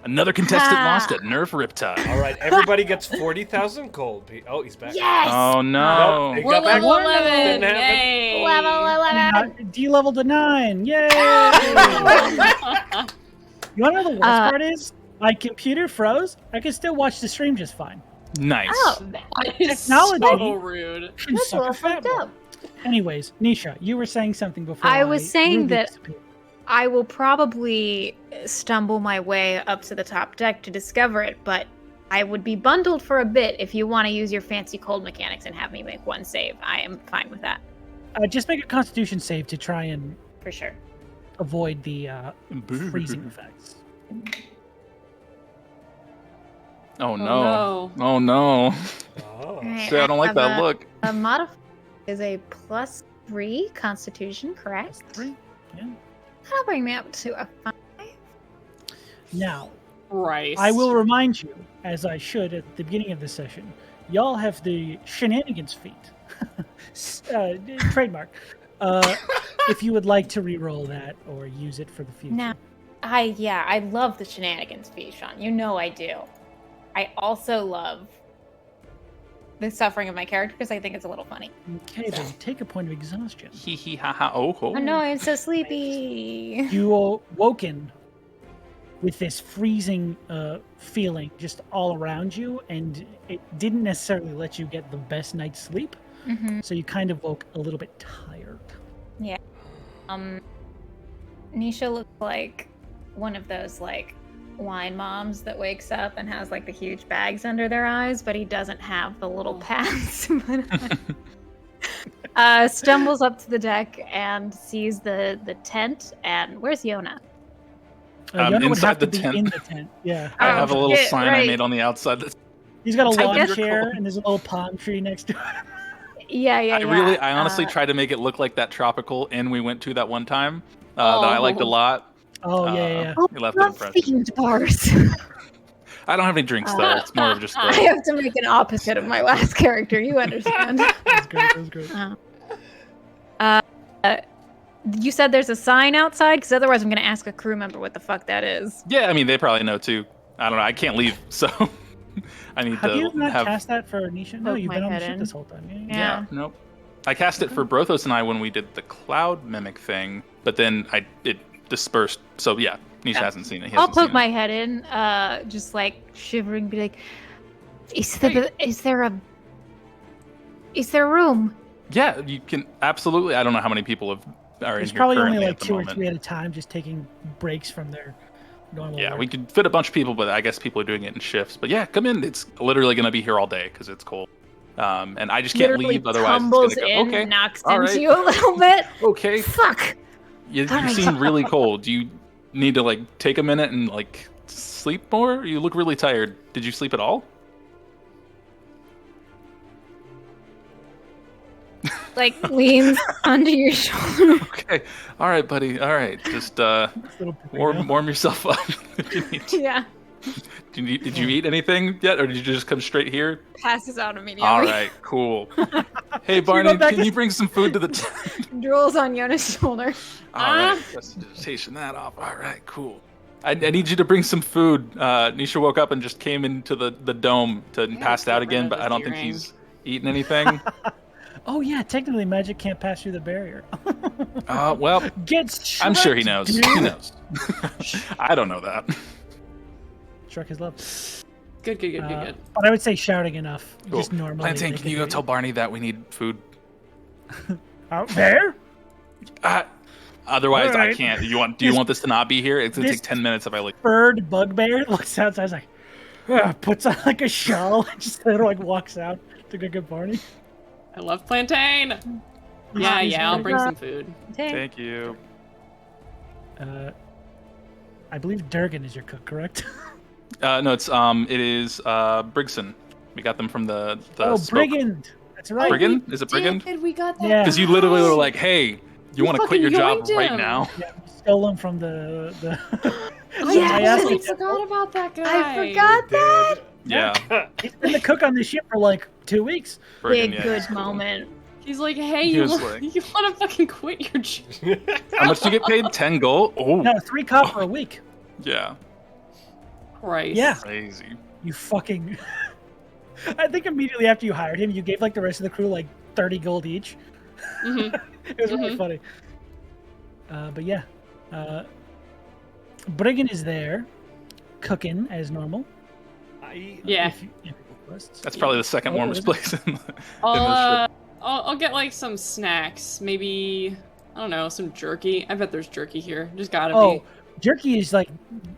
Another contestant Ha. lost at Nerf Riptide. All right, everybody gets 40,000 gold. Oh, he's back. Yes. Oh no. Nope, he We're got back. level Didn't 11! happen. Yay! Level 11. D-level to 9. Yay! You want to know the worst part is? My computer froze. I can still watch the stream just fine. Nice. Oh, That is Technology. so rude. that's a little fucked up. Anyways, Nisha, you were saying something before. I was saying rudely that- disappeared. I will probably stumble my way up to the top deck to discover it, but I would be bundled for a bit if you want to use your fancy cold mechanics and have me make one save. I am fine with that, Just make a Constitution save to try and for sure. avoid the freezing effects. Oh Oh, no. no. Oh no. Oh. Alright, See, I don't like have that look. A modifier is a +3 Constitution, correct? 3. Yeah. That'll bring me up to a 5. Now, Christ. I will remind you, as I should at the beginning of the session, y'all have the shenanigans feat. Trademark. If you would like to re-roll that or use it for the future. Now, I love the shenanigans feat, Sean. You know I do. I also love the suffering of my character because I think it's a little funny. Okay, then take a point of exhaustion. Hee hee ha ha oh ho. Oh no, I'm so sleepy. You are woken with this freezing feeling just all around you, and it didn't necessarily let you get the best night's sleep, Mm-hmm. so you kind of woke a little bit tired. Nisha looks like one of those like wine moms that wakes up and has like the huge bags under their eyes, but he doesn't have the little pads. Stumbles up to the deck and sees the tent. And where's Yona? Yona would inside have to the be tent. in the tent. Yeah, I have a little shit, sign I right. made on the outside that he's got a I lawn guess- chair and there's a little palm tree next to it. I honestly tried to make it look like that tropical inn we went to that one time that I liked a lot. Oh yeah. You left an impression. themed bars. I don't have any drinks though. It's more of just I the... have to make an opposite of my last character. You understand? That was great. You said there's a sign outside, because otherwise I'm going to ask a crew member what the fuck that is. Yeah, I mean they probably know too. I don't know. I can't leave, so I need Have to you not have. cast that for Nisha? No, Poke you've my been on the head ship in. this whole time. Yeah. Nope. I cast it for Brothos and I when we did the cloud mimic thing, but then it dispersed. So yeah, Nisha hasn't seen it. He I'll hasn't seen poke it. my head in, just like shivering, be like, is there a room? Yeah, you can absolutely. I don't know how many people are There's in here probably currently only like at the 2 or moment. 3 at a time, just taking breaks from their normal Yeah, work. we could fit a bunch of people, but I guess people are doing it in shifts. But yeah, come in. It's literally going to be here all day because it's cold. And I just can't Literally leave, otherwise tumbles it's going to go. in, Okay, knocks all into right. you a little bit. okay. Fuck. You Alright. seem really cold. Do you need to like take a minute and like sleep more? You look really tired. Did you sleep at all? Like leans onto your shoulder. Okay. All right, buddy. All right. Just Little burrito. warm yourself up. if you need to. Yeah. Did you eat anything yet, or did you just come straight here? Passes out immediately. All right. Cool. Hey, Barney, back can to- you bring some food to the tent? Drools on Yona's shoulder. All right. Just station that off. All right. Cool. I need you to bring some food. Nisha woke up and just came into the dome to passed out get again, rid but of I don't this think earring. he's eaten anything. Oh yeah, technically magic can't pass through the barrier. Well, Gets I'm sure he Shrek, knows. dude. He knows. I don't know that. Shrek is love. Good. But I would say shouting enough. Cool. Just normally. Plantain, make can it you go very- tell Barney that we need food? out there? Otherwise, I Alright. can't. Do you want this to not be here? It's gonna This- take 10 minutes if I like. Bird bugbear looks outside, is like, puts on like a shawl, and just sort of like walks out to go get Barney. I love plantain. He's Yeah, I'll bring good. some food. Thank you. I believe Durgan is your cook, correct? No, it is Brigson. We got them from the smoke. Brigand. That's right. Brigand? Is it Brigand? We got that. Yeah. Because you literally were like, "Hey, you want to quit your job fucking right yoinked now?" Yeah, we stole them from the. Yes. I forgot about that guy. I forgot that. Yeah. He's been the cook on this ship for like 2 weeks. Brigand, Big yeah, good he's cool. moment. He's like, hey, He you was want, like- you want to fucking quit your job? How much do you get paid? 10 gold? Oh, No, 3 copper a week. yeah. Christ. Yeah. Crazy. You fucking. I think immediately after you hired him, you gave like the rest of the crew like 30 gold each. Mhm. It was really funny. But yeah, Brigand is there, cooking as normal. Yeah. If you request. That's probably the second Oh, warmest is it? place in the ship. I'll get like some snacks. Maybe, I don't know, some jerky. I bet there's jerky here. Just gotta Oh, be. jerky is like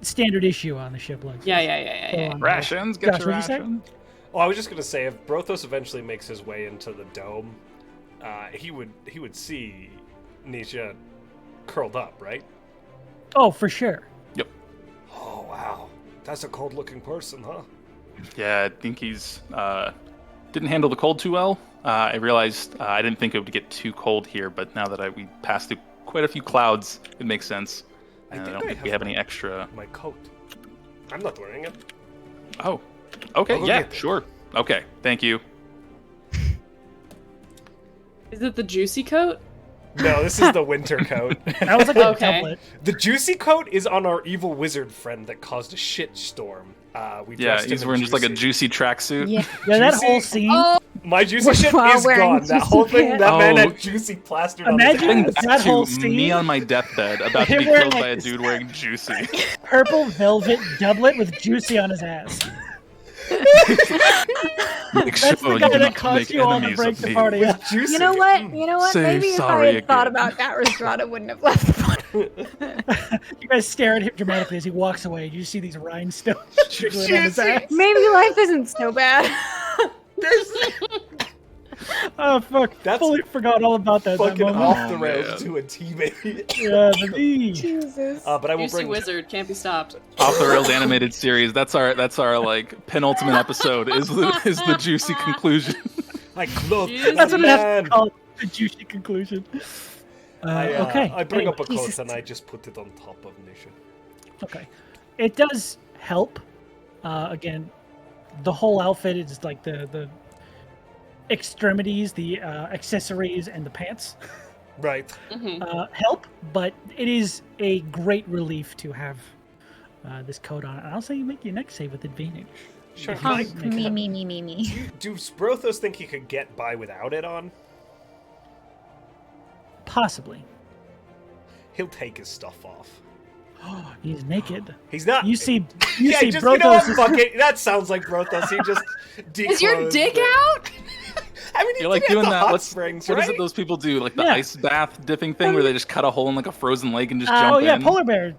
standard issue on the ship. Like Yeah. Rations, get Josh, your what'd you say? rations. Oh, I was just gonna say, if Brothos eventually makes his way into the dome, he would see Nisha curled up, right? Oh, for sure. Yep. Oh wow, that's a cold-looking person, huh? Yeah, I think he's didn't handle the cold too well. I realized I didn't think it would get too cold here, but now that we passed through quite a few clouds, it makes sense. And I don't think we have any extra. My coat. I'm not wearing it. Oh, okay, I'll go yeah, get it. sure. Okay, thank you. Is it the juicy coat? No, this is the winter coat. That was like a Okay. doublet. The juicy coat is on our evil wizard friend that caused a shit storm. We Yeah, dressed him he's in wearing just like a juicy. juicy tracksuit. Yeah. Yeah, that Juicy? whole scene. Oh, My juicy shit While is wearing gone. That juicy whole thing, that man pants. had juicy plastered Imagine on his ass. that whole to scene. me on my deathbed, about to Him be wearing, killed like, by a this- dude wearing juicy. Purple velvet doublet with juicy on his ass. Make That's sure the you guy do that not caused make you all to enemies break of the me. party up. Juicy. You know what? You know what? Say Maybe if I sorry had thought again. about that, Rhystrata wouldn't have left the party. You guys stare at him dramatically as he walks away. You see these rhinestones jiggling on his ass. Maybe life isn't so bad. Oh fuck! That's Fully forgot all about that. Fucking moment. off the Oh, rails man. to a T, baby. Yeah, baby. Jesus. But I will juicy bring. wizard can't be stopped. Off the rails animated series. That's our like penultimate episode. Is the juicy conclusion. I clothed Jesus. That's what it has man. to call the juicy conclusion. Okay. I bring up a anyway. coat and I just put it on top of Nisha. Okay. It does help. Again, the whole outfit is like the extremities, the accessories, and the pants Right. help, but it is a great relief to have this coat on. And I'll say you make your next save with advantage. Sure. If Can I, you make it up. Me. do Brothos think he could get by without it on? Possibly. He'll take his stuff off. He's naked. He's not. You see yeah, see just you know what? Brothos is- Fuck it. That sounds like Brothos. He just Is your declothes dick it. out? I mean, he You're like did have doing the that. hot What springs, is right? it those people do? Like the Yeah. ice bath dipping thing where they just cut a hole in like a frozen lake and just jump Oh yeah, in. polar bear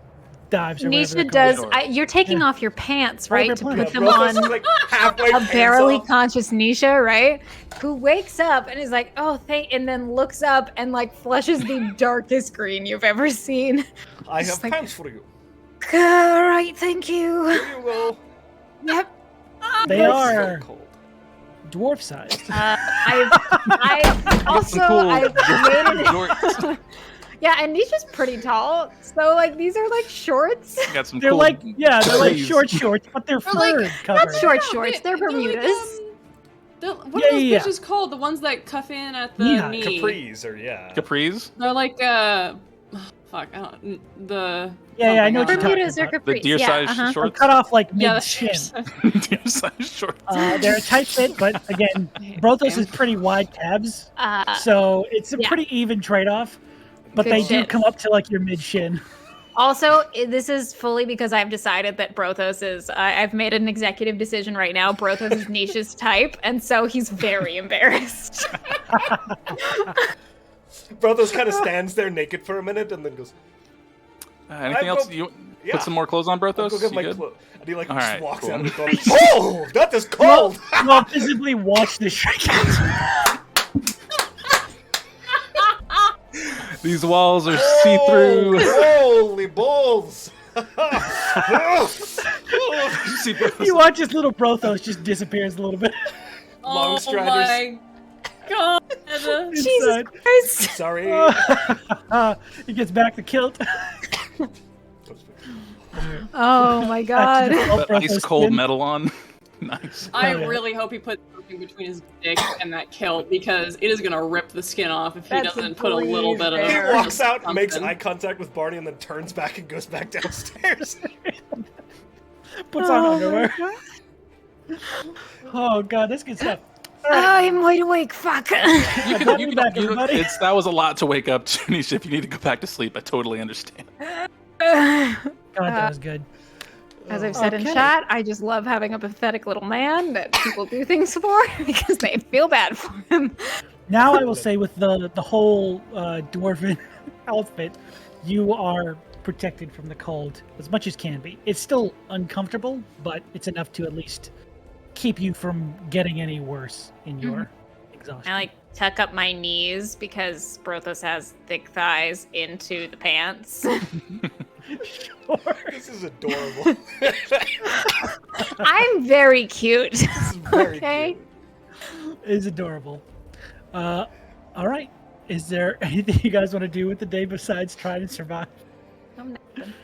dives. Or whatever they're Nisha called. does. You're taking Yeah. off your pants, Polar right, bear to plant. put Yeah, them Brothos on is like halfway a pants barely off. conscious Nisha, right? Who wakes up and is like, "Oh, thank," and then looks up and like flushes the darkest green you've ever seen. I have Just like- pants for you. All right, thank you. Here you go. Yep. They So are cold. dwarf sized. I also Some cool I've made it. jorts. Yeah, and Nisha's pretty tall, so like these are like shorts. Got some They're cool like they're like trees. shorts, but they're They're like- fur covered. Not short No, shorts. They're like, Bermudas. what Yeah, are those yeah, bitches called? The ones that cuff in at the Yeah, knee. Capris or yeah. capris. They're like fuck, I don't the. Yeah, I know oh what my you're God. talking Bermudas or about. The capris. deer-sized yeah, They're shorts. cut off like Yeah, mid that's chin. Deer-sized shorts. They're a tight fit, but again, Brothos is pretty wide calves, so it's a yeah. pretty even trade off. But Good they do shit. come up to like your mid shin. Also, this is fully because I've decided that Brothos is. I've made an executive decision right now. Brothos is Nisha's type, and so he's very embarrassed. Brothos kind of stands there naked for a minute and then goes, Anything I'll else? go- You yeah. put some more clothes on, I'll Brothos? go get You my good? clothes. And he like All just right, walks cool. out and goes, oh, that is cold. Well, visibly watch the shrinkage. These walls are see-through. Oh, Holy balls! You watch his little Brothos just disappears a little bit. Long Oh striders. my god. Jesus Inside. Christ. Sorry. He gets back the kilt. Oh my god. That ice cold metal on. Nice. I Oh, yeah. really hope he puts something between his dick and that kilt because it is gonna rip the skin off if he That's doesn't put a little bit of. He He walks out, something. makes eye contact with Barney, and then turns back and goes back downstairs. Puts on underwear. Oh god, that's good stuff. I'm wide awake. Fuck. You can, Welcome back, everybody. that was a lot to wake up to, Nisha. If you need to go back to sleep, I totally understand. God, that was good. As I've said in Okay. chat, I just love having a pathetic little man that people do things for because they feel bad for him. Now I will say with the whole dwarven outfit, you are protected from the cold as much as can be. It's still uncomfortable, but it's enough to at least keep you from getting any worse in your exhaustion. I like tuck up my knees because Brothos has thick thighs into the pants. This is adorable. I'm very cute. This is very Okay. cute. It's adorable. All right. Is there anything you guys want to do with the day besides try to survive? I'm nothing.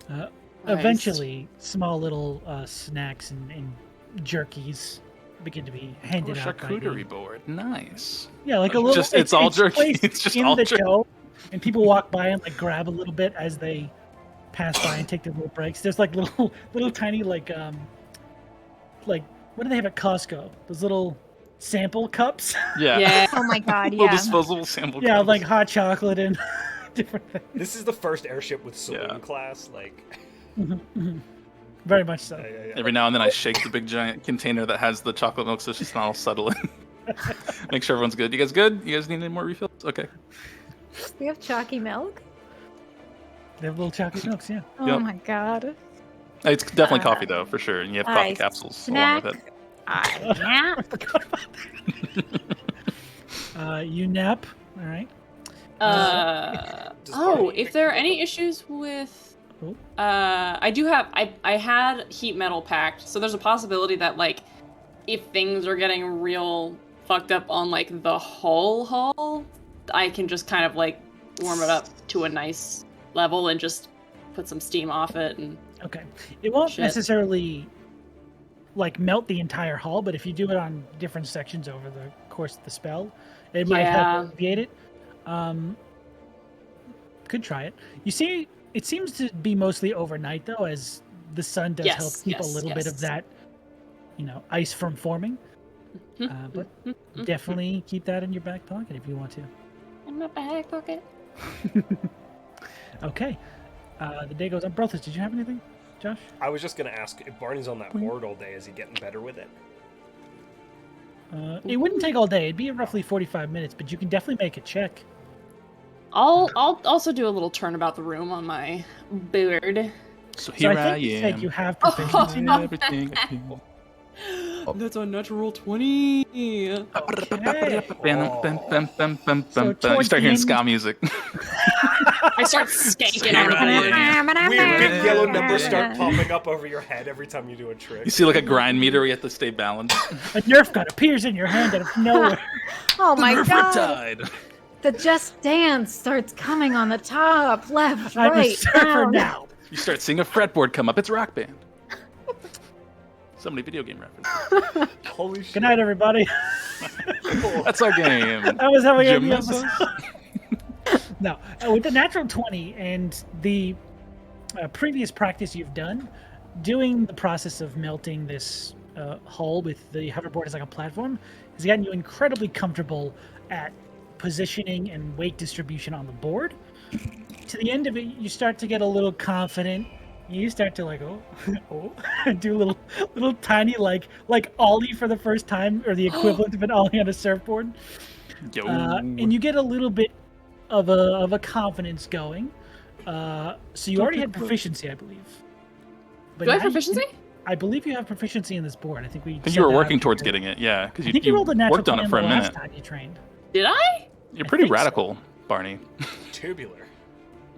Nice. Eventually, small little snacks and jerkies begin to be Oh, handed out. by the- charcuterie board. Nice. Yeah, like a little. It's all jerky. placed It's just in all the jerky. dough, and people walk by and like grab a little bit as they pass by and take their little breaks. There's like little tiny like what do they have at Costco? Those little sample cups. Yeah. Yeah. Oh my god, Little yeah. disposable sample. Yeah, cups. like hot chocolate and different things. This is the first airship with saloon Yeah. class. Like, Very much so. Every now and then I shake the big giant container that has the chocolate milk so it's just not all settle in. Make sure everyone's good. You guys good? You guys need any more refills? Okay. We have chalky milk? They have little chocolate milks, yeah. Oh Yep. my god. It's definitely coffee though, for sure. And you have coffee I capsules snack. along with it. I nap. You nap, all right. Does Oh, Barney if pick there are them any up? issues with, Oh. I do have. I had heat metal packed, so there's a possibility that like, if things are getting real fucked up on like the hull, I can just kind of like warm it up to a nice level and just put some steam off it and. Okay. It won't Shit. necessarily like melt the entire hull, but if you do it on different sections over the course of the spell, it might Yeah. help alleviate it. Could try it. You see, it seems to be mostly overnight though, as the sun does help Yes, keep a yes, little bit of yes. that, ice from forming. But definitely keep that in your back pocket if you want to. In my back pocket. Okay. The day goes on. Brothos, did you have anything, Josh? I was just gonna ask if Barney's on that board all day. Is he getting better with it? It wouldn't take all day. It'd be roughly 45 minutes, but you can definitely make a check. I'll also do a little turnabout the room on my board. So So here I I think you am. said you have proficiency. doing everything I can. That's a natural 20. Bam, Oh. bam, bam, bam, bam, So bam. You towards start the hearing end- ska music. I start skanking Here on the I board. am. Weird big yellow numbers start popping up over your head every time you do a trick. You see like a grind meter where you have to stay balanced. A Nerf gun appears in your hand out of nowhere. Oh my Nerf god. Riptide. The Just Dance starts coming on the top, left, I'm a right, surfer down. now. You start seeing a fretboard come up. It's Rock Band. So many video game references. Holy shit! Good night, everybody. That's our game. That was how we Jim end the Messos? episode. No, with the natural 20 and the previous practice you've done, doing the process of melting this hull with the hoverboard as like a platform has gotten you incredibly comfortable at positioning and weight distribution on the board. To the end of it, you start to get a little confident. You start to like do little tiny like ollie for the first time, or the equivalent of an ollie on a surfboard. Yo. And you get a little bit of a confidence going. So you already had proficiency, I believe. But Do I have now you- proficiency? I believe you have proficiency in this board. I think we. I think said you were that working after towards the- getting it, yeah, because I think you rolled a natural worked on 20 it for a the last minute. time you trained. Did I? You're I pretty think so. radical, Barney. Tubular.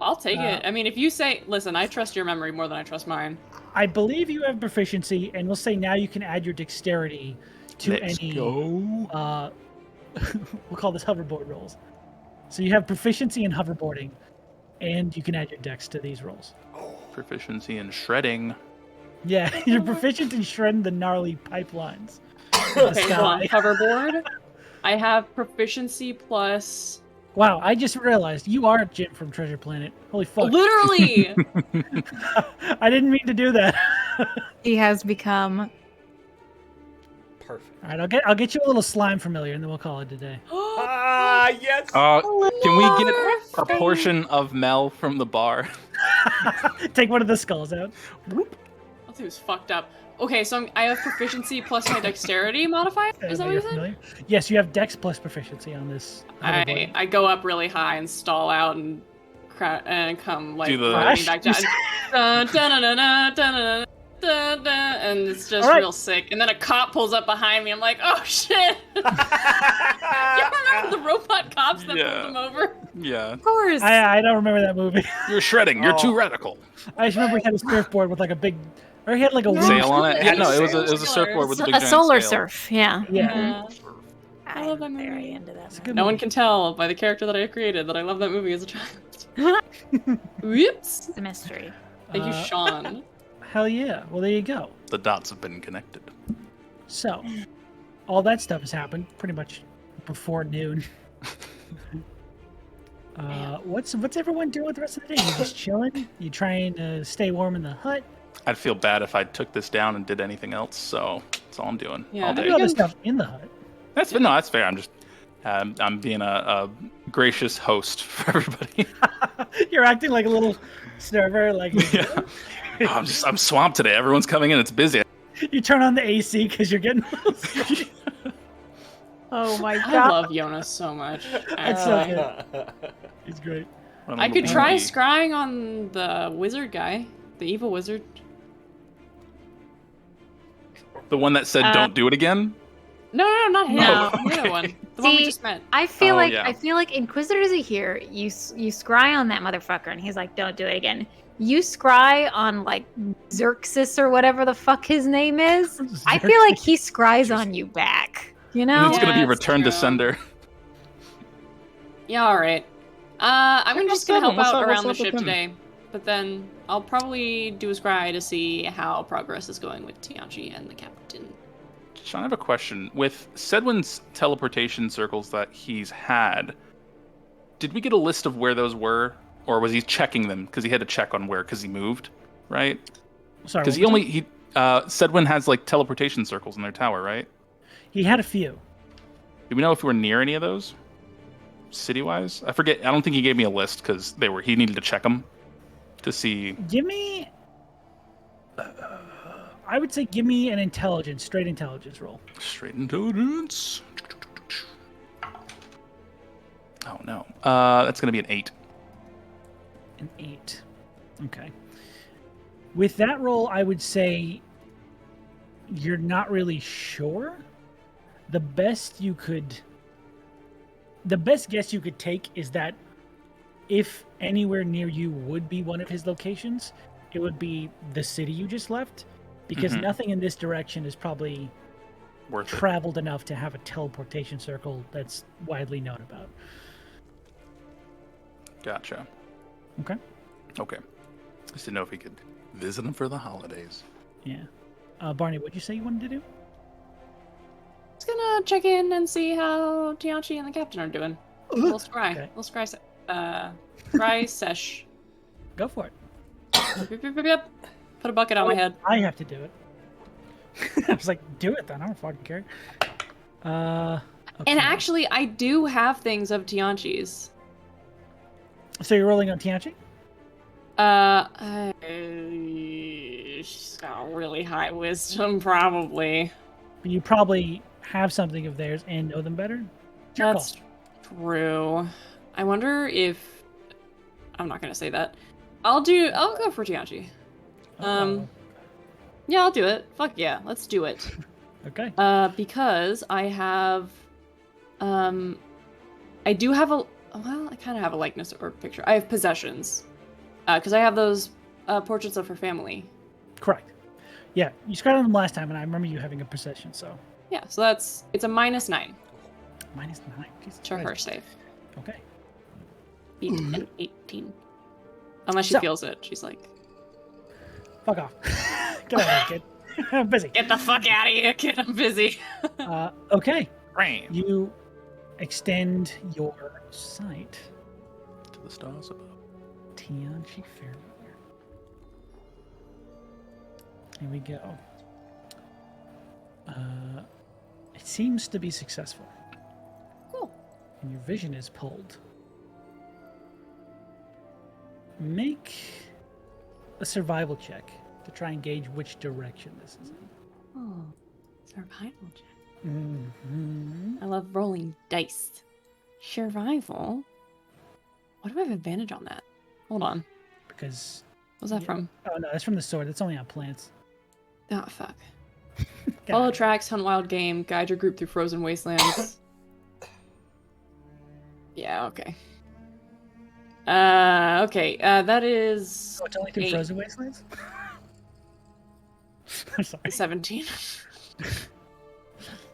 I'll take it. I mean, if you say, listen, I trust your memory more than I trust mine. I believe you have proficiency, and we'll say now you can add your dexterity to Let's any. go. We'll call this hoverboard rolls. So you have proficiency in hoverboarding, and you can add your dex to these rolls. Proficiency in shredding. Yeah, you're proficient in shredding the gnarly pipelines. Okay, hold on. Hoverboard. I have proficiency plus. Wow, I just realized you are Jim from Treasure Planet. Holy fuck. Literally! I didn't mean to do that. He has become. Perfect. All right, I'll get you a little slime familiar, and then we'll call it a day. Ah, yes. Can we get a portion of Mel from the bar? Take one of the skulls out. That thing was fucked up. Okay, so I have proficiency plus my dexterity modifier? Is that what you said? Familiar? Yes, you have dex plus proficiency on this. hoverboard. I go up really high and stall out and come like Do the- running back down. And it's just All right. real sick. And then a cop pulls up behind me. I'm like, oh shit! You remember the robot cops that Yeah. pulled them over? Yeah. Of course. I don't remember that movie. You're shredding. You're Oh. too radical. I just remember he had a surfboard with like a big, or he had like a wing. Sail on it? Yeah, Yeah, no, it was sail. a surfboard with a big A giant solar sail. surf, yeah. Yeah. I love that I'm very movie. into that. It's a good No one movie. can tell by the character that I created that I love that movie as a child. Whoops! It's a mystery. Thank you, Uh, Sean. Hell yeah. Well, there you go. The dots have been connected. So, all that stuff has happened pretty much before noon. What's everyone doing with the rest of the day? You just chilling? You trying to stay warm in the hut? I'd feel bad if I took this down and did anything else, so that's all I'm doing Yeah. all I day. do other stuff in the hut. That's fair. I'm just I'm being a gracious host for everybody. You're acting like a little server. Like Yeah. I'm swamped today. Everyone's coming in. It's busy. you turn on the AC because you're getting. Oh my I god. love Jonas so much. That's so actually. good. He's great. I could try scrying on the wizard guy, the evil wizard. The one that said "Don't do it again." No, not him. No. The other one. The one we See, just met. I feel Oh, like yeah. Inquisitors are here. You scry on that motherfucker, and he's like, "Don't do it again." You scry on like Xerxes or whatever the fuck his name is. I feel like he scries on you back. You And know? it's gonna be Yeah, that's Return to true. Sender. Yeah, alright. I'm just gonna help What's out up around the with ship him? today. But then I'll probably do a scry to see how progress is going with Tianchi and the captain. Sean, I have a question. With Sedwin's teleportation circles that he's had, did we get a list of where those were, or was he checking them because he had to check on where because he moved, right? Sorry. Because what was it? Sedwin has like teleportation circles in their tower, right? He had a few. Do we know if we were near any of those, city-wise? I forget. I don't think he gave me a list because he needed to check them to see. Give me. I would say give me an straight intelligence roll. Straight intelligence. Oh no. That's gonna be an 8. An 8. Okay. With that roll, I would say you're not really sure. The best guess you could take is that if anywhere near you would be one of his locations, it would be the city you just left, because Mhm. nothing in this direction is probably Worth it. traveled enough to have a teleportation circle that's widely known about. Gotcha. Okay. Okay. Just didn't know if he could visit him for the holidays. Yeah. Barney, what'd you say you wanted to do? Just gonna check in and see how Tianchi and the captain are doing. Little scry. Okay. Little scry. Scry sesh. Go for it. Yep. Put a bucket on my head. I have to do it. I was like, do it then. I don't fucking care. Okay. And actually, I do have things of Tianchi's. So you're rolling on Tianchi? She's got really high wisdom, probably. But you probably have something of theirs and know them better? It's your That's call. true. I wonder if I'm not gonna say that. I'll go for Tianchi. Uh-oh. Yeah, I'll do it. Fuck yeah, let's do it. Okay. Because I have, I do have Well, I kind of have a likeness or picture. I have possessions. Because I have those portraits of her family. Correct. Yeah, you scratched them last time, and I remember you having a possession, so. Yeah, so it's a -9 -9. Jesus to her Christ. save. Okay. Beat an 18. Unless she So- feels it. She's like, Fuck off. Get out of here, kid. I'm busy. get the fuck out of here, kid. I'm busy. Okay. Ram. You extend your sight. To the stars above. Tianchi Fairweather. Here we go. It seems to be successful. Cool. And your vision is pulled. Make a survival check to try and gauge which direction this is in. Oh, survival check. Mm-hmm. I love rolling dice. Survival? What do I have advantage on that? Hold on. Because. What's that from? Oh, no, that's from the sword. That's only on plants. Oh, fuck. God. Follow tracks, hunt wild game, guide your group through frozen wastelands. Yeah, okay. Okay, that is Oh, it's only through 8. frozen wastelands? I'm sorry. 17.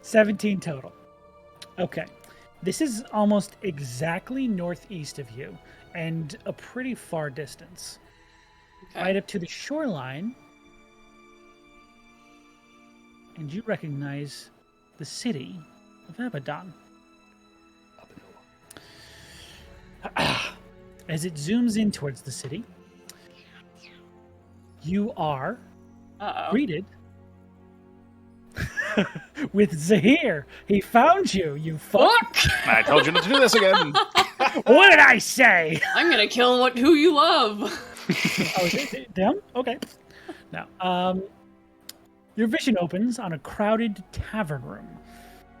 17 total. Okay. This is almost exactly northeast of you and a pretty far distance. Okay. Right up to the shoreline. And you recognize the city of Abaddon. As it zooms in towards the city, you are Uh-oh. greeted with Zahir. He found you, you fuck. Fuck! I told you not to do this again. What did I say? I'm gonna kill who you love. Oh, them? Okay. Now, your vision opens on a crowded tavern room.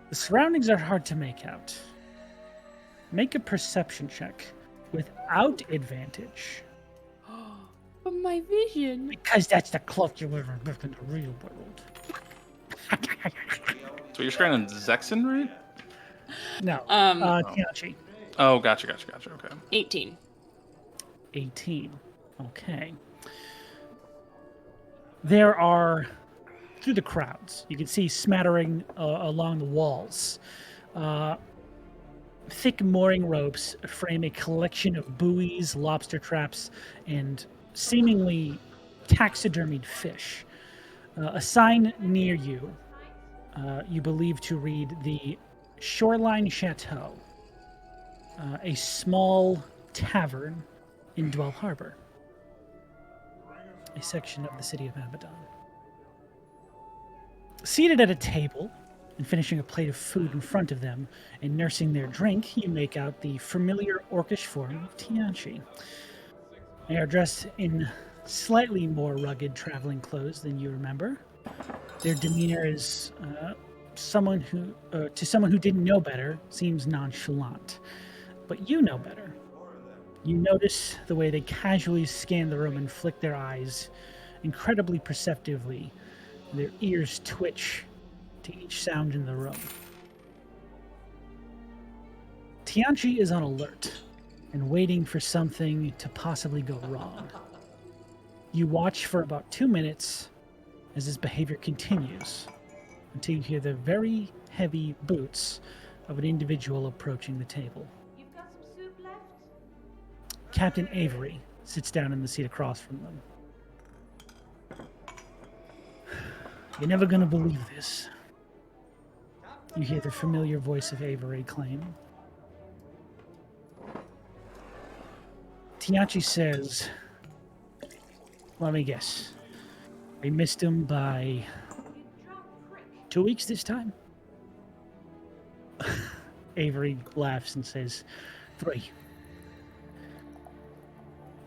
The surroundings are hard to make out. Make a perception check without advantage. But my vision. Because that's the cloak you wear in the real world. So you're scrying on Zexen, right? No, Tianchi. Oh, gotcha. Okay. 18. 18. Okay. There are, through the crowds, you can see smattering along the walls. Thick mooring ropes frame a collection of buoys, lobster traps, and seemingly taxidermied fish. A sign near you, you believe to read the Shoreline Chateau, a small tavern in Dwell Harbor, a section of the city of Abaddon. Seated at a table and finishing a plate of food in front of them and nursing their drink, you make out the familiar orcish form of Tianchi. They are dressed in slightly more rugged traveling clothes than you remember. Their demeanor is to someone who didn't know better, seems nonchalant. But you know better. You notice the way they casually scan the room and flick their eyes incredibly perceptively. Their ears twitch to each sound in the room. Tianchi is on alert and waiting for something to possibly go wrong. You watch for about 2 minutes as his behavior continues until you hear the very heavy boots of an individual approaching the table. You've got some soup left? Captain Avery sits down in the seat across from them. You're never gonna believe this. You hear the familiar voice of Avery claim. Tianchi says, let me guess. We missed him by 2 weeks this time? Avery laughs and says, 3.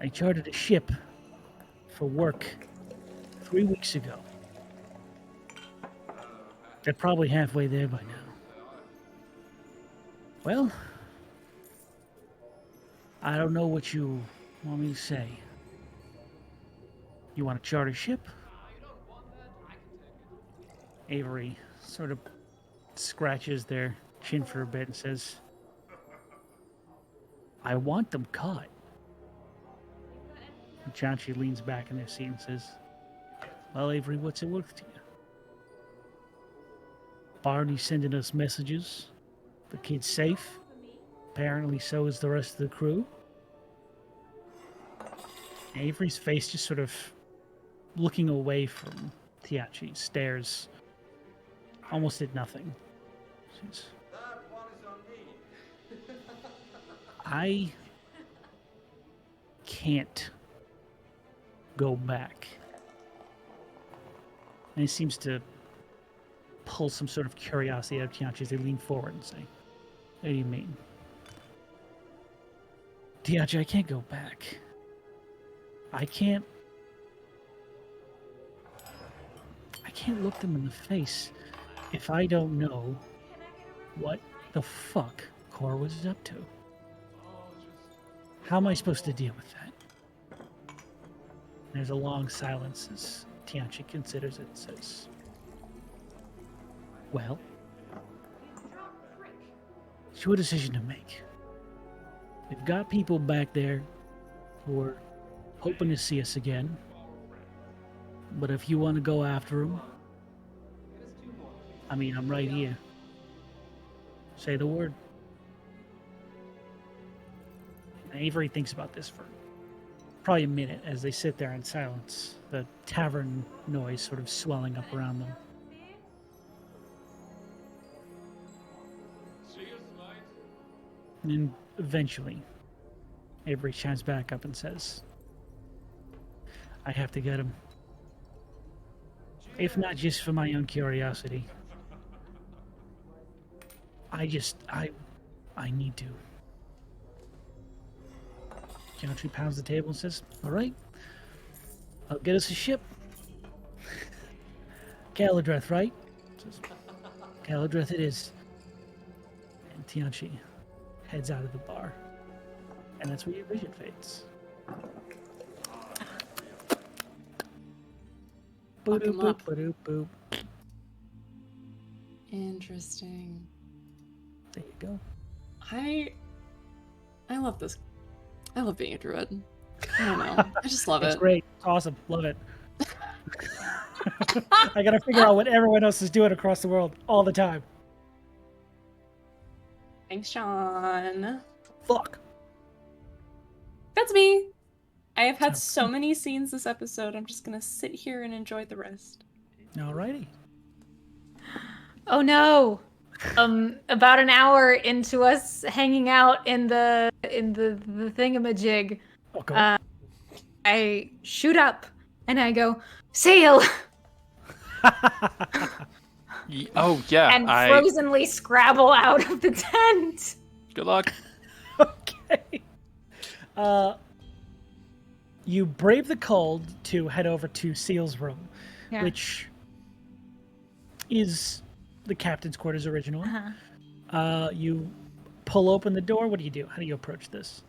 I chartered a ship for work 3 weeks ago. They're probably halfway there by now. Well, I don't know what you want me to say. You want to charter a ship? Avery sort of scratches their chin for a bit and says, I want them caught. Chachi leans back in their seat and says, well, Avery, what's it worth to you? Barney's sending us messages. The kid's safe. Apparently so is the rest of the crew. Avery's face just sort of looking away from Tiachi, stares almost at nothing. Says, I can't go back. And he seems to pull some sort of curiosity out of Tiachi as they lean forward and say, what do you mean? Tiachi, I can't go back. I can't look them in the face if I don't know what the fuck Cor was up to. How am I supposed to deal with that? There's a long silence as Tiachi considers it and says, well, it's your decision to make. We've got people back there who are hoping to see us again. But if you want to go after them, I mean, I'm right here. Say the word. And Avery thinks about this for probably a minute as they sit there in silence, the tavern noise sort of swelling up around them. And then eventually, Avery shines back up and says, I have to get him. If not just for my own curiosity. I need to. Country pounds the table and says, all right, I'll get us a ship. Caladreth, right? Says, Caladreth it is. And Tianchi heads out of the bar. And that's where your vision fades. Fuck him up. Boop. Interesting. There you go. I love this. I love being a druid. I don't know. I just love It's it. great. It's awesome. Love it. I gotta figure out what everyone else is doing across the world all the time. Thanks, Sean. Fuck. That's me. I have had so many scenes this episode. I'm just gonna sit here and enjoy the rest. Alrighty. Oh no. About an hour into us hanging out in the thingamajig, Okay. I shoot up and I go, sail! Oh yeah, And frozenly scrabble out of the tent. Good luck. Okay. You brave the cold to head over to Seal's room, Yeah. which is the captain's quarters originally. Uh-huh. You pull open the door. What do you do? How do you approach this?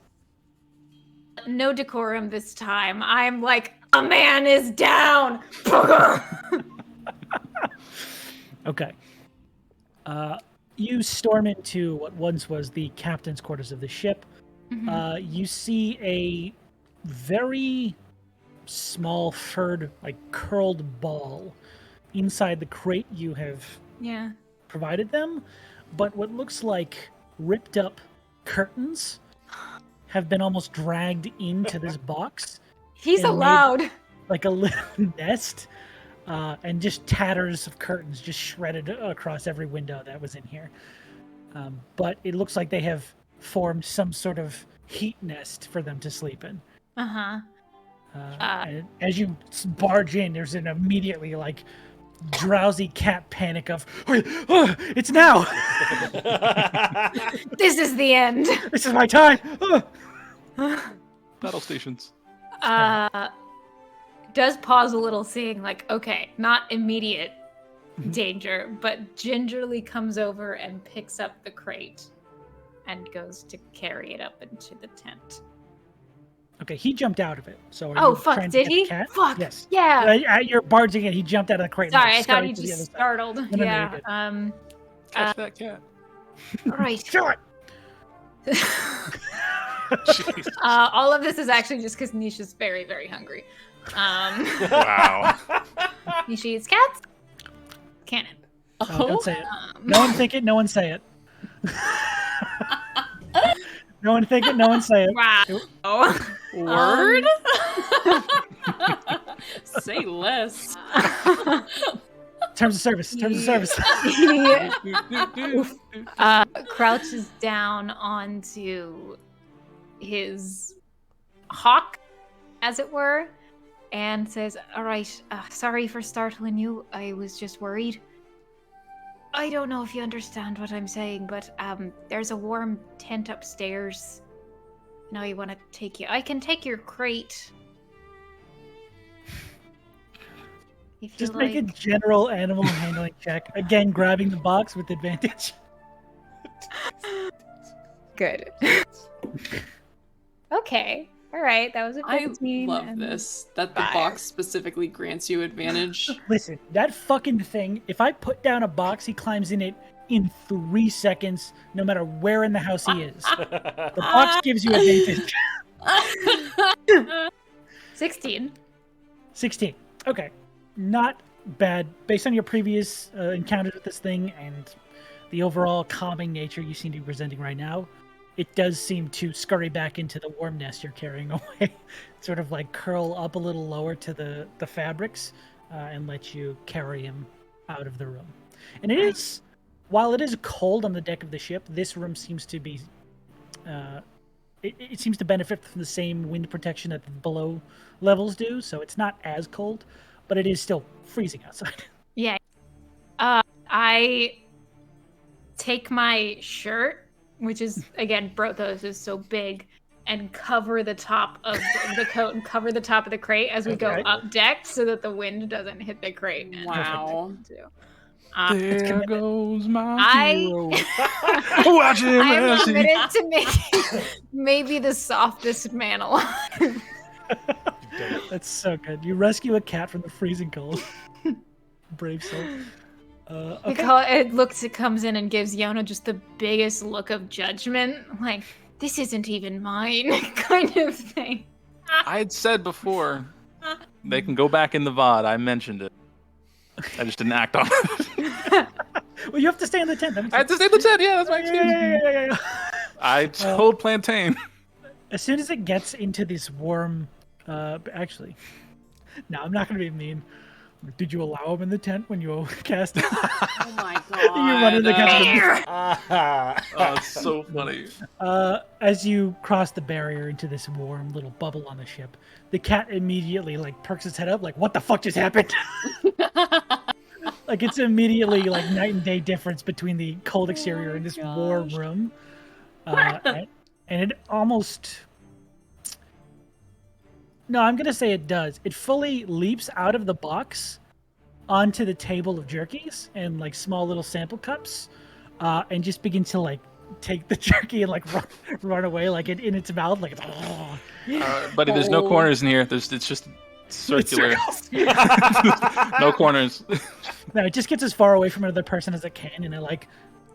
No decorum this time. I'm like, a man is down! Okay. You storm into what once was the captain's quarters of the ship. Mhm. You see a very small, furred, like curled ball inside the crate you have Yeah. provided them, but what looks like ripped up curtains have been almost dragged into this box, He's And made- allowed. like a little nest, and just tatters of curtains just shredded across every window that was in here. But it looks like they have formed some sort of heat nest for them to sleep in. Uh-huh. And as you barge in, there's an immediately like drowsy cat panic of, it's now! This is the end. This is my time! Battle stations. Does pause a little, seeing like, okay, not immediate danger, but gingerly comes over and picks up the crate and goes to carry it up into the tent. Okay, he jumped out of it. So are Oh you fuck, trying to did get the he? cat? Fuck. Yes. Yeah. You're barging in. He jumped out of the crate. and Sorry, I went thought straight he to the other just side. startled. no, you're Yeah. good. Catch that cat. All right. Kill it! All of this is actually just because Nisha's very, very hungry. Wow. Nisha eats cats. Canon. Oh, don't say it. No one think it, no one say it. No one think it, no one say it. Wow. Word? Say less. Terms of service. Crouches down onto his hawk, as it were, and says, "All right, sorry for startling you. I was just worried. I don't know if you understand what I'm saying, but there's a warm tent upstairs. Now you want to take you. I can take your crate. If you Just like. make a general animal handling check. Again, grabbing the box with advantage. Good. Okay. All right. That was a I 15. love and this. That the fire. box specifically grants you advantage. Listen, that fucking thing, if I put down a box, he climbs in it in 3 seconds, no matter where in the house he is. The box gives you advantage. 16. 16. Okay. Not bad. Based on your previous encounters with this thing and the overall calming nature you seem to be presenting right now, it does seem to scurry back into the warm nest you're carrying away. Sort of like curl up a little lower to the fabrics and let you carry him out of the room. And it is, while it is cold on the deck of the ship, this room seems to be, it seems to benefit from the same wind protection that the below levels do, so it's not as cold, but it is still freezing outside. Yeah. I take my shirt, which is, again, Brothos is so big, and cover the top of the coat and cover the top of the crate as we go Okay. up deck so that the wind doesn't hit the crate. And Wow. There goes my I- hero. Watch him I am as he- committed to making maybe the softest man alive. That's so good. You rescue a cat from the freezing cold. Brave soul. Okay. Because it comes in and gives Yona just the biggest look of judgment, like, this isn't even mine, kind of thing. I had said before, they can go back in the VOD. I mentioned it. I just didn't act on it. Well, you have to stay in the tent. That makes I had to sense. stay the tent. Yeah, that's my excuse. Yeah. I told Plantain. As soon as it gets into this warm, actually, no, I'm not gonna be mean. Did you allow him in the tent when you cast it? Oh my god. You run in the cabin. Oh, it's so funny. As you cross the barrier into this warm little bubble on the ship, the cat immediately perks its head up, like, what the fuck just happened? Like, it's immediately night and day difference between the cold exterior and this warm room. And it almost... No, I'm going to say it does. It fully leaps out of the box onto the table of jerkies and small little sample cups and just begins to take the jerky and run away in its mouth Buddy, there's no corners in here. It's just circular. No corners. No, it just gets as far away from another person as it can, and it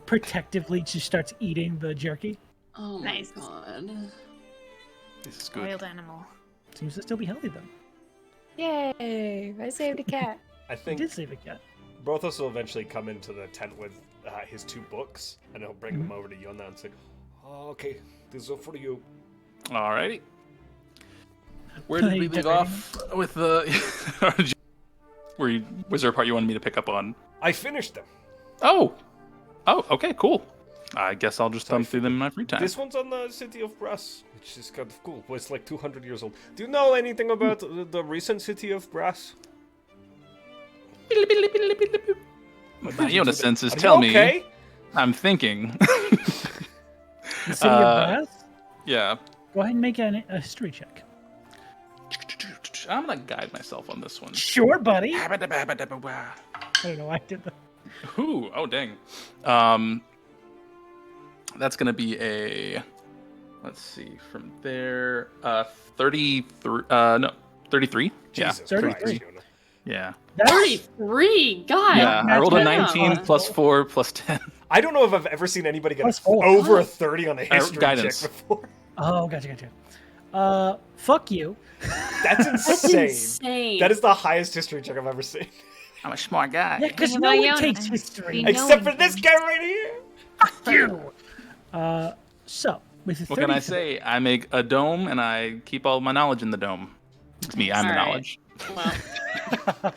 protectively just starts eating the jerky. Oh my Nice. god. This is good. Wild animal. Seems to still be healthy though. Yay! I saved a cat. I I think did save a cat. Brothos will eventually come into the tent with his 2 books, and he'll bring them over to Yona and say, oh, okay, this is for you. Alrighty. Where did we leave Decorating off with the? Was there a part you wanted me to pick up on? I finished them. Oh, okay, cool. I guess I'll just thumb through them in my free time. This one's on the city of Brass, which is kind of cool. Well, it's 200 years old. Do you know anything about the recent city of Brass? My Yoda senses Are you tell okay? me. I'm thinking. The city of Brass? Yeah. Go ahead and make a history check. I'm gonna guide myself on this one. Sure, buddy. I Ooh, don't know why I did that. oh dang. That's gonna be a. Let's see. From there, 33. No, 33. Jesus Yeah, 33. Christ, Yona. yeah. 33! God! Yeah, I rolled a yeah. 19 plus 4 plus 10. I don't know if I've ever seen anybody get Plus 4. over a 30 on a history guidance. check before. Oh, gotcha. Fuck you. That's That's insane. insane. That is the highest history check I've ever seen. I'm a smart guy. Yeah, because Think no about one Jonas. takes history. You know Except for him. this guy right here. You. So with the What can I 33 say? I make a dome and I keep all my knowledge in the dome. It's me. I'm the All right. knowledge. Well,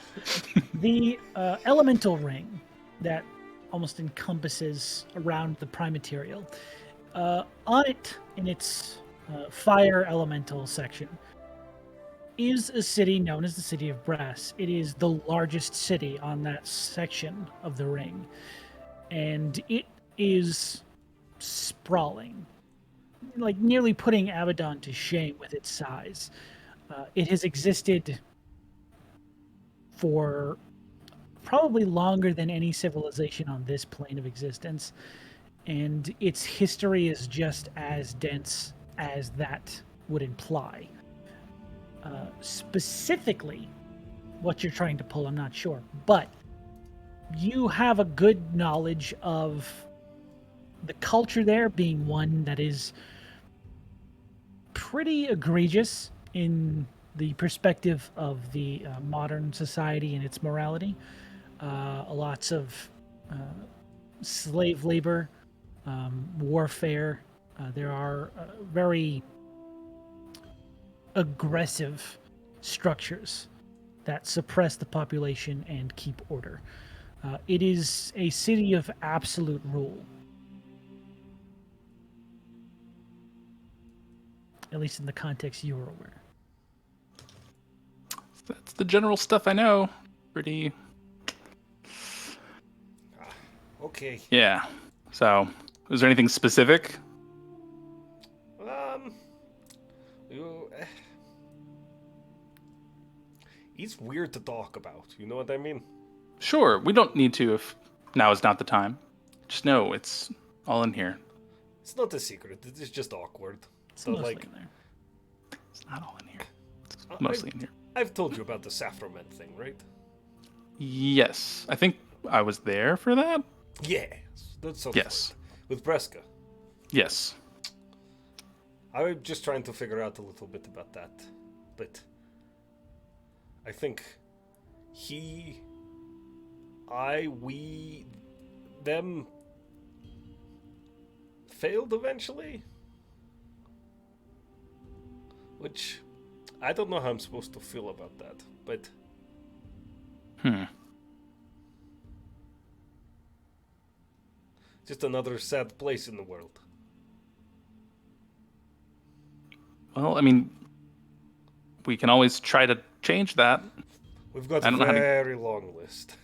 The elemental ring that almost encompasses around the prime material. On it, in its fire elemental section, is a city known as the City of Brass. It is the largest city on that section of the ring, and it is sprawling, like nearly putting Abaddon to shame with its size. It has existed for probably longer than any civilization on this plane of existence, and its history is just as dense as that would imply. Specifically, what you're trying to pull, I'm not sure, but you have a good knowledge of the culture there being one that is pretty egregious in the perspective of the modern society and its morality. Lots of slave labor, warfare. There are very aggressive structures that suppress the population and keep order. It is a city of absolute rule. At least in the context you are aware. That's the general stuff I know. Pretty. Okay. Yeah. So, is there anything specific? You, he's weird to talk about. You know what I mean? Sure. We don't need to if now is not the time. Just know it's all in here. It's not a secret. It's just awkward. It's So, mostly like, in there. It's not all in here. It's mostly in here. I've told you about the Saffroment thing, right? Yes. I think I was there for that. Yes. That's so Yes. With Breska. Yes. I'm just trying to figure out a little bit about that. But I think we, them failed eventually. Which I don't know how I'm supposed to feel about that, but just another sad place in the world. Well, I mean, we can always try to change that. We've got I a don't know how to- very long list.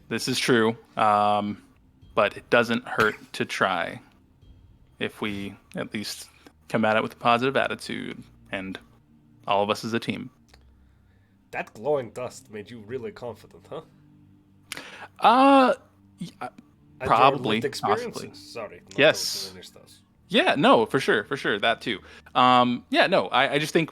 This is true. But it doesn't hurt to try if we at least come at it with a positive attitude and all of us as a team. That glowing dust made you really confident, huh? Yeah, And your probably, lived experiences. possibly. Sorry. not Yes. those linear stuff. Yeah, no, for sure, that too. Yeah, no, I just think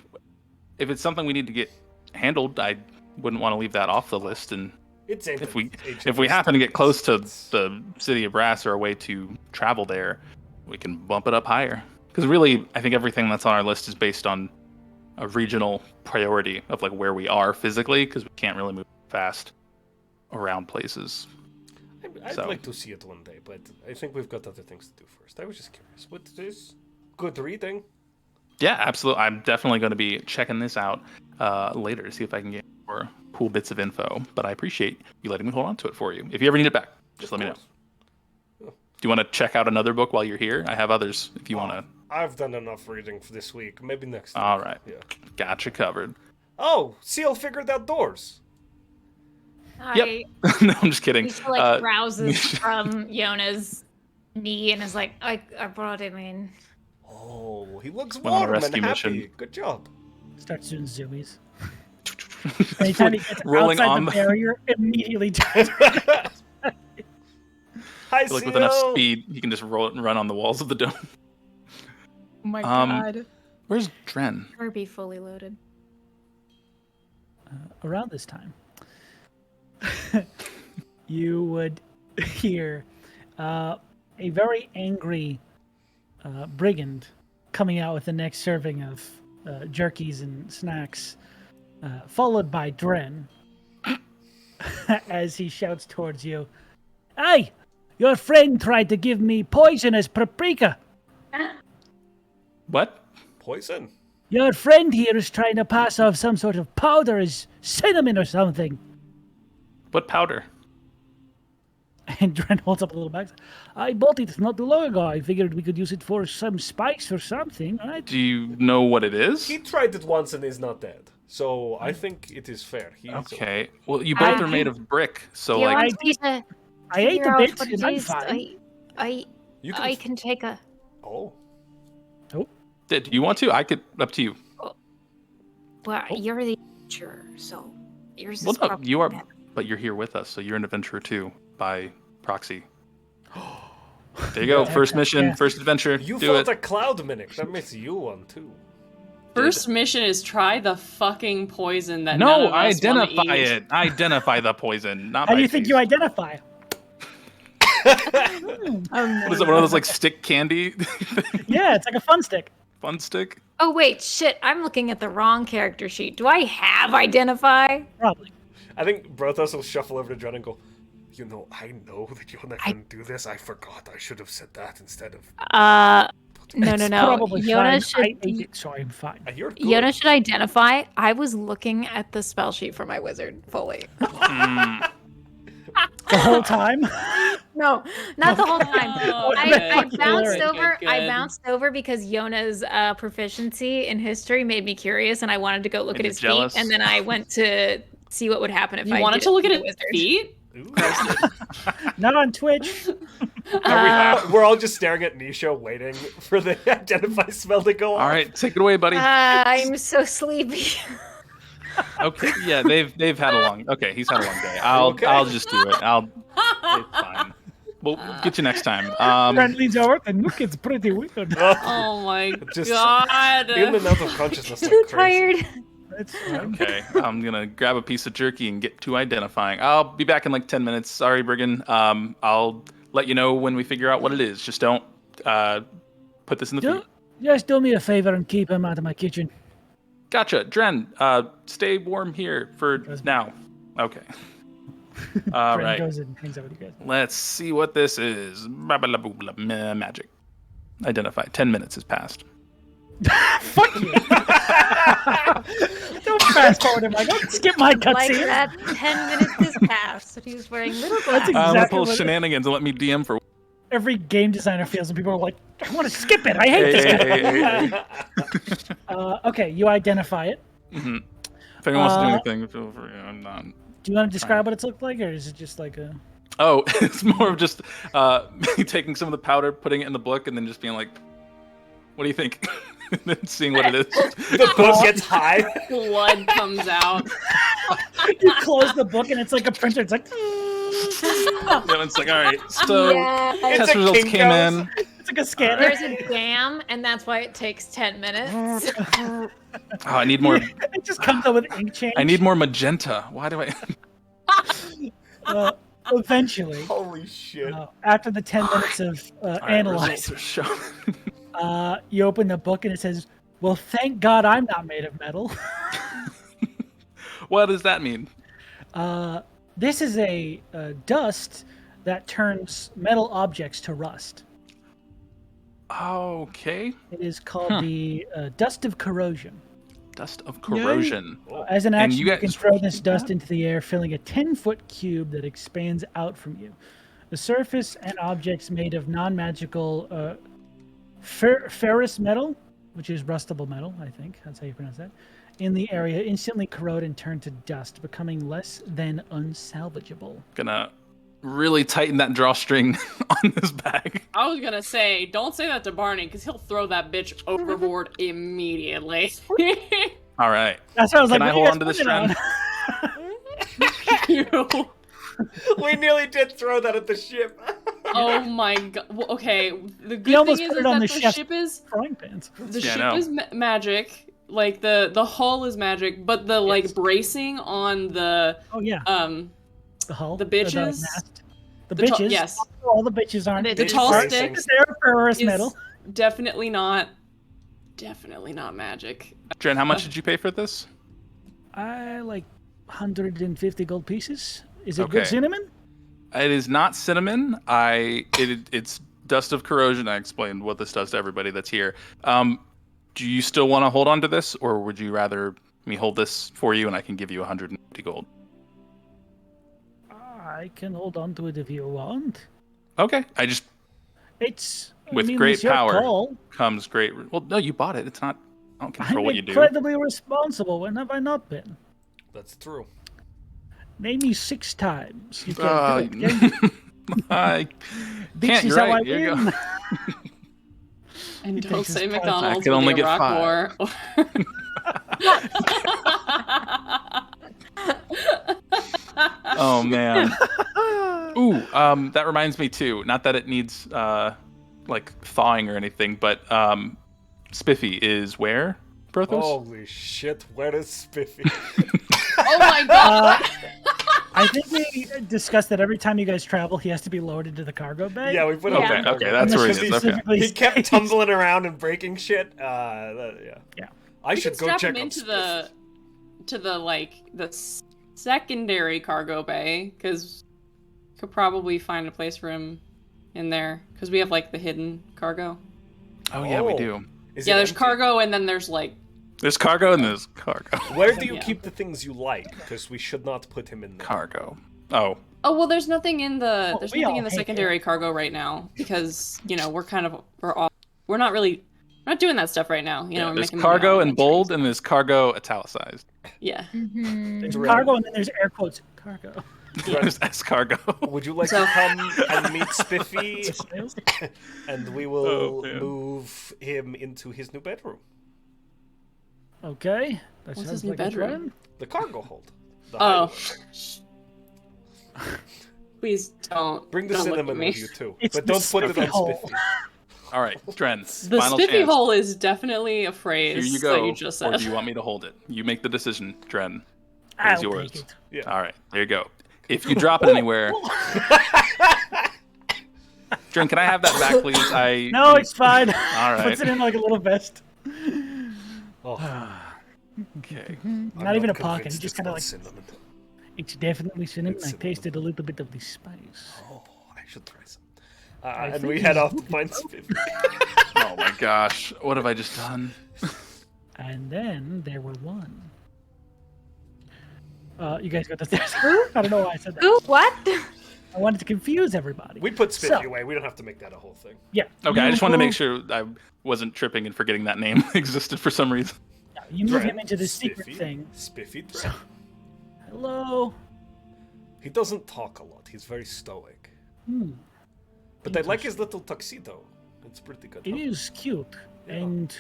if it's something we need to get handled, I wouldn't want to leave that off the list. And It's if we happen to get close to the City of Brass or a way to travel there, we can bump it up higher. Because really, I think everything that's on our list is based on a regional priority of like where we are physically, because we can't really move fast around places. I'd So- like to see it one day, but I think we've got other things to do first. I was just curious. What is good reading? Yeah, absolutely. I'm definitely going to be checking this out later to see if I can get more cool bits of info. But I appreciate you letting me hold on to it for you. If you ever need it back, just let me know. Do you want to check out another book while you're here? I have others if you want to. I've done enough reading for this week. Maybe next week. All right. Yeah. Gotcha covered. Oh, Seal figured out doors. I No, I'm just kidding. Nisha like browses from Yona's knee and is like, I brought him in. Oh, he looks Went on a warm and rescue happy. mission. Good job. Starts doing zoomies. Anytime he gets Rolling outside on the the- barrier, immediately turns. Hi, Like Seal. with enough speed, you can just roll it and run on the walls of the dome. Oh my god. Where's Dren? Kirby fully loaded. Around this time, you would hear a very angry brigand coming out with the next serving of jerkies and snacks, followed by Dren, as he shouts towards you, "Hey, your friend tried to give me poison as paprika. What? Poison. Your friend here is trying to pass off some sort of powder as cinnamon or something." What powder? And Dren holds up a little bag. "I bought it not too long ago. I figured we could use it for some spice or something, right?" Do you know what it is? He tried it once and is not dead. So I think it is fair. Okay. Well, you both are made of brick, so You like. want me to I ate figure a out bit what and it I'm is? fine. I can take a. Oh. Do you want to? I could. Up to you. Well, you're the adventurer, so yours Well, is no, probably you are, better. but you're here with us, so you're an adventurer too by proxy. There you go. First mission, yeah. first adventure. You Do fought it. a cloud mimic. That makes you one too. First mission is try the fucking poison that No, none of us wanna identify eat. it. Identify the poison, not How by do you think taste. you identify? What is it? One of those like stick candy Yeah, it's like a fun stick. fun stick? Oh wait, shit! I'm looking at the wrong character sheet. Do I have identify? Probably. I think Brothos will shuffle over to Dren and go, "You know, I know that Yona can do this. I forgot. I should have said that instead of." No. Probably fine. Yona I should. ate it, so I'm fine. You're good. Yona should identify. I was looking at the spell sheet for my wizard fully. The whole time? No, not the whole time. Oh, I good. bounced Good, over. good, I good. bounced over because Yona's proficiency in history made me curious, and I wanted to go look Made at you his jealous? feet. And then I went to see what would happen if You I wanted did to look it at with his the wizard. feet? Ooh. Not on Twitch. We're all just staring at Nisha, waiting for the identify spell to go off. All right, take it away, buddy. I'm so sleepy. Okay, yeah, they've had a long. Okay, he's had a long day. I'll just do it. It's fine. We'll get you next time. Friend leans over and look, it's pretty weird. Oh my Just god. in and out of consciousness. Too like crazy. tired. It's fine. Okay, I'm gonna grab a piece of jerky and get to identifying. I'll be back in like 10 minutes. Sorry, Brigand. I'll let you know when we figure out what it is. Just don't put this in the feed. Just do me a favor and keep him out of my kitchen. Gotcha. Dren, stay warm here for now. Okay. All Friend right. goes and hangs out with you guys. Let's see what this is. Magic. Identify. 10 minutes has passed. Fuck you. Don't fast forward him. Don't skip my Like cutscene. that, 10 minutes has passed, and he's wearing little That's glasses. I'm gonna exactly pull what shenanigans and let me DM for. every game designer feels when people are like, I want to skip it. I hate this guy. Okay, you identify it. Mm-hmm. If anyone wants to do anything, feel free. I'm not. Do you want to describe what it's looked like, or is it just like a... Oh, it's more of just me taking some of the powder, putting it in the book, and then just being like, "What do you think?" And then seeing what it is. The book gets high. Blood comes out. You close the book and it's like a printer. It's like... And it's like, all right. So Yeah. It's test a results Kinko's. came in. It's like a scanner. There's a dam, and that's why it takes 10 minutes. Oh, I need more. It just comes out with ink change. I need more magenta. Why do I? Eventually, Holy shit. after the 10 minutes of All right, analyzing, results are shown. you open the book and it says, well, thank God I'm not made of metal. What does that mean? This is a dust that turns metal objects to rust. Okay. It is called the dust of corrosion. Dust of corrosion. As an action, you you guys- can throw this dust into the air, filling a 10-foot cube that expands out from you. The surface and objects made of non-magical ferrous metal, which is rustable metal, I think. That's how you pronounce that. In the area, instantly corrode and turn to dust, becoming less than unsalvageable. Gonna really tighten that drawstring on this bag. I was gonna say, don't say that to Barney, because he'll throw that bitch overboard immediately. All right. That's what I was Can like. I what hold are on you to guys this putting on? trend? We nearly did throw that at the ship. Oh my god. Well, okay, the You good almost thing put is it on that the the chef's ship is frying pans. the Yeah, I ship know. is magic. Like the hull is magic, but the like bracing on the Oh yeah, the hull, the bitches? the mast. The The ta- bitches. yes. All the bitches aren't. The the bitches. tall Bracing. sticks They're ferrous is metal. definitely not definitely not magic. Jen, how much did you pay for this? I like 150 gold pieces. Is it Okay. good cinnamon? It is not cinnamon. It's dust of corrosion. I explained what this does to everybody that's here. Do you still want to hold on to this, or would you rather me hold this for you and I can give you 150 gold? I can hold on to it if you want. Okay. It's Great it's your power call. comes great. Well, no, you bought it. It's not. I don't control I'm what you do. incredibly responsible. When have I not been? That's true. Name me 6 times. You can't do it, can you? I This can't. is You're how right. I Here you win. go. And He don't takes his say part. McDonald's. I can only will be a get rock 5. war. Oh man. Ooh, that reminds me too. Not that it needs like thawing or anything, but Spiffy is where? Brothos? Holy shit, where is Spiffy? Oh my god! I think we discussed that every time you guys travel, he has to be lowered into the cargo bay. Yeah, we put him Yeah. in the Okay, cargo. that's where he Unless is. Okay. specifically He kept states- tumbling around and breaking shit. Yeah. Yeah. I We should can go strap check him on into Spiffy. the secondary cargo bay, because could probably find a place for him in there, because we have like the hidden cargo. Oh yeah, we do. Is Yeah, it there's empty? cargo, and then there's like There's cargo and there's cargo. Where do you Yeah. keep the things you like? Because we should not put him in there. Cargo. Oh. oh well, there's nothing in the Well, there's we nothing all in the hate secondary cargo right now, because we're not doing that stuff right now. We're There's making cargo money in bold and there's cargo italicized. yeah. There's Right. cargo and then there's air quotes cargo. There's escargot. Would you like So- to come and meet Spiffy? Sales? And we Oh, will man. move him into his new bedroom. Okay. That What's sounds his new like a bedroom? plan. The cargo hold. The Oh. highway. Please don't. Bring the don't look at cinnamon me. with you too. It's But the don't put it Spiffy on hole. Spiffy. All right, Dren. The final spiffy chance. hole is definitely a Here phrase you go. that you just Or said. do you want me to hold it? You make the decision, Dren. It I'll is yours. take it. Yeah. All right, there you go. If you drop it anywhere, Dren, can I have that back, please? No, it's fine. All right. Puts it in like a little vest. Oh, Okay. I'm Not even a convinced pocket. it's Just kind of not like cinnamon. it's definitely cinnamon. It's I cinnamon. tasted a little bit of the spice. Oh, I should try some. I And think we head he's- off to find Spiffy. Oh my gosh, what have I just done? And then there were one. You guys got the stairs. I don't know why I said that. Who? What? I wanted to confuse everybody. We put Spiffy So- away. We don't have to make that a whole thing. Yeah. Okay, I just wanted to make move- sure I wasn't tripping and forgetting that name existed for some reason. You move Dren, him into the secret Spiffy, thing. Spiffy Dren. Hello. He doesn't talk a lot. He's very stoic. Hmm. But I like his little tuxedo. It's pretty good. It huh? is cute, Yeah. and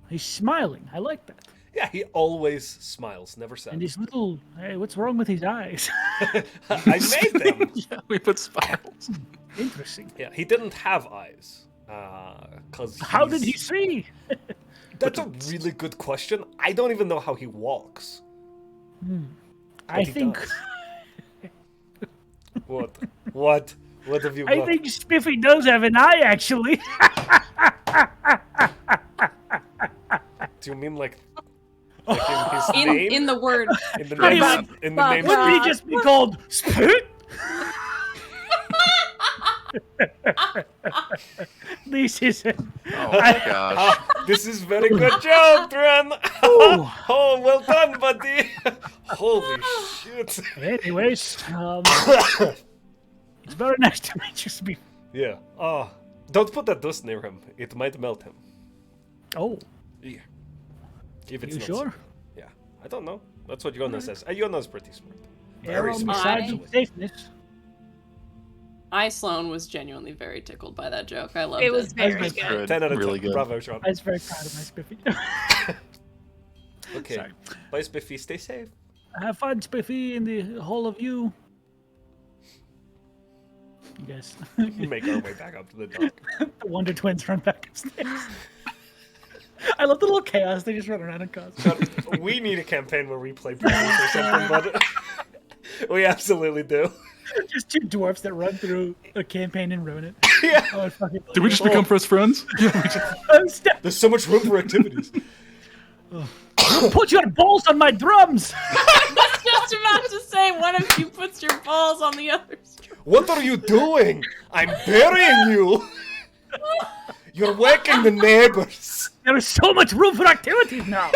he's smiling. I like that. Yeah, he always smiles, never And sad. his little, hey, what's wrong with his eyes? I made them. Yeah, we put spirals. Interesting. Yeah, he didn't have eyes. Cause How did he he's- see? That's a really good question. I don't even know how he walks. I he think does. What? What? What have you got? I think Spiffy does have an eye, actually. Do you mean like in his in name? in the word. In the Pretty name? much. In the name? Wouldn't he just be called Spit? This is it. Oh my gosh. Ah, this is very good job, Dren. Oh, well done, buddy. Holy shit. Anyways, it's very nice to meet you, Spiffy. Yeah. Don't put that dust near him. It might melt him. Oh, Yeah. If it's you not sure? Yeah. I don't know. That's what Yona says. Yona's pretty smart. Yeah, Very well, smart. besides actually. safeness. Sloan was genuinely very tickled by that joke. I loved It it. was very That's good. Good. 10 out of 10. Really good. Bravo, Sean. I was very proud of my Spiffy. Okay. Sorry. Bye, Spiffy. Stay safe. Have fun, Spiffy, and the whole of you. You guys, We make our way back up to the dock. the Wonder Twins run back upstairs. I love the little chaos they just run around and cause. God, we need a campaign where we play Brothos or something, but we absolutely do. Just two dwarfs that run through a campaign and ruin it. Yeah. Oh, I fucking Did we just become best friends? Step, There's so much room for activities. put your balls on my drums. I was just about to say, one of you puts your balls on the other's. What are you doing? I'm burying you. You're waking the neighbors. There is so much room for activities now.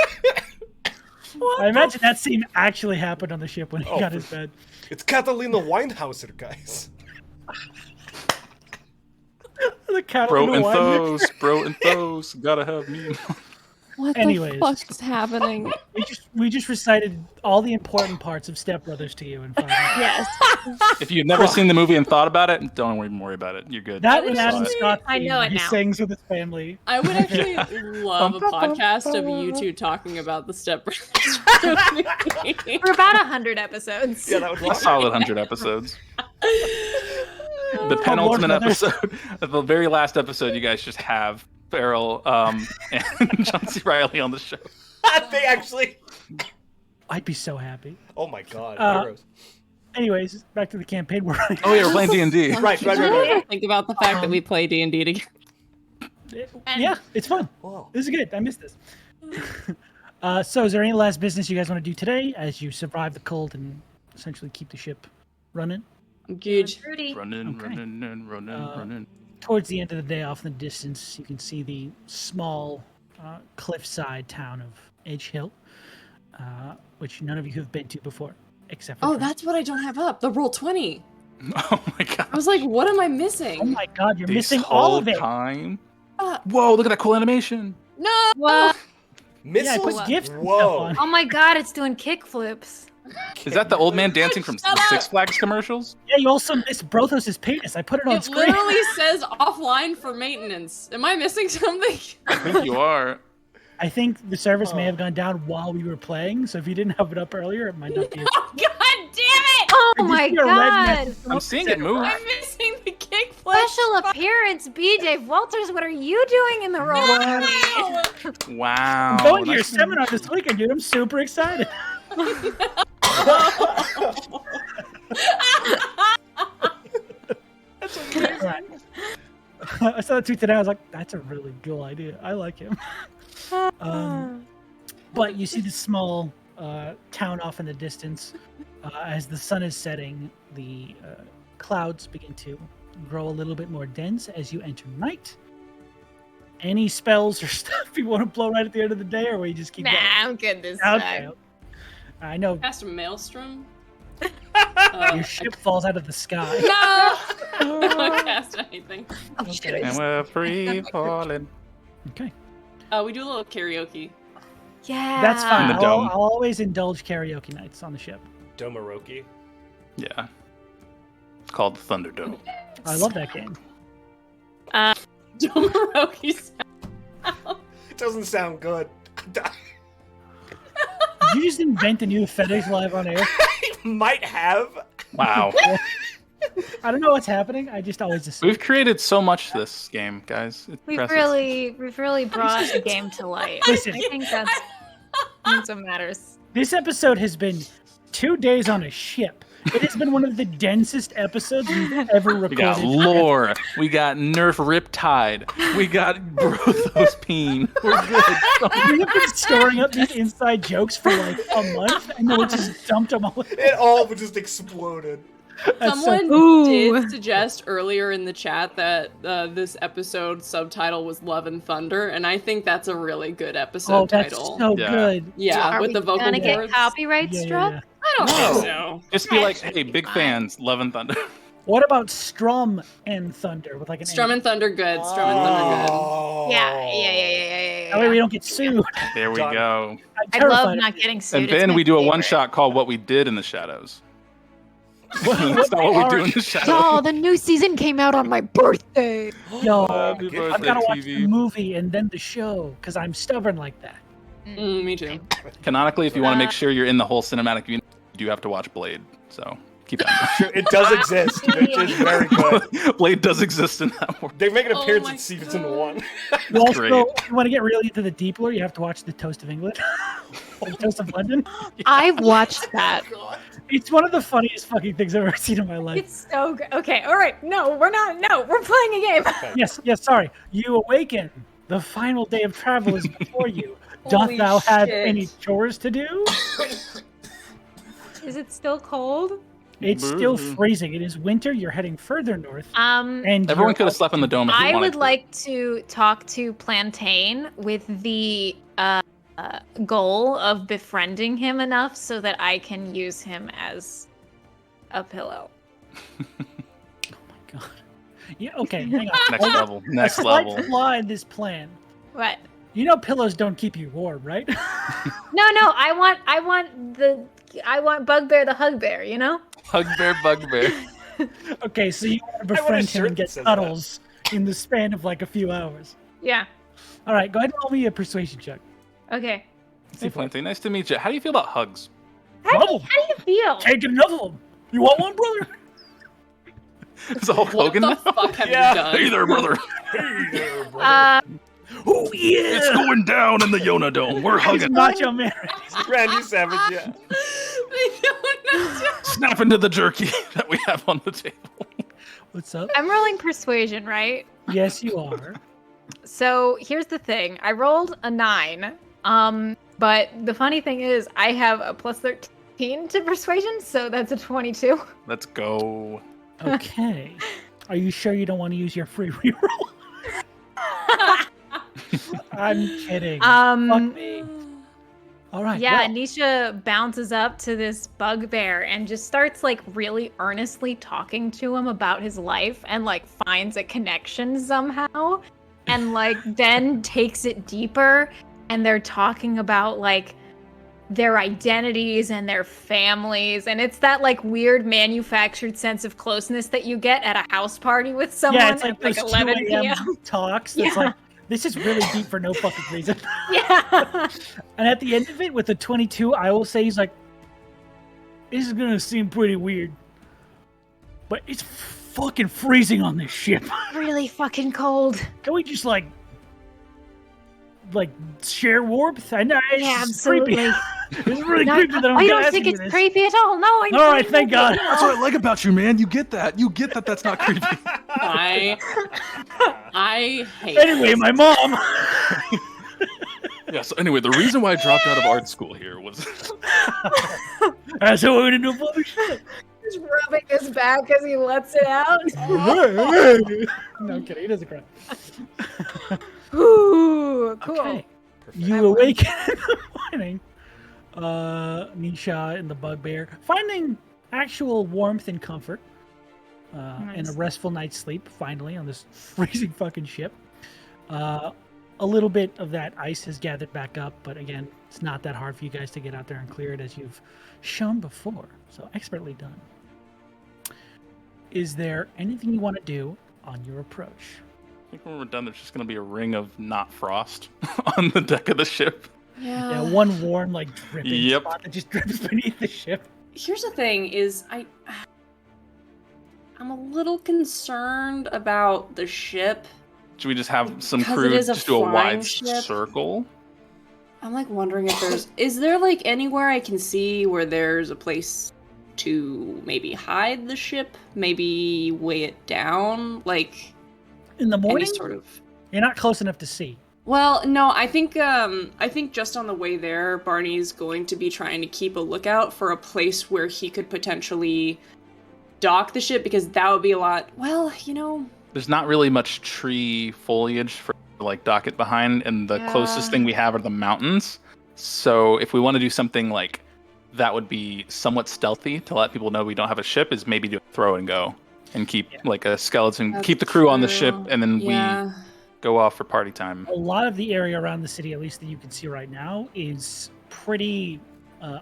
I imagine that scene actually happened on the ship when he got his bed. It's Catalina Weinhauser, guys. The Bro Catalina and wine those, mixer. bro and those. Gotta have me. What Anyways. the fuck is happening? We just recited all the important parts of Step Brothers to you in 5 minutes. Yes. If you've never seen the movie and thought about it, don't even worry about it. You're good. That You and saw Adam it. Scott. I know it he now. sings with his family. I would actually love a podcast of you two talking about the Step Brothers. For about 100 episodes. Yeah, that would A be solid 100 episodes. The Lord penultimate Brothers. episode, the very last episode, you guys just have Farrell and John C. Reilly on the show. They actually. I'd be so happy. Oh my god, heroes. Anyways, back to the campaign we're running. Oh yeah, we're playing D&D. Right. Think about the fact that we play D&D together. Yeah, it's fun. Wow. This is good. I missed this. So is there any last business you guys want to do today as you survive the cold and essentially keep the ship running? Good. Rudy. Running, Okay. running. Towards the end of the day, off in the distance, you can see the small cliffside town of Edge Hill, which none of you have been to before, except for Oh, Trent. that's what I don't have up. The Roll20. Oh my god. I was like, what am I Oh missing? my god, you're This missing all whole of it. time. Uh, Whoa, look at that cool animation. No! Whoa. Yeah, I Missiles. put gifts and stuff Whoa. on. Oh my god, it's doing kick flips. Is that the old man dancing from Shut the up. Six Flags commercials? Yeah, you also missed Brothos' penis. I put it on It screen. literally says offline for maintenance. Am I missing something? I think you are. I think the service may have gone down while we were playing, so if you didn't have it up earlier, it might not be. Oh, god damn it! Oh I just my see a red god. message I'm seeing it move. I'm missing the kickflip. Special appearance, BJ Walters. What are you doing in the role? No! Wow. I'm going to your that's- seminar this weekend, dude. I'm super excited. Right. I saw that tweet today. I was like, that's a really cool idea. I like him. But you see this small town off in the distance. As the sun is setting, the clouds begin to grow a little bit more dense as you enter night. Any spells or stuff you want to blow right at the end of the day, or will you just keep Nah, going? I'm good this Okay. time. I know Cast a maelstrom. your ship falls out of the sky. No! Don't cast anything. Oh, shit. And we're free falling. Okay. We do a little karaoke. Yeah. That's fine. In the dome. I'll always indulge karaoke nights on the ship. Domoroki. Yeah. It's called Thunderdome. I love that game. Domoroki sound. It doesn't sound good. Did you just invent a new FedEx live on air? Might have. Wow. I don't know what's happening. I just always assume. We've created so much this game, guys. It's We've impressive. really brought the game to life. Listen. I think that's what matters. This episode has been 2 days on a ship. It has been one of the densest episodes we've ever We got recorded. lore. We got Nerf Riptide. We got Brothos Peen. We're good. We have been storing up these inside jokes for like a month, and then we just dumped them all. It all just exploded. Someone Ooh. did suggest earlier in the chat that this episode subtitle was Love and Thunder, and I think that's a really good episode Oh, that's title. so Yeah. good. Yeah, Are with we the vocal gonna get boards. copyright Yeah, struck? yeah. I don't No. think so. Just be like, hey, big fans, Love and Thunder. What about Strum and Thunder with like an Strum A? and Thunder good. Strum and Thunder good. Oh. Yeah. That way we don't get sued. There we Done. go. I'm I terrified love of not it. getting sued. And It's then my we do a favorite. one-shot called What We Did in the Shadows. That's not what we do in the shadows. Oh, the new season came out on my birthday. Yo, Happy I've birthday, got to watch TV. the movie and then the show because I'm stubborn like that. Me too. Canonically, if you want to make sure you're in the whole cinematic universe, you do have to watch Blade. So keep that Sure, it does exist, which is very good. in mind. Blade does exist in that world. They make an Oh appearance my in season God. 1. You also, Great. if you want to get really into the deep lore, you have to watch The Toast of England. Photos of London. I've watched that. It's one of the funniest fucking things I've ever seen in my life. It's so good. Okay, all right. No, we're not. No, we're playing a game. Yes, sorry. You awaken. The final day of travel is before you. Doth Holy thou have shit. any chores to do? Is it still cold? It's still freezing. It is winter. You're heading further north. Um, And Everyone you're could have slept in the dome if they I wanted would to. like to talk to Plantain with the goal of befriending him enough so that I can use him as a pillow. Oh my god. Yeah, okay, hang on. Next level. Next A slight level. flaw in this plan. What? You know pillows don't keep you warm, right? No, I want Bugbear the Hugbear, you know? Bugbear, bugbear. Okay, so you want to I want a befriend him shirt and that get says cuddles in the span of like a few hours. Yeah. All right, go ahead and roll me a persuasion check. Okay. Hey, Plantain, nice to meet you. How do you feel about hugs? How do you feel? Take enough of them. You want one, brother? Is the Hulk What Hogan the now? fuck have Yeah. you done? Hey there, brother. Oh yeah! It's going down in the Yona Dome. We're It's hugging. Macho Man. Randy Savage, yeah. I don't know. Snap into the jerky that we have on the table. What's up? I'm rolling persuasion, right? Yes, you are. So here's the thing. I rolled a 9. But the funny thing is I have a plus 13 to persuasion, so that's a 22. Let's go. Okay. Are you sure you don't want to use your free reroll? I'm kidding. Fuck me. All right. Yeah, well, Nisha bounces up to this bugbear and just starts like really earnestly talking to him about his life and like finds a connection somehow and like then takes it deeper and they're talking about like their identities and their families and it's that like weird manufactured sense of closeness that you get at a house party with someone yeah, it's like at those like 11 2 a.m. p.m. talks. That's Yeah. like, this is really deep for no fucking reason. Yeah. And at the end of it, with the 22, I will say he's like, this is gonna seem pretty weird, but it's fucking freezing on this ship. Really fucking cold. Can we just like share warmth? I know it's Yeah, just creepy. absolutely. It's really No, creepy that I'm I gonna don't ask think you it's this. creepy at all. No, I All right, thank God. That's what I like about you, man. You get that. You get that that's not creepy. I hate Anyway, this. my mom. Yeah, so anyway, the reason why I dropped out of art school here was That's how we're gonna do public shit. Just rubbing his back as he lets it out. No, I'm kidding. He doesn't cry. Ooh, cool. Okay. You awaken in the morning. Nisha and the bugbear finding actual warmth and comfort and a restful night's sleep finally on this freezing fucking ship. A little bit of that ice has gathered back up, but again, it's not that hard for you guys to get out there and clear it as you've shown before. So expertly done. Is there anything you want to do on your approach? I think when we're done, there's just going to be a ring of not frost on the deck of the ship. Yeah, one warm, like dripping Yep. spot that just drips beneath the ship. Here's the thing: is I'm a little concerned about the ship. Should we just have some Because crew it is a just do a flying wide ship. circle? I'm like wondering if is there like anywhere I can see where there's a place to maybe hide the ship, maybe weigh it down, like In the morning, any sort of. you're not close enough to see. Well, no, I think just on the way there, Barney's going to be trying to keep a lookout for a place where he could potentially dock the ship because that would be a lot. Well, There's not really much tree foliage for like dock it behind, and the closest thing we have are the mountains. So if we want to do something like that would be somewhat stealthy to let people know we don't have a ship, is maybe do a throw and go and keep like a skeleton, That's keep the crew on the true. ship, and then yeah. we go off for party time. A lot of the area around the city, at least that you can see right now, is pretty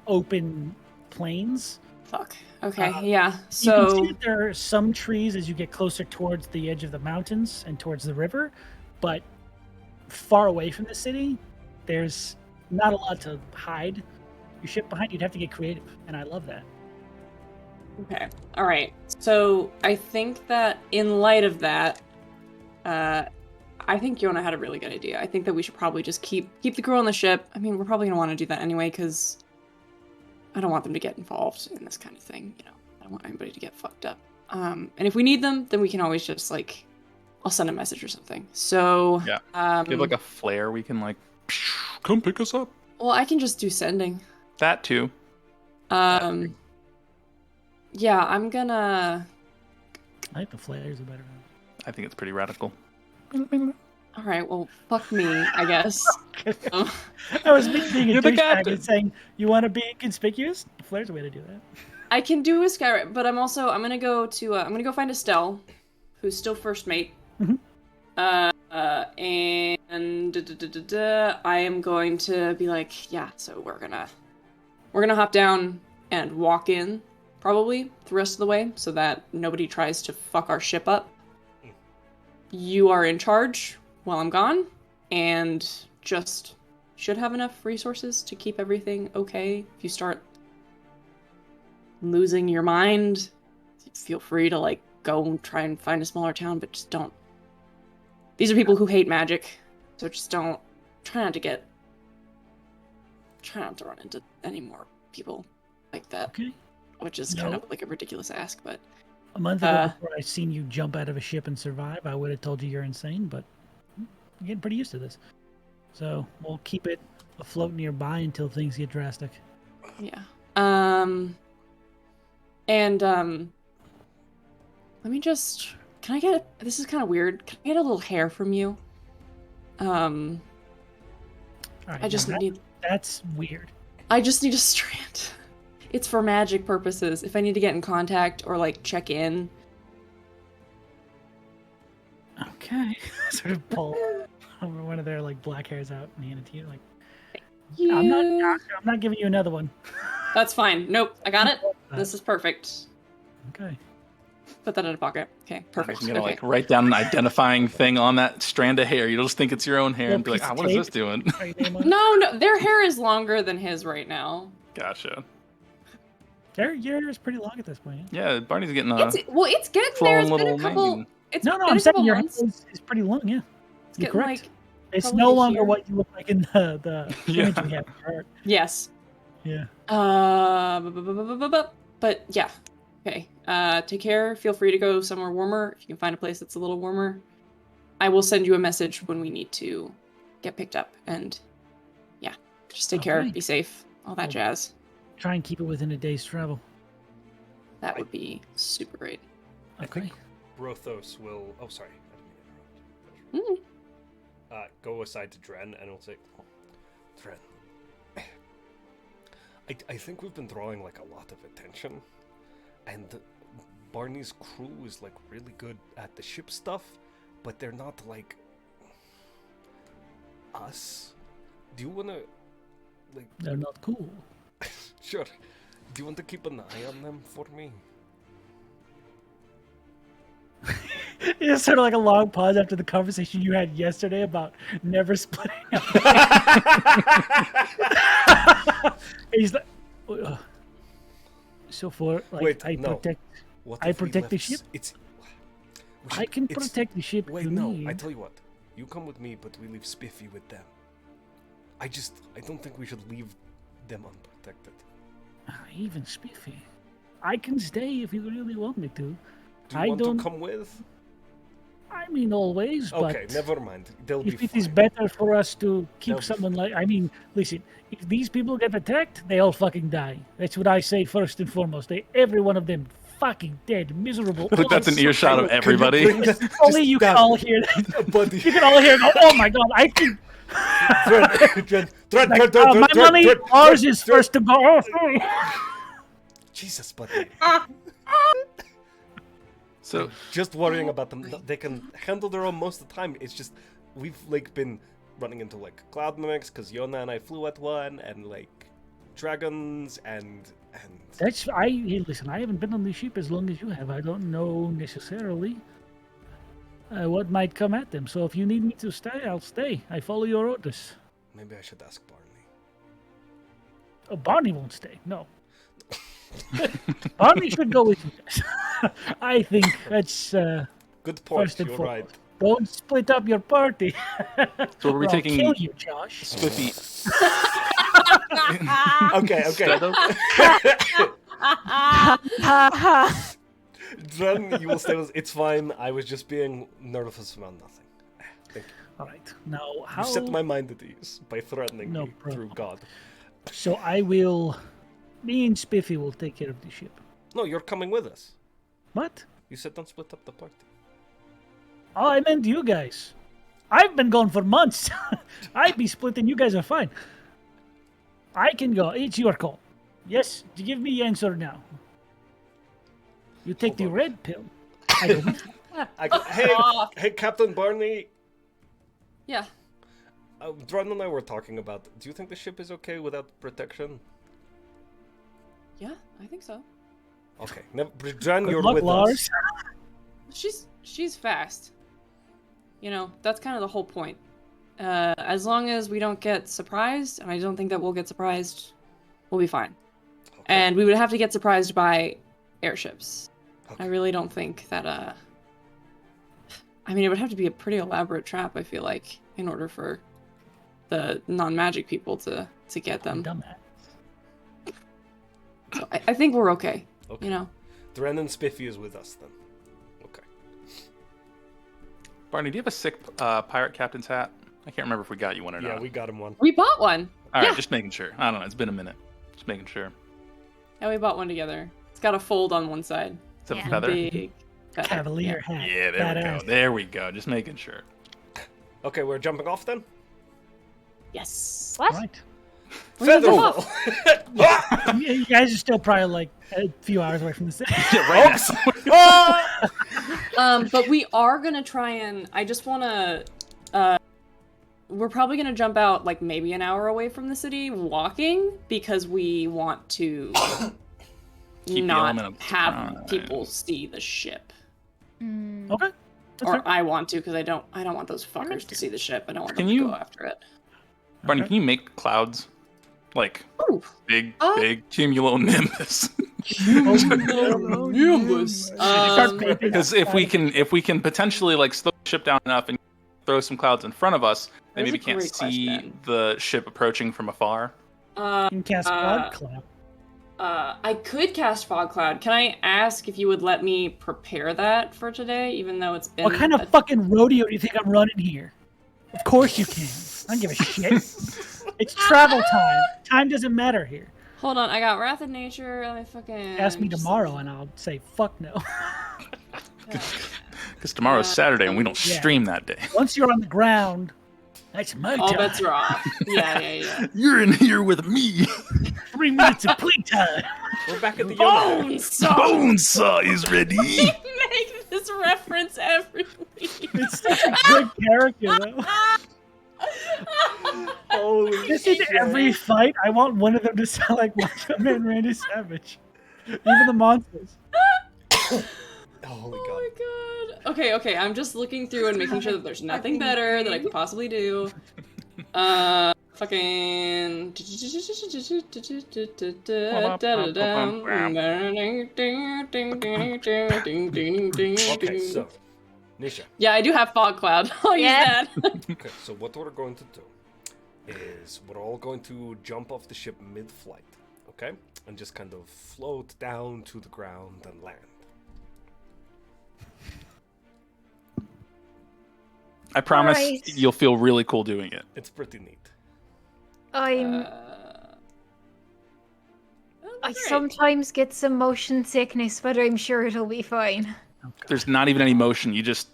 open plains. Fuck. Okay. Yeah. You can So see that there are some trees as you get closer towards the edge of the mountains and towards the river, but far away from the city, there's not a lot to hide your ship behind. You'd have to get creative, and I love that. okay. All right. So I think that in light of that, I I think Yona had a really good idea. I think that we should probably just keep the crew on the ship. I mean, we're probably gonna want to do that anyway, because I don't want them to get involved in this kind of thing. You know, I don't want anybody to get fucked up. And if we need them, then we can always just like, I'll send a message or something. So Yeah. Do you have like a flare we can like, come pick us up? well, I can just do sending. That too. Yeah, I'm gonna. I think the flares are better. I think it's pretty radical. All right, well, fuck me, I guess. I was being a You're the douchebag captain. and saying, you want to be conspicuous? The flare's a way to do that. I can do a Skyrim, but I'm gonna go to I'm gonna go find Estelle, who's still first mate. Mhm. And I am going to be like, yeah, so we're gonna hop down and walk in probably the rest of the way so that nobody tries to fuck our ship up. You are in charge while I'm gone, and just should have enough resources to keep everything okay. If you start losing your mind, feel free to like go and try and find a smaller town, but just don't. These are people who hate magic, so just don't. Try not to run into any more people like that, Okay. which is kind of like a ridiculous ask, but A month ago, before I seen you jump out of a ship and survive, I would have told you you're insane, but I'm getting pretty used to this. So we'll keep it afloat nearby until things get drastic. yeah. And let me just. Can I get? This is kind of weird. Can I get a little hair from you? All right, I just now need. that's weird. I just need a strand. It's for magic purposes. If I need to get in contact or like check in. Okay. Sort of pull one of their like black hairs out and hand it to you. Like, You... I'm not giving you another one. That's fine. Nope, I got it. This is perfect. Okay. Put that in a pocket. Okay, perfect. I'm gonna Okay. like write down an identifying thing on that strand of hair. You'll just think it's your own hair and be like, Little what piece is of this doing? Write your name on it. No, their hair is longer than his right now. Gotcha. Your hair is pretty long at this point. Yeah, Barney's getting a It's getting there. flowing It's been little a couple. mane. It's No, been I'm a saying couple your hair months. is pretty long. Yeah, It's you're getting correct. like It's probably no longer here. what you look like in the Yeah. image we have. Art. yes. Yeah. But yeah. Okay. Take care. Feel free to go somewhere warmer if you can find a place that's a little warmer. I will send you a message when we need to get picked up. And yeah, just take care. Okay. Be safe. All that Cool. jazz. Try and keep it within a day's travel. That would be super great. I Okay. think Brothos will. Oh, sorry. I didn't mean to interrupt. Go aside to Dren and we'll say, Dren, I think we've been drawing like a lot of attention, and Barney's crew is like really good at the ship stuff, but they're not like us. Do you wanna like? They're not cool. Sure. Do you want to keep an eye on them for me? It's sort of like a long pause after the conversation you had yesterday about never splitting up. He's like, so for like Wait, I no. protect. What I if we protect the left ship? It's. I can it's- protect the ship. Wait, if no. need. I tell you what. You come with me, but we leave Spiffy with them. I don't think we should leave them unprotected. Even Spiffy. I can stay if you really want me to. Do you I want don't- to come with? I mean, always, Okay, but never mind. They'll be if it fine. is better for us to keep They'll be someone like, I mean, listen, if these people get attacked, they all fucking die. That's what I say first and foremost. Every one of them fucking dead, miserable. I think that's an awesome. earshot of Can you everybody. bring that- Only just you can that- all hear that. Buddy. You can all hear it go, oh my god, I can. Dren, Like, my money, ours is first to go. Oh, sorry. Jesus, buddy. So Just worrying about them. They can handle their own most of the time. It's just we've like been running into like cloud mimics because Yona and I flew at one, and like dragons and That's hey, listen. I haven't been on the ship as long as you have. I don't know necessarily what might come at them. So if you need me to stay, I'll stay. I follow your orders. maybe I should ask Barney. Oh, Barney won't stay. No. Barney should go with you guys. I think that's Good point. first and You're foremost. right. Don't split up your party. So we're Or I'll taking kill you, Josh. Spiffy. Okay. Stratos? Dren, you will stay with us. It's fine. I was just being nervous about nothing. Thank you. All right. Now, how? You set my mind at ease by threatening No me problem. through God. So me and Spiffy will take care of the ship. No, you're coming with us. What? You said don't split up the party. Oh, I meant you guys. I've been gone for months. I'd be splitting. You guys are fine. I can go. It's your call. Yes, give me the answer now. You take the Hold on. red pill. I don't. Hey, Captain Barney. Yeah. Dren and I were talking about. Do you think the ship is okay without protection? Yeah, I think so. Okay, Dren, Good you're luck, with Lars. She's fast. You know, that's kind of the whole point. As long as we don't get surprised, and I don't think that we'll get surprised, we'll be fine. Okay. And we would have to get surprised by airships. Okay. I really don't think that, I mean, it would have to be a pretty elaborate trap, I feel like, in order for the non-magic people to get them. Dumbass. So I think we're okay, Okay. you know? Dren and Spiffy is with us then. Okay. Barney, do you have a sick pirate captain's hat? I can't remember if we got you one or Yeah, not. we got him one. We bought one! All right, yeah. just making sure. I don't know. It's been a minute. Just making sure. Yeah, we bought one together. It's got a fold on one side. Is that Yeah. a feather? Big feather. Cavalier hat. Yeah, there we Badass. go. There we go. Just making sure. Okay, we're jumping off then? Yes. What? Right. We're gonna jump Featherfall. off. You guys are still probably like a few hours away from the city. Yeah, right now. But we are gonna try and. I just wanna. We're probably gonna jump out like maybe an hour away from the city walking because we want to Keep the element not of have surprise. people see the ship. Mm. Okay. That's Or fair. I want to because I don't want those fuckers to see the ship. I don't want Can them you- to go after it. Barney, can you make clouds? Like Ooh. big Oh. cumulonimbus. Nimbus. Because if we can potentially like slow the ship down enough and throw some clouds in front of us, then That's maybe a can't great see question. the ship approaching from afar. You can cast Fog Cloud. I could cast Fog Cloud. Can I ask if you would let me prepare that for today, even though it's been... What kind of fucking rodeo do you think I'm running here? Of course you can. I don't give a shit. It's travel time. Time doesn't matter here. Hold on, I got Wrath of Nature. Let me fucking... Ask me tomorrow and I'll say fuck no. Because tomorrow's Saturday and we don't Yeah. stream that day. Once you're on the ground, that's my All time. bets are off. Yeah. You're in here with me. 3 minutes of playtime. We're back at the Yona. Bonesaw is ready. Make this reference every week. It's such a good character, though. Holy Just in every fight, I want one of them to sound like Macho Man Randy Savage. Even the monsters. Holy Oh God. my god. Okay, I'm just looking through and making sure that there's nothing better that I could possibly do. Fucking... Okay, so, Nisha. Yeah, I do have Fog Cloud. I'll Yeah. use that. Okay, so what we're going to do is we're all going to jump off the ship mid-flight, okay? And just kind of float down to the ground and land. I promise Alright. you'll feel really cool doing it. It's pretty neat. I Great. sometimes get some motion sickness, but I'm sure it'll be fine. There's not even any motion. You just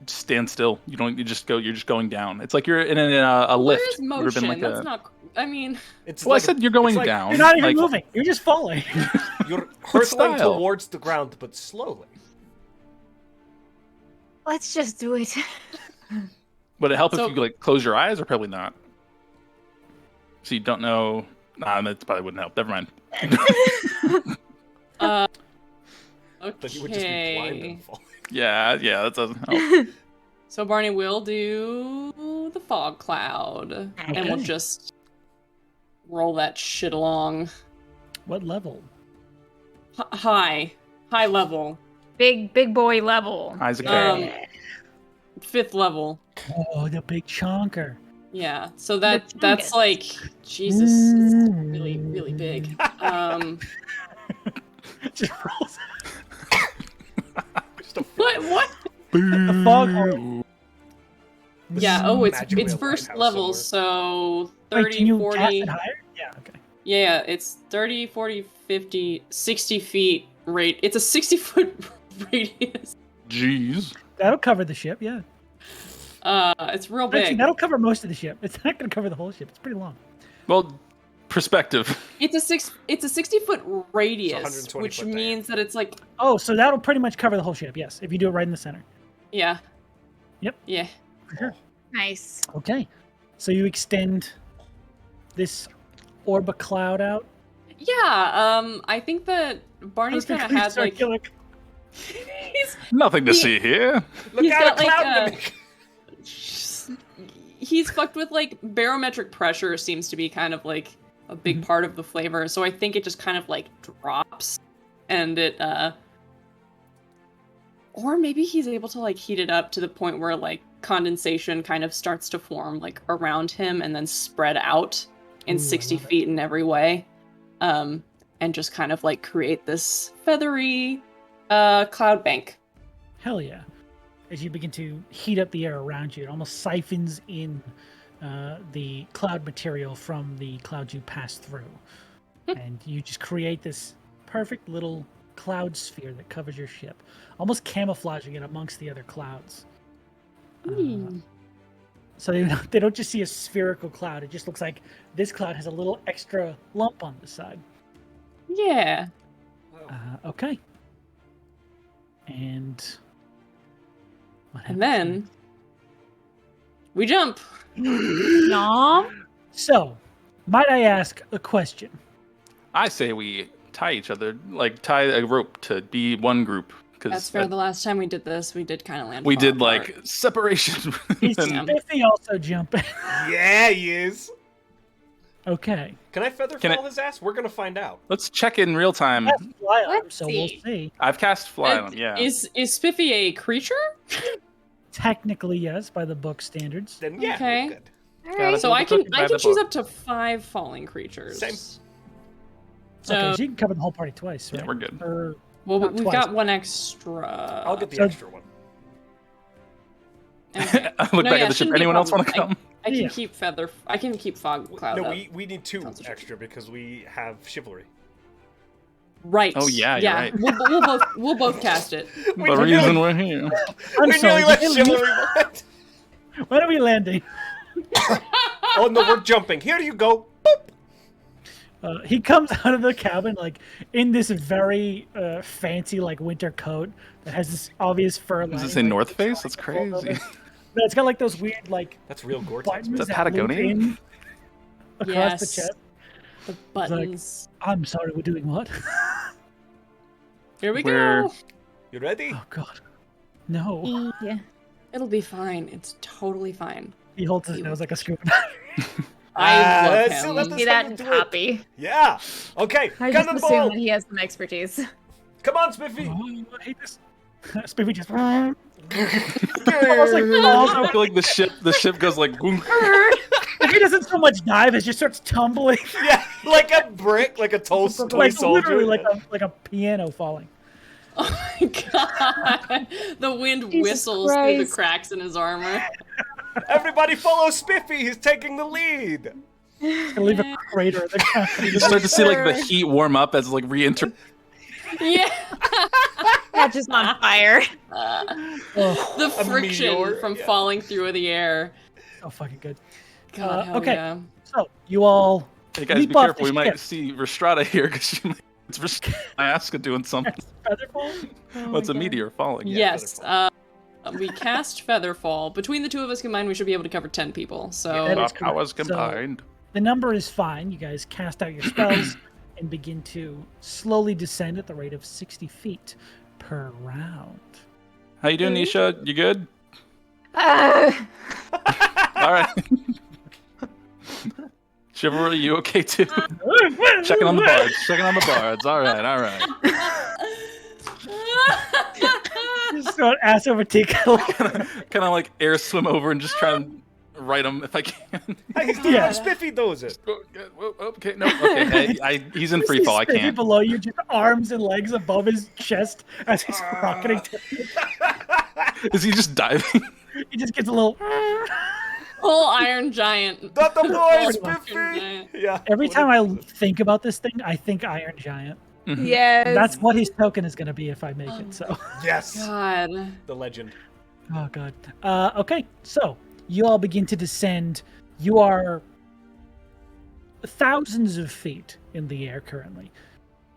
stand still. You don't. You just go. You're just going down. It's like you're in a lift. There is You ever motion. been like That's a- not... I mean... It's Well, I like, said you're going it's like down. You're not even like- moving. You're just falling. You're hurtling style. towards the ground, but slowly. Let's just do it. Would it help So- if you like close your eyes, or probably not? So you don't know. Nah, that probably wouldn't help. Never mind. Okay. That you would just be blind and fall. Yeah, that doesn't help. So Barney will do the Fog Cloud. And we'll Okay. just roll that shit along. What level? High level. Big boy level. Eyes a Um, cat. 5th level. Oh, the big chonker. Yeah, so The that's chungus. like Jesus, it's really really big. Just rolls. Just a What? The foghorn. Yeah. Oh, it's Magically a first lighthouse level, somewhere. so 30, Wait, can you 40. cast it higher? Yeah. Okay. Yeah, it's 30, 40, 50, 60 feet rate. It's a 60-foot radius. Jeez. That'll cover the ship. Yeah. It's real Actually, big. that'll cover most of the ship. It's not going to cover the whole ship. It's pretty long. Well, perspective. It's a 60-foot radius, 120 which foot means that it's like, Oh, so that'll pretty much cover the whole ship. Yes, if you do it right in the center. yeah. Yep. Yeah. For sure. Nice. Okay. So you extend this orb of cloud out. Yeah. I think that Barney's kind of Perfectly had like circular. he's Nothing to He- see here. Look He's out, got, a like, cloud! he's fucked with like barometric pressure seems to be kind of like a big part of the flavor. So I think it just kind of like drops and it or maybe he's able to like heat it up to the point where like condensation kind of starts to form like around him and then spread out in Ooh, I 60 love it. feet in every way. And just kind of like create this feathery cloud bank. Hell yeah. As you begin to heat up the air around you, it almost siphons in the cloud material from the clouds you pass through. And you just create this perfect little cloud sphere that covers your ship, almost camouflaging it amongst the other clouds. So they don't just see a spherical cloud. It just looks like this cloud has a little extra lump on the side. Yeah. Okay. And what And happens then we jump. Nom. So, might I ask a question? I say we tie each other, like tie a rope to be one group. That's fair. The last time we did this, we did kind of land. We far did apart. like separation. Is And- Spiffy also jumping? Yeah, he is. Okay. Can I feather Can fall his ass? We're gonna find out. Let's check in real time. That's fly on him, Let's so we'll see. see. I've cast fly on him, yeah. Is Spiffy a creature? Technically, yes, by the book standards. Then yeah, Okay. we're good. All Gotta right. do So the I can cookie by the choose book. up to 5 falling creatures. Same. So, Okay, so you can cover the whole party twice, right? Yeah, we're good. Or, well, not we've twice. got one extra. I'll get the So- extra one. Okay. I look No, back yeah, at the ship. shouldn't be a Anyone else want to problem. come? I can Yeah. keep feather. I can keep fog cloud No, up. we need 2 Sounds extra because we have chivalry. Right. Oh, yeah, you're right. We'll both cast it. The reason we're here. I'm we sorry, nearly let did they leave? chivalry land. When are we landing? Oh no, we're jumping. Here you go. He comes out of the cabin like in this very fancy like winter coat that has this obvious fur. Is this lining, in like, North Face? That's fold over. crazy. No, it's got like those weird like That's real Gore-Tex. buttons man. Is that that loop Patagonia? in across Yes. the chest. The buttons. I'm sorry, we're doing what? Here we We're- go. You ready? Oh God, no! Yeah. It'll be fine. It's totally fine. He holds his nose like a scuba diver. I love let's see, him. let this See that thing in do it. copy. Yeah. Okay. I just assume Cannonball. that he has some expertise. Come on, Spiffy. Oh, I hate this. Spiffy just almost like Almost falls I over. feel like the ship goes like boom. He doesn't so much dive as just starts tumbling, Yeah, like a brick, like a toy like soldier. literally like a piano falling. Oh my god. The wind Jesus whistles through the Christ. cracks in his armor. Everybody follow Spiffy. He's taking the lead. Gonna leave a crater in the ground. You start to see like the heat warm up as like re-enter. Yeah. Catches on fire. Oh, The friction meteor, from yeah. falling through the air. so fucking good. God, hell okay. yeah. So you all Hey guys, leap be off careful. the We might ship. see Rhystrata here because it's Rhystrata doing something. Featherfall. Well, it's a meteor falling. Yes. We cast Featherfall. Between the 2 of us combined, we should be able to cover 10 people. So Yeah, that Our is correct. powers So- combined. The number is fine. You guys cast out your spells and begin to slowly descend at the rate of 60 feet per round. How you doing, Nisha? You good? Uh, All right. Chivalry, you okay too? Checking on the bards. Checking on the bards. All right. All right. Just throw an ass over Tico. kind of like air swim over and just try and right him if I can. Hey, he's doing Yeah. what Spiffy does it. Okay, no, okay. He's in free fall. I Spiffy can't. below you, just arms and legs above his chest as he's rocketing. Is he just diving? He just gets a little. Full Iron Giant. Not the boy, Iron Spiffy! Giant. Yeah. Every time I think about this thing, I think Iron Giant. Yes. That's what his token is going to be if I make it. So, Yes. God. The legend. oh god. Okay, so you all begin to descend. You are thousands of feet in the air currently.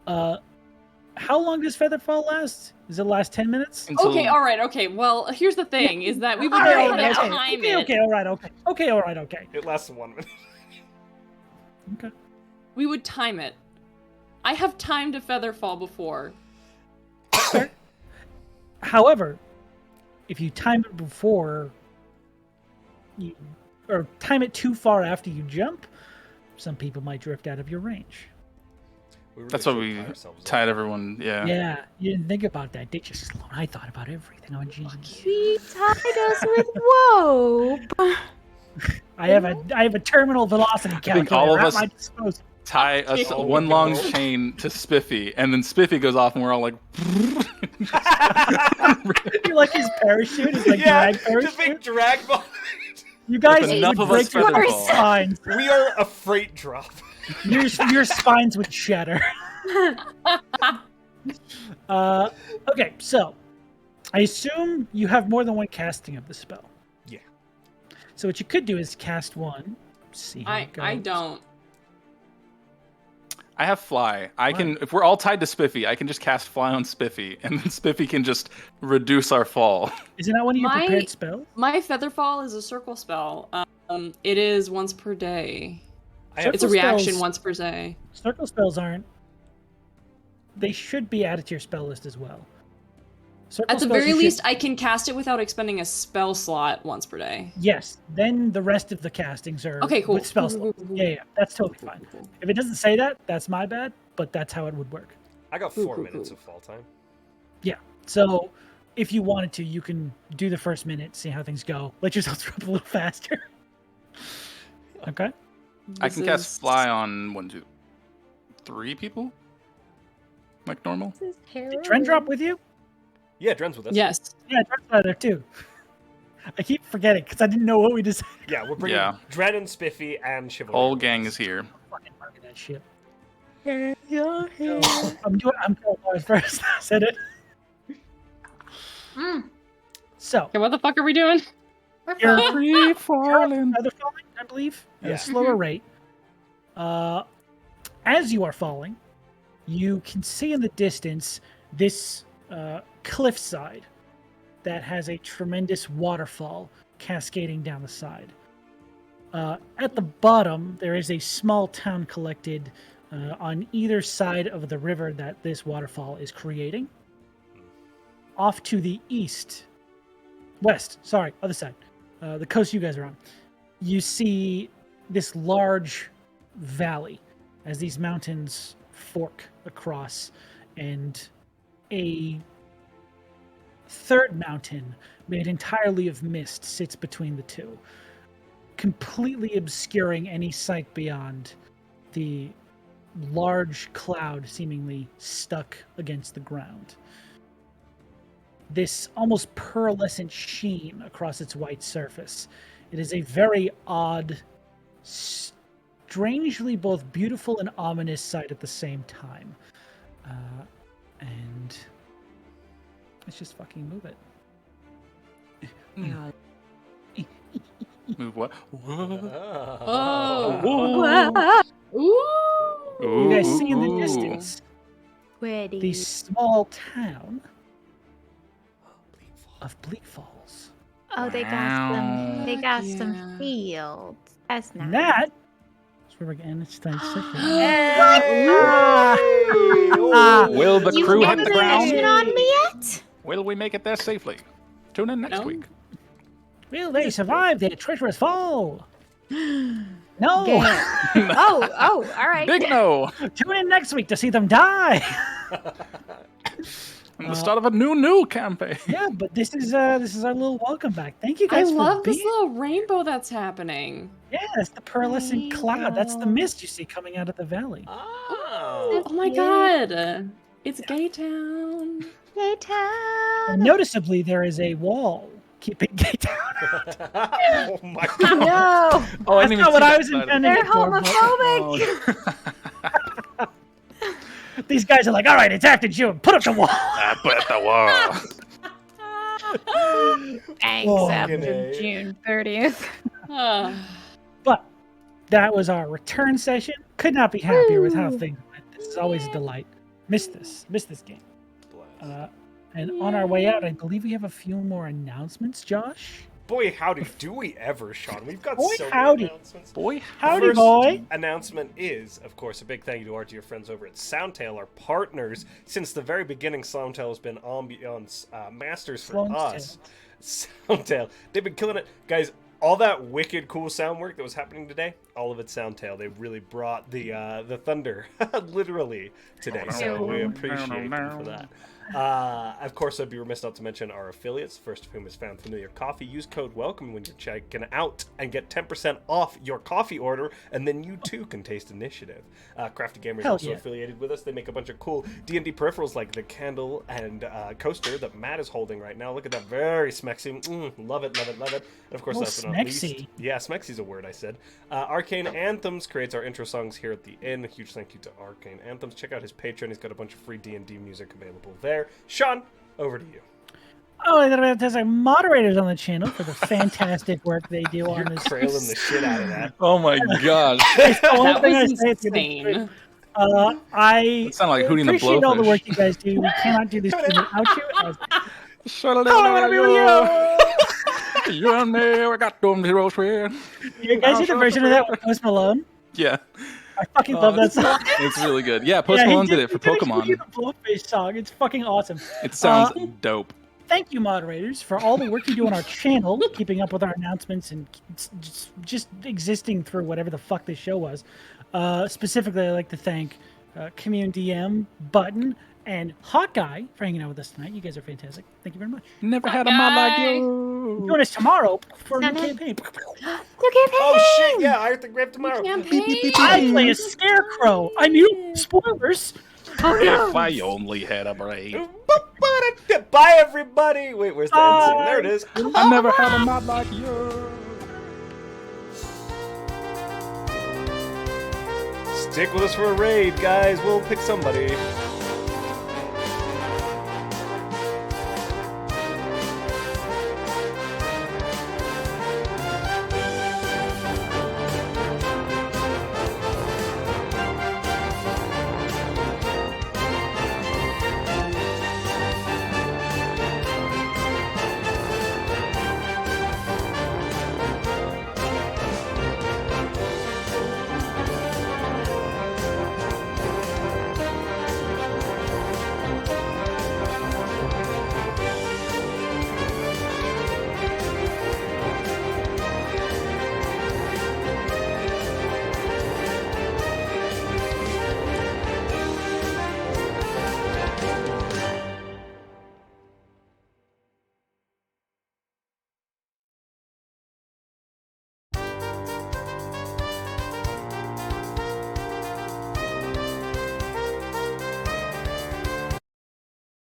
How long does Featherfall last? Does it last 10 minutes? Until- Okay, all right, okay. Well, here's the thing: is that we would All know right, how to okay, time okay, it. okay, all right, okay. It lasts 1 minute. Okay. We would time it. I have timed a Featherfall before. However, if you time it before you, or time it too far after you jump, some people might drift out of your range. We really That's what should we tie ourselves up. tied everyone. Yeah. Yeah, you didn't think about that, did you, Sloan? I thought about everything. Oh, jeez. She tied us with rope. I have a terminal velocity calculator think all of at us- my disposal. Tie us Oh, one long no. chain to Spiffy, and then Spiffy goes off, and we're all like, You like his parachute? His like Yeah, drag parachute? just big drag ball. You guys With would enough of break us your Featherfall. spines. We are a freight drop. Your spines would shatter. Okay, so I assume you have more than one casting of the spell. Yeah. So what you could do is cast one. See how it goes. I don't. I have fly. I can, if we're all tied to Spiffy, I can just cast fly on Spiffy, and then Spiffy can just reduce our fall. Isn't that one of your My- prepared spells? My Featherfall is a circle spell. It is once per day. I have It's a Circle reaction spells- once per day. Circle spells aren't. They should be added to your spell list as well. Circle At the spells very you should- least, I can cast it without expending a spell slot once per day. Yes. Then the rest of the castings are Okay, cool. with spell Cool, cool, slots. cool, Yeah, yeah, that's totally fine. If it doesn't say that, that's my bad. But that's how it would work. I got Cool, 4 cool, minutes cool. of fall time. Yeah. So if you wanted to, you can do the first minute, see how things go. Let yourself drop a little faster. Okay. I This can cast is- fly on 1, 2, 3 people, like normal. This is Did Dren drop with you? Yeah, Dren's with us. Yes. Yeah, Dren's out there too. I keep forgetting because I didn't know what we decided. Yeah, we're bringing Yeah. Dren and Spiffy and Chivalry. Whole with gang us. is here. Fucking marking that shit. I'm doing Mars first. I said it. So Okay, what the fuck are we doing? you're Free falling. feather falling, I believe, at Yeah. a slower rate. As you are falling, you can see in the distance this cliffside that has a tremendous waterfall cascading down the side. At the bottom, there is a small town collected on either side of the river that this waterfall is creating. Off to the other side, the coast you guys are on, you see this large valley as these mountains fork across, and a third mountain made entirely of mist sits between the two, completely obscuring any sight beyond the large cloud seemingly stuck against the ground. This almost pearlescent sheen across its white surface. It is a very odd, strangely both beautiful and ominous sight at the same time. And let's just fucking move it. Move what? Oh. Ooh. You guys see in the Ooh. distance Pretty. the small town of Bleak Falls. Oh, they got some. They got Yeah. some fields. That's nice. And that is where we're getting this thing Will the You crew haven't hit the ground? mentioned on me yet? Will we make it there safely? Tune in next No. week. Will they survive their treacherous fall? No. Oh, all right. Big no. Tune in next week to see them die. And the start of a new campaign. Yeah, but this is our little welcome back. Thank you I guys for love this being. little rainbow that's happening. Yeah, it's the pearlescent cloud. That's the mist you see coming out of the valley. Oh. Oh my god. It's Gay Town. Gay Town. And noticeably, there is a wall keeping Gay Town out. Oh my god. No, Oh, I That's didn't even not what see I that was side of it. intending they're it for. but homophobic. These guys are like, all right, it's after June. Put up the wall. I put the wall. Thanks, Oh, after G'day. June 30th. But that was our return session. Could not be happier with how things went. This is always a delight. Missed this game. And on our way out, I believe we have a few more announcements, Josh. Boy, howdy, do we ever, Sean? We've got Boy, so howdy. many announcements. Boy. Howdy, First boy. announcement is, of course, a big thank you to our dear friends over at Soundtail, our partners. Since the very beginning, Soundtail has been ambiance masters for Sloan's us. Soundtail. They've been killing it. Guys, all that wicked cool sound work that was happening today, all of it Soundtail. They really brought the thunder, literally, today. So we appreciate them for that. Of course, I'd be remiss not to mention our affiliates, first of whom is Found Familiar Coffee. Use code WELCOME when you're checking out and get 10% off your coffee order, and then you too can taste Initiative. Crafty Gamer is Hell also yeah. affiliated with us. They make a bunch of cool D&D peripherals like the candle and coaster that Matt is holding right now. Look at that, very smexy. Love it, love it, love it. And of course, Oh, last but not least, smexy. yeah, smexy's a word I said. Arcane Anthems creates our intro songs here at the inn. A huge thank you to Arcane Anthems. Check out his Patreon. He's got a bunch of free D&D music available there. Sean, over to you. Oh, I got there's our moderators on the channel for the fantastic work they do on You're this. crailing the shit out of that. Oh my gosh. It's the one That thing I was say at the end of the insane. stream. I It sounded like Hootie and the appreciate all the Blowfish. work you guys do. We cannot do this without you. Shut Oh, I want to be with you. You and me, we got them heroes friend. You guys see the version of that with Post Malone? Yeah. I fucking love that song. It's really good. Yeah, Post Yeah, he Malone did it for he did a Pokemon. Hootie and the Blowfish song. It's fucking awesome. It sounds dope. Thank you, moderators, for all the work you do on our channel, keeping up with our announcements and just existing through whatever the fuck this show was. Specifically, I'd like to thank Community DM, Button, and Hawkeye for hanging out with us tonight. You guys are fantastic. Thank you very much. Never had a mod like you. Join us tomorrow for a new campaign. Oh shit, yeah, I think we have tomorrow. I play a scarecrow. I knew spoilers. If I only had a brain. Bye, everybody. Wait, where's the end scene? There it is. I never had a mod like you. Stick with us for a raid, guys. We'll pick somebody.